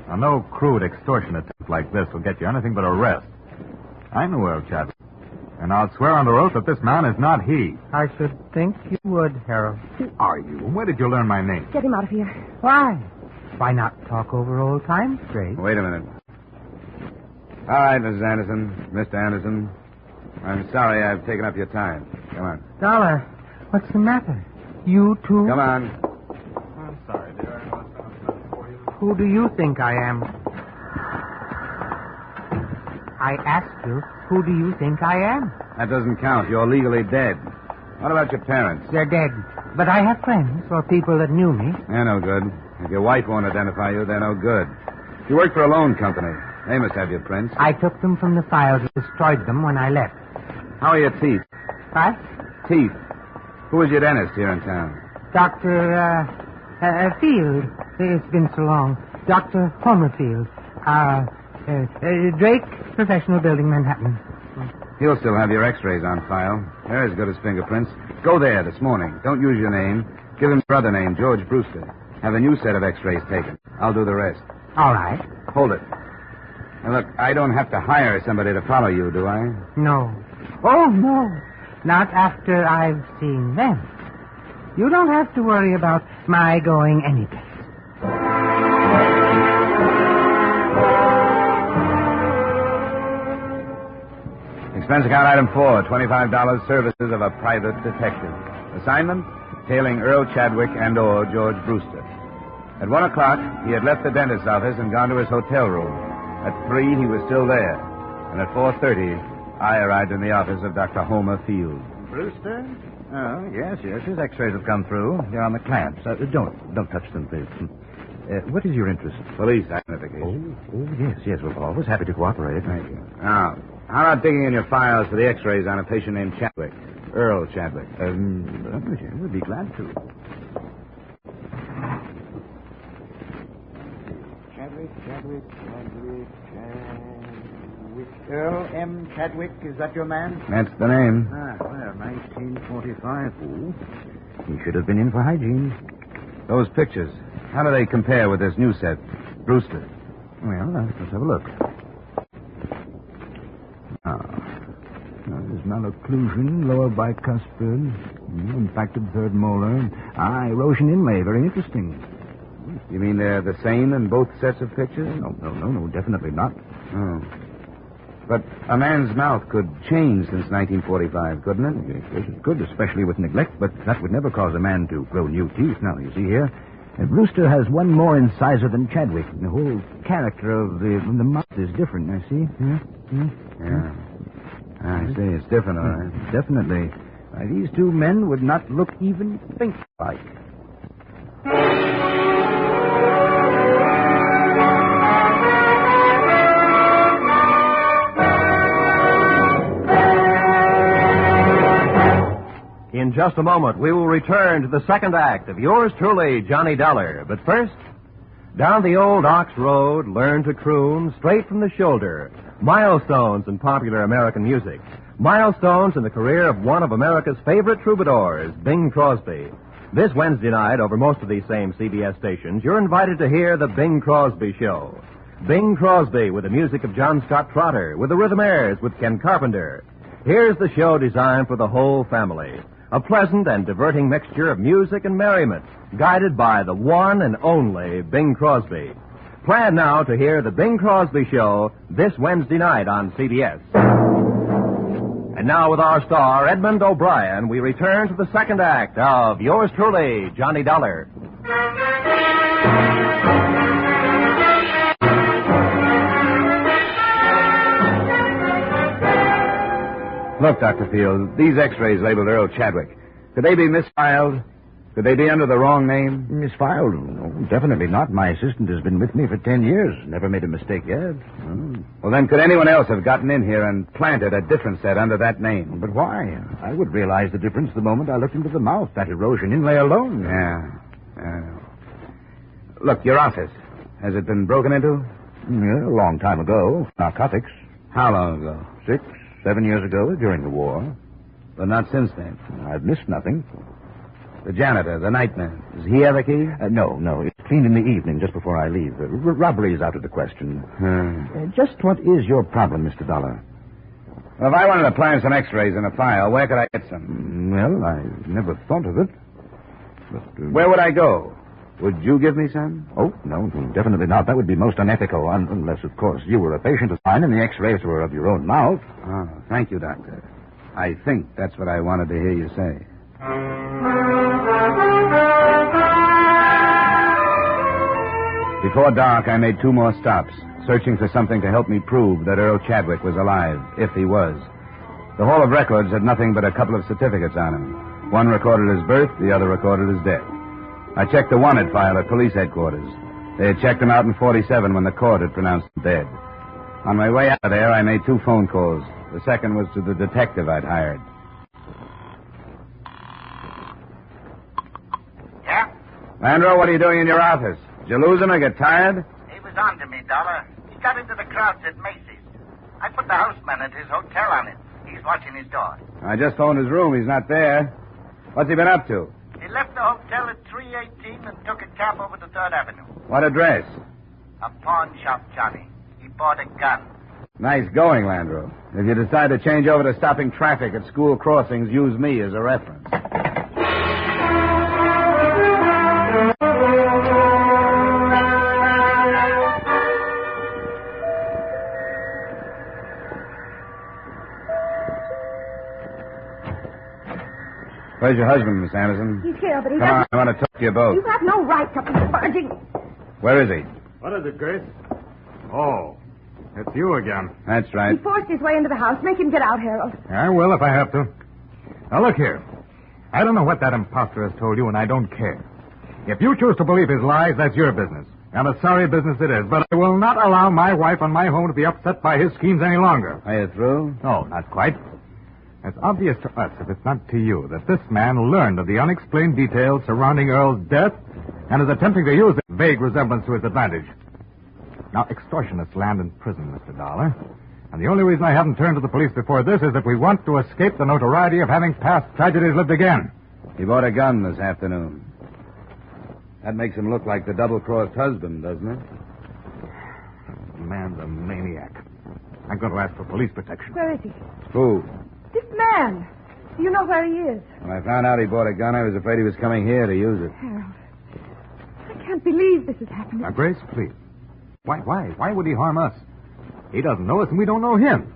Now, no crude extortion attempt like this will get you anything but arrest. I knew Earl Chadwick, and I'll swear under oath that this man is not he. I should think you would, Harold. Who are you? Where did you learn my name? Get him out of here. Why? Why not talk over old times, Grace? Wait a minute. All right, Mrs. Anderson, Mr. Anderson. I'm sorry I've taken up your time. Come on. Dollar, what's the matter? You too? Come on. I'm sorry, dear. I know it sounds bad for you. Who do you think I am? I asked you, who do you think I am? That doesn't count. You're legally dead. What about your parents? They're dead. But I have friends or people that knew me. They're no good. If your wife won't identify you, they're no good. You work for a loan company. They must have your prints. I took them from the files and destroyed them when I left. How are your teeth? What? Teeth. Who is your dentist here in town? Dr. Field. It's been so long. Dr. Homerfield. Drake, Professional Building, Manhattan. He'll still have your x-rays on file. They're as good as fingerprints. Go there this morning. Don't use your name. Give him your other name, George Brewster. Have a new set of x-rays taken. I'll do the rest. All right. Hold it. Now, look, I don't have to hire somebody to follow you, do I? No. Oh, no. Not after I've seen them. You don't have to worry about my going anyplace. Expense account item 4, $25 services of a private detective. Assignment, tailing Earl Chadwick and or George Brewster. At 1 o'clock, he had left the dentist's office and gone to his hotel room. At 3, he was still there. And at 4:30, I arrived in the office of Dr. Homer Field. Brewster? Oh, yes. His x-rays have come through. They're on the clamps. Don't touch them, please. What is your interest? Police identification. Oh, yes. We're always happy to cooperate. Thank you. Now, how about digging in your files for the x-rays on a patient named Chadwick? Earl Chadwick. We'd be glad to. Chadwick. Earl M. Chadwick, is that your man? That's the name. Well, 1945. Oh, he should have been in for hygiene. Those pictures, how do they compare with this new set? Brewster. Well, let's have a look. There's malocclusion, lower bicuspid, impacted third molar. Erosion inlay, very interesting. You mean they're the same in both sets of pictures? No, definitely not. Oh. But a man's mouth could change since 1945, couldn't it? Yes, it could, especially with neglect, but that would never cause a man to grow new teeth. Now, you see here, Brewster has one more incisor than Chadwick. The whole character of the mouth is different, I see. Yeah. I see. It's different, all right. Definitely. These two men would not look even think alike. In just a moment, we will return to the second act of yours truly, Johnny Dollar. But first, down the old Ox Road, learn to croon straight from the shoulder. Milestones in popular American music. Milestones in the career of one of America's favorite troubadours, Bing Crosby. This Wednesday night, over most of these same CBS stations, you're invited to hear the Bing Crosby Show. Bing Crosby with the music of John Scott Trotter, with the Rhythmaires, with Ken Carpenter. Here's the show designed for the whole family. A pleasant and diverting mixture of music and merriment, guided by the one and only Bing Crosby. Plan now to hear the Bing Crosby Show this Wednesday night on CBS. And now with our star, Edmund O'Brien, we return to the second act of yours truly, Johnny Dollar. Look, Dr. Field, these x-rays labeled Earl Chadwick. Could they be misfiled? Could they be under the wrong name? Misfiled? No, definitely not. My assistant has been with me for 10 years. Never made a mistake yet. Well, then could anyone else have gotten in here and planted a different set under that name? But why? I would realize the difference the moment I looked into the mouth. That erosion inlay alone. Yeah. Look, your office. Has it been broken into? Yeah, a long time ago. Narcotics. How long ago? 6, 7 years ago, during the war. But not since then. I've missed nothing. The janitor, the nightman. Does he have a key? No. It's cleaned in the evening, just before I leave. Robbery is out of the question. Just what is your problem, Mr. Dollar? Well, if I wanted to plant some x-rays in a file, where could I get some? Well, I never thought of it. But, where would I go? Would you give me some? Oh, no, definitely not. That would be most unethical, unless, of course, you were a patient of mine and the x-rays were of your own mouth. Oh, thank you, Doctor. I think that's what I wanted to hear you say. Before dark, I made 2 more stops, searching for something to help me prove that Earl Chadwick was alive, if he was. The Hall of Records had nothing but a couple of certificates on him. One recorded his birth, the other recorded his death. I checked the wanted file at police headquarters. They had checked him out in 47 when the court had pronounced him dead. On my way out of there, I made 2 phone calls. The second was to the detective I'd hired. Yeah? Landro, what are you doing in your office? Did you lose him or get tired? He was on to me, Dollar. He got into the crowds at Macy's. I put the houseman at his hotel on it. He's watching his door. I just phoned his room. He's not there. What's he been up to? He left the hotel at 318 and took a cab over to 3rd Avenue. What address? A pawn shop, Johnny. He bought a gun. Nice going, Landro. If you decide to change over to stopping traffic at school crossings, use me as a reference. Where's your husband, Miss Anderson? He's here, but he Come on, doesn't... I want to talk to you both. You have no right to be barging. Where is he? What is it, Grace? Oh, it's you again. That's right. He forced his way into the house. Make him get out, Harold. I will if I have to. Now, look here. I don't know what that imposter has told you, and I don't care. If you choose to believe his lies, that's your business. And a sorry business it is. But I will not allow my wife and my home to be upset by his schemes any longer. Are you through? No, not quite. It's obvious to us, if it's not to you, that this man learned of the unexplained details surrounding Earl's death and is attempting to use that vague resemblance to his advantage. Now, extortionists land in prison, Mr. Dollar. And the only reason I haven't turned to the police before this is that we want to escape the notoriety of having past tragedies lived again. He bought a gun this afternoon. That makes him look like the double-crossed husband, doesn't it? The man's a maniac. I'm going to ask for police protection. Where is he? Who? This man. Do you know where he is? When I found out he bought a gun, I was afraid he was coming here to use it. Harold, I can't believe this is happening. Now, Grace, please. Why would he harm us? He doesn't know us, and we don't know him.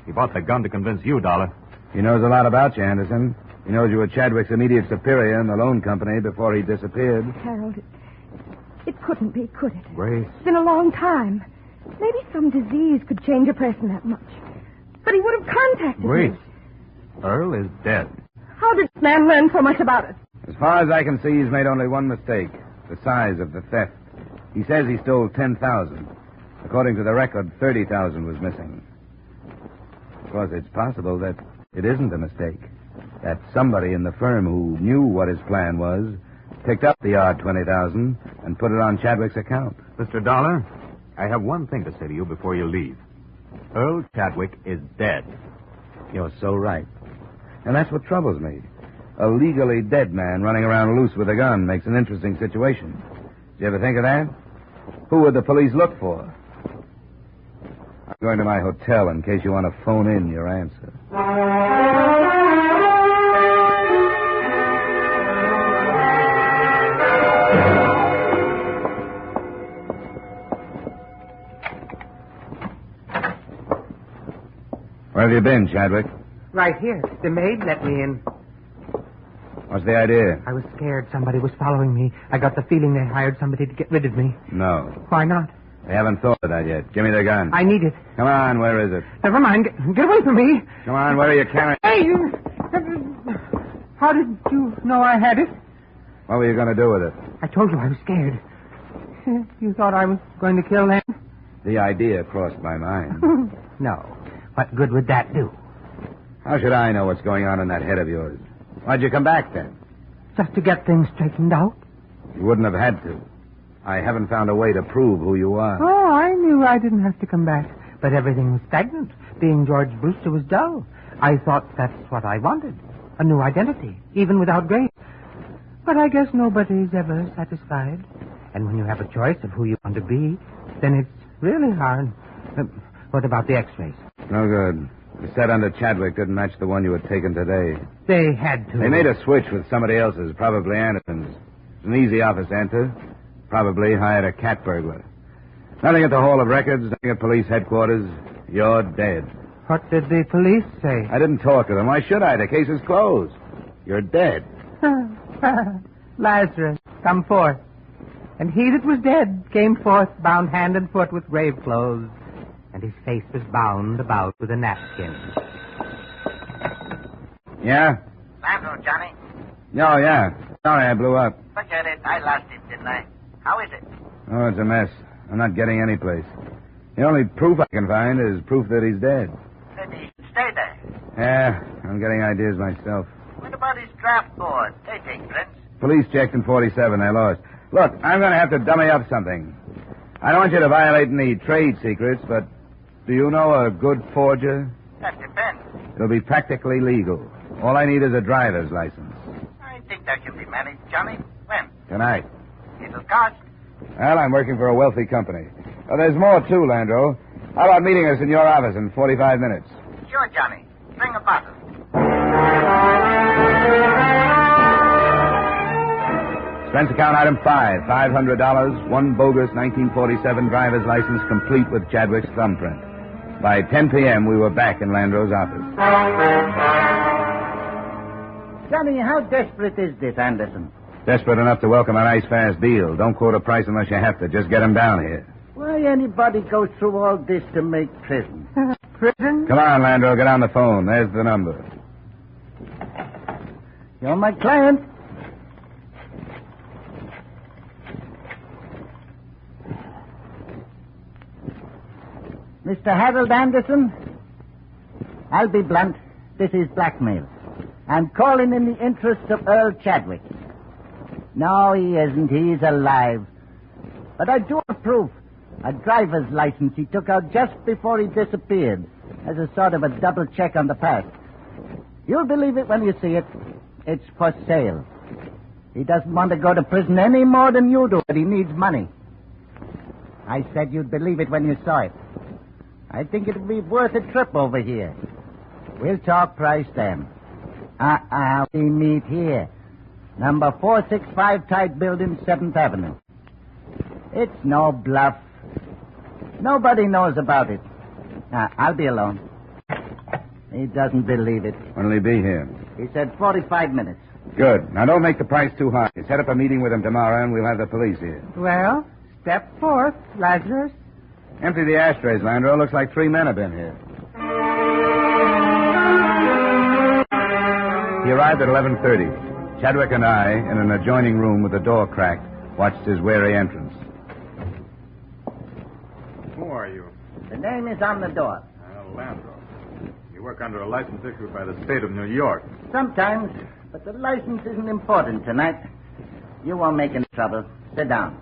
He bought the gun to convince you, Dollar. He knows a lot about you, Anderson. He knows you were Chadwick's immediate superior in the loan company before he disappeared. Harold, it couldn't be, could it? Grace. It's been a long time. Maybe some disease could change a person that much. But he would have contacted Grace. me. Earl is dead. How did this man learn so much about it? As far as I can see, he's made only one mistake. The size of the theft. He says he stole 10,000. According to the record, 30,000 was missing. Of course, it's possible that it isn't a mistake. That somebody in the firm who knew what his plan was picked up the odd 20,000 and put it on Chadwick's account. Mr. Dollar, I have one thing to say to you before you leave. Earl Chadwick is dead. You're so right. And that's what troubles me. A legally dead man running around loose with a gun makes an interesting situation. Did you ever think of that? Who would the police look for? I'm going to my hotel in case you want to phone in your answer. Where have you been, Chadwick? Right here. The maid let me in. What's the idea? I was scared somebody was following me. I got the feeling they hired somebody to get rid of me. No. Why not? They haven't thought of that yet. Give me the gun. I need it. Come on, where is it? Never mind. Get away from me. Come on, where are you carrying? Hey, How did you know I had it? What were you going to do with it? I told you I was scared. You thought I was going to kill them? The idea crossed my mind. No. What good would that do? How should I know what's going on in that head of yours? Why'd you come back then? Just to get things straightened out. You wouldn't have had to. I haven't found a way to prove who you are. Oh, I knew I didn't have to come back. But everything was stagnant. Being George Brewster was dull. I thought that's what I wanted. A new identity, even without Grace. But I guess nobody's ever satisfied. And when you have a choice of who you want to be, then it's really hard. What about the x-rays? No good. The set under Chadwick didn't match the one you had taken today. They had to. They made a switch with somebody else's, probably Anderson's. It's an easy office to enter. Probably hired a cat burglar. Nothing at the Hall of Records, nothing at police headquarters. You're dead. What did the police say? I didn't talk to them. Why should I? The case is closed. You're dead. Lazarus, come forth. And he that was dead came forth, bound hand and foot with grave clothes, and his face was bound about with a napkin. Yeah? Landro, Johnny. Oh, yeah. Sorry I blew up. Forget it. I lost him, didn't I? How is it? Oh, it's a mess. I'm not getting any place. The only proof I can find is proof that he's dead. Then he should stay there. Yeah, I'm getting ideas myself. What about his draft board? They take prints. Police checked in 47. They lost. Look, I'm going to have to dummy up something. I don't want you to violate any trade secrets, but do you know a good forger? That depends. It'll be practically legal. All I need is a driver's license. I think that can be managed, Johnny. When? Tonight. It'll cost. Well, I'm working for a wealthy company. Oh, there's more, too, Landro. How about meeting us in your office in 45 minutes? Sure, Johnny. Bring a bottle. Expense account item 5, $500, one bogus 1947 driver's license complete with Chadwick's thumbprint. By 10 p.m., we were back in Landro's office. Johnny, how desperate is this, Anderson? Desperate enough to welcome a nice, fast deal. Don't quote a price unless you have to. Just get him down here. Why anybody goes through all this to make prison? Prison? Come on, Landro. Get on the phone. There's the number. You're my client. Mr. Harold Anderson, I'll be blunt. This is blackmail. I'm calling in the interest of Earl Chadwick. No, he isn't. He's alive. But I do have proof. A driver's license he took out just before he disappeared as a sort of a double check on the past. You'll believe it when you see it. It's for sale. He doesn't want to go to prison any more than you do, but he needs money. I said you'd believe it when you saw it. I think it'll be worth a trip over here. We'll talk price then. We meet here. Number 465 Tide Building, 7th Avenue. It's no bluff. Nobody knows about it. I'll be alone. He doesn't believe it. When'll he be here? He said 45 minutes. Good. Now, don't make the price too high. Set up a meeting with him tomorrow, and we'll have the police here. Well, step forth, Lazarus. Empty the ashtrays, Landro. Looks like 3 men have been here. He arrived at 11:30. Chadwick and I, in an adjoining room with the door cracked, watched his wary entrance. Who are you? The name is on the door. Landro. You work under a license issued by the state of New York. Sometimes, but the license isn't important tonight. You won't make any trouble. Sit down.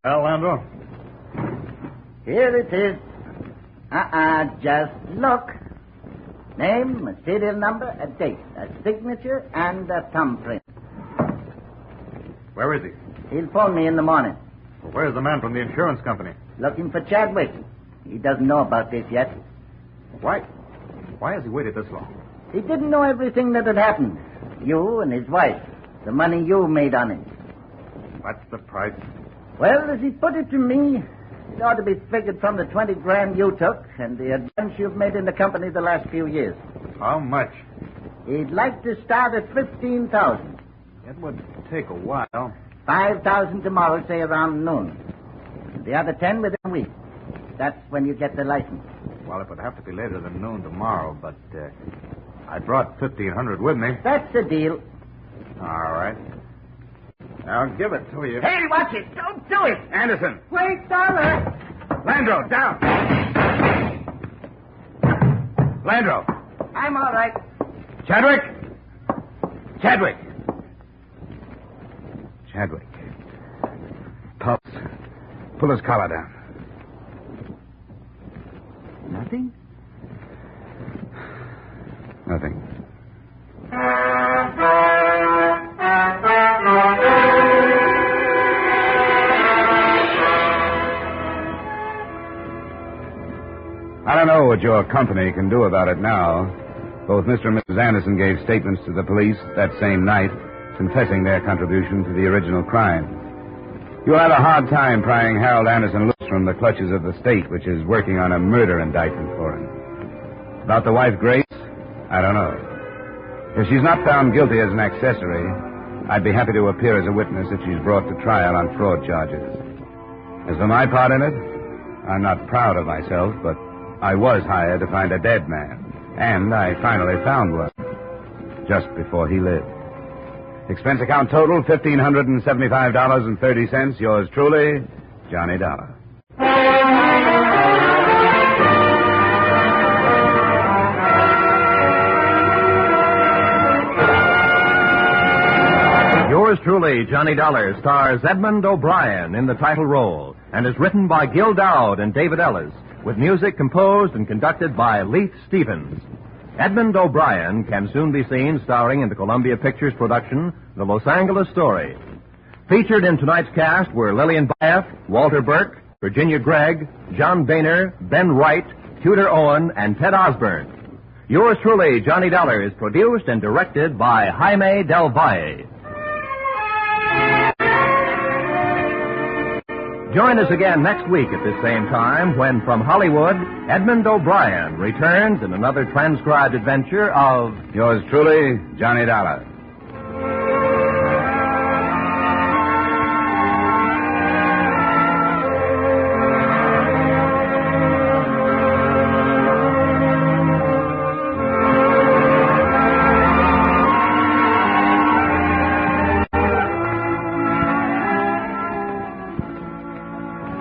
Well, Landro? Here it is. Just look. Name, a serial number, a date, a signature, and a thumbprint. Where is he? He'll phone me in the morning. Well, where's the man from the insurance company? Looking for Chadwick. He doesn't know about this yet. Why has he waited this long? He didn't know everything that had happened. You and his wife. The money you made on it. What's the price? Well, as he put it to me, it ought to be figured from the 20 grand you took and the advance you've made in the company the last few years. How much? He'd like to start at 15,000. It would take a while. 5,000 tomorrow, say around noon. And the other 10 within a week. That's when you get the license. Well, it would have to be later than noon tomorrow, but I brought $1,500 with me. That's the deal. All right. I'll give it to you. Hey, watch it. Don't do it. Anderson. Wait, Dollar. Landro, down. Landro. I'm all right. Chadwick. Pulse. Pull his collar down. Nothing? Nothing. I don't know what your company can do about it now. Both Mr. and Mrs. Anderson gave statements to the police that same night, confessing their contribution to the original crime. You'll have a hard time prying Harold Anderson loose from the clutches of the state, which is working on a murder indictment for him. About the wife, Grace, I don't know. If she's not found guilty as an accessory, I'd be happy to appear as a witness if she's brought to trial on fraud charges. As for my part in it, I'm not proud of myself, but I was hired to find a dead man, and I finally found one, just before he lived. Expense account total, $1,575.30. Yours truly, Johnny Dollar. Yours truly, Johnny Dollar, stars Edmund O'Brien in the title role and is written by Gil Dowd and David Ellis, with music composed and conducted by Leith Stevens. Edmund O'Brien can soon be seen starring in the Columbia Pictures production, The Los Angeles Story. Featured in tonight's cast were Lillian Baeff, Walter Burke, Virginia Gregg, John Boehner, Ben Wright, Tudor Owen, and Ted Osborne. Yours truly, Johnny Dollar, is produced and directed by Jaime Del Valle. Join us again next week at this same time when, from Hollywood, Edmund O'Brien returns in another transcribed adventure of Yours truly, Johnny Dollar.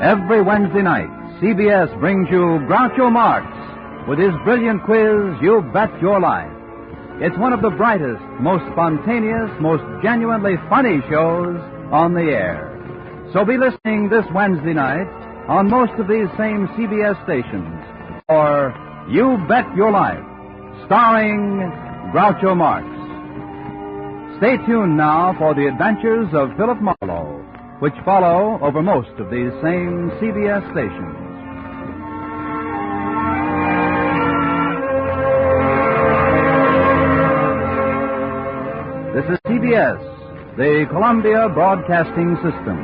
Every Wednesday night, CBS brings you Groucho Marx with his brilliant quiz, You Bet Your Life. It's one of the brightest, most spontaneous, most genuinely funny shows on the air. So be listening this Wednesday night on most of these same CBS stations for You Bet Your Life, starring Groucho Marx. Stay tuned now for the adventures of Philip Marlowe, which follow over most of these same CBS stations. This is CBS, the Columbia Broadcasting System.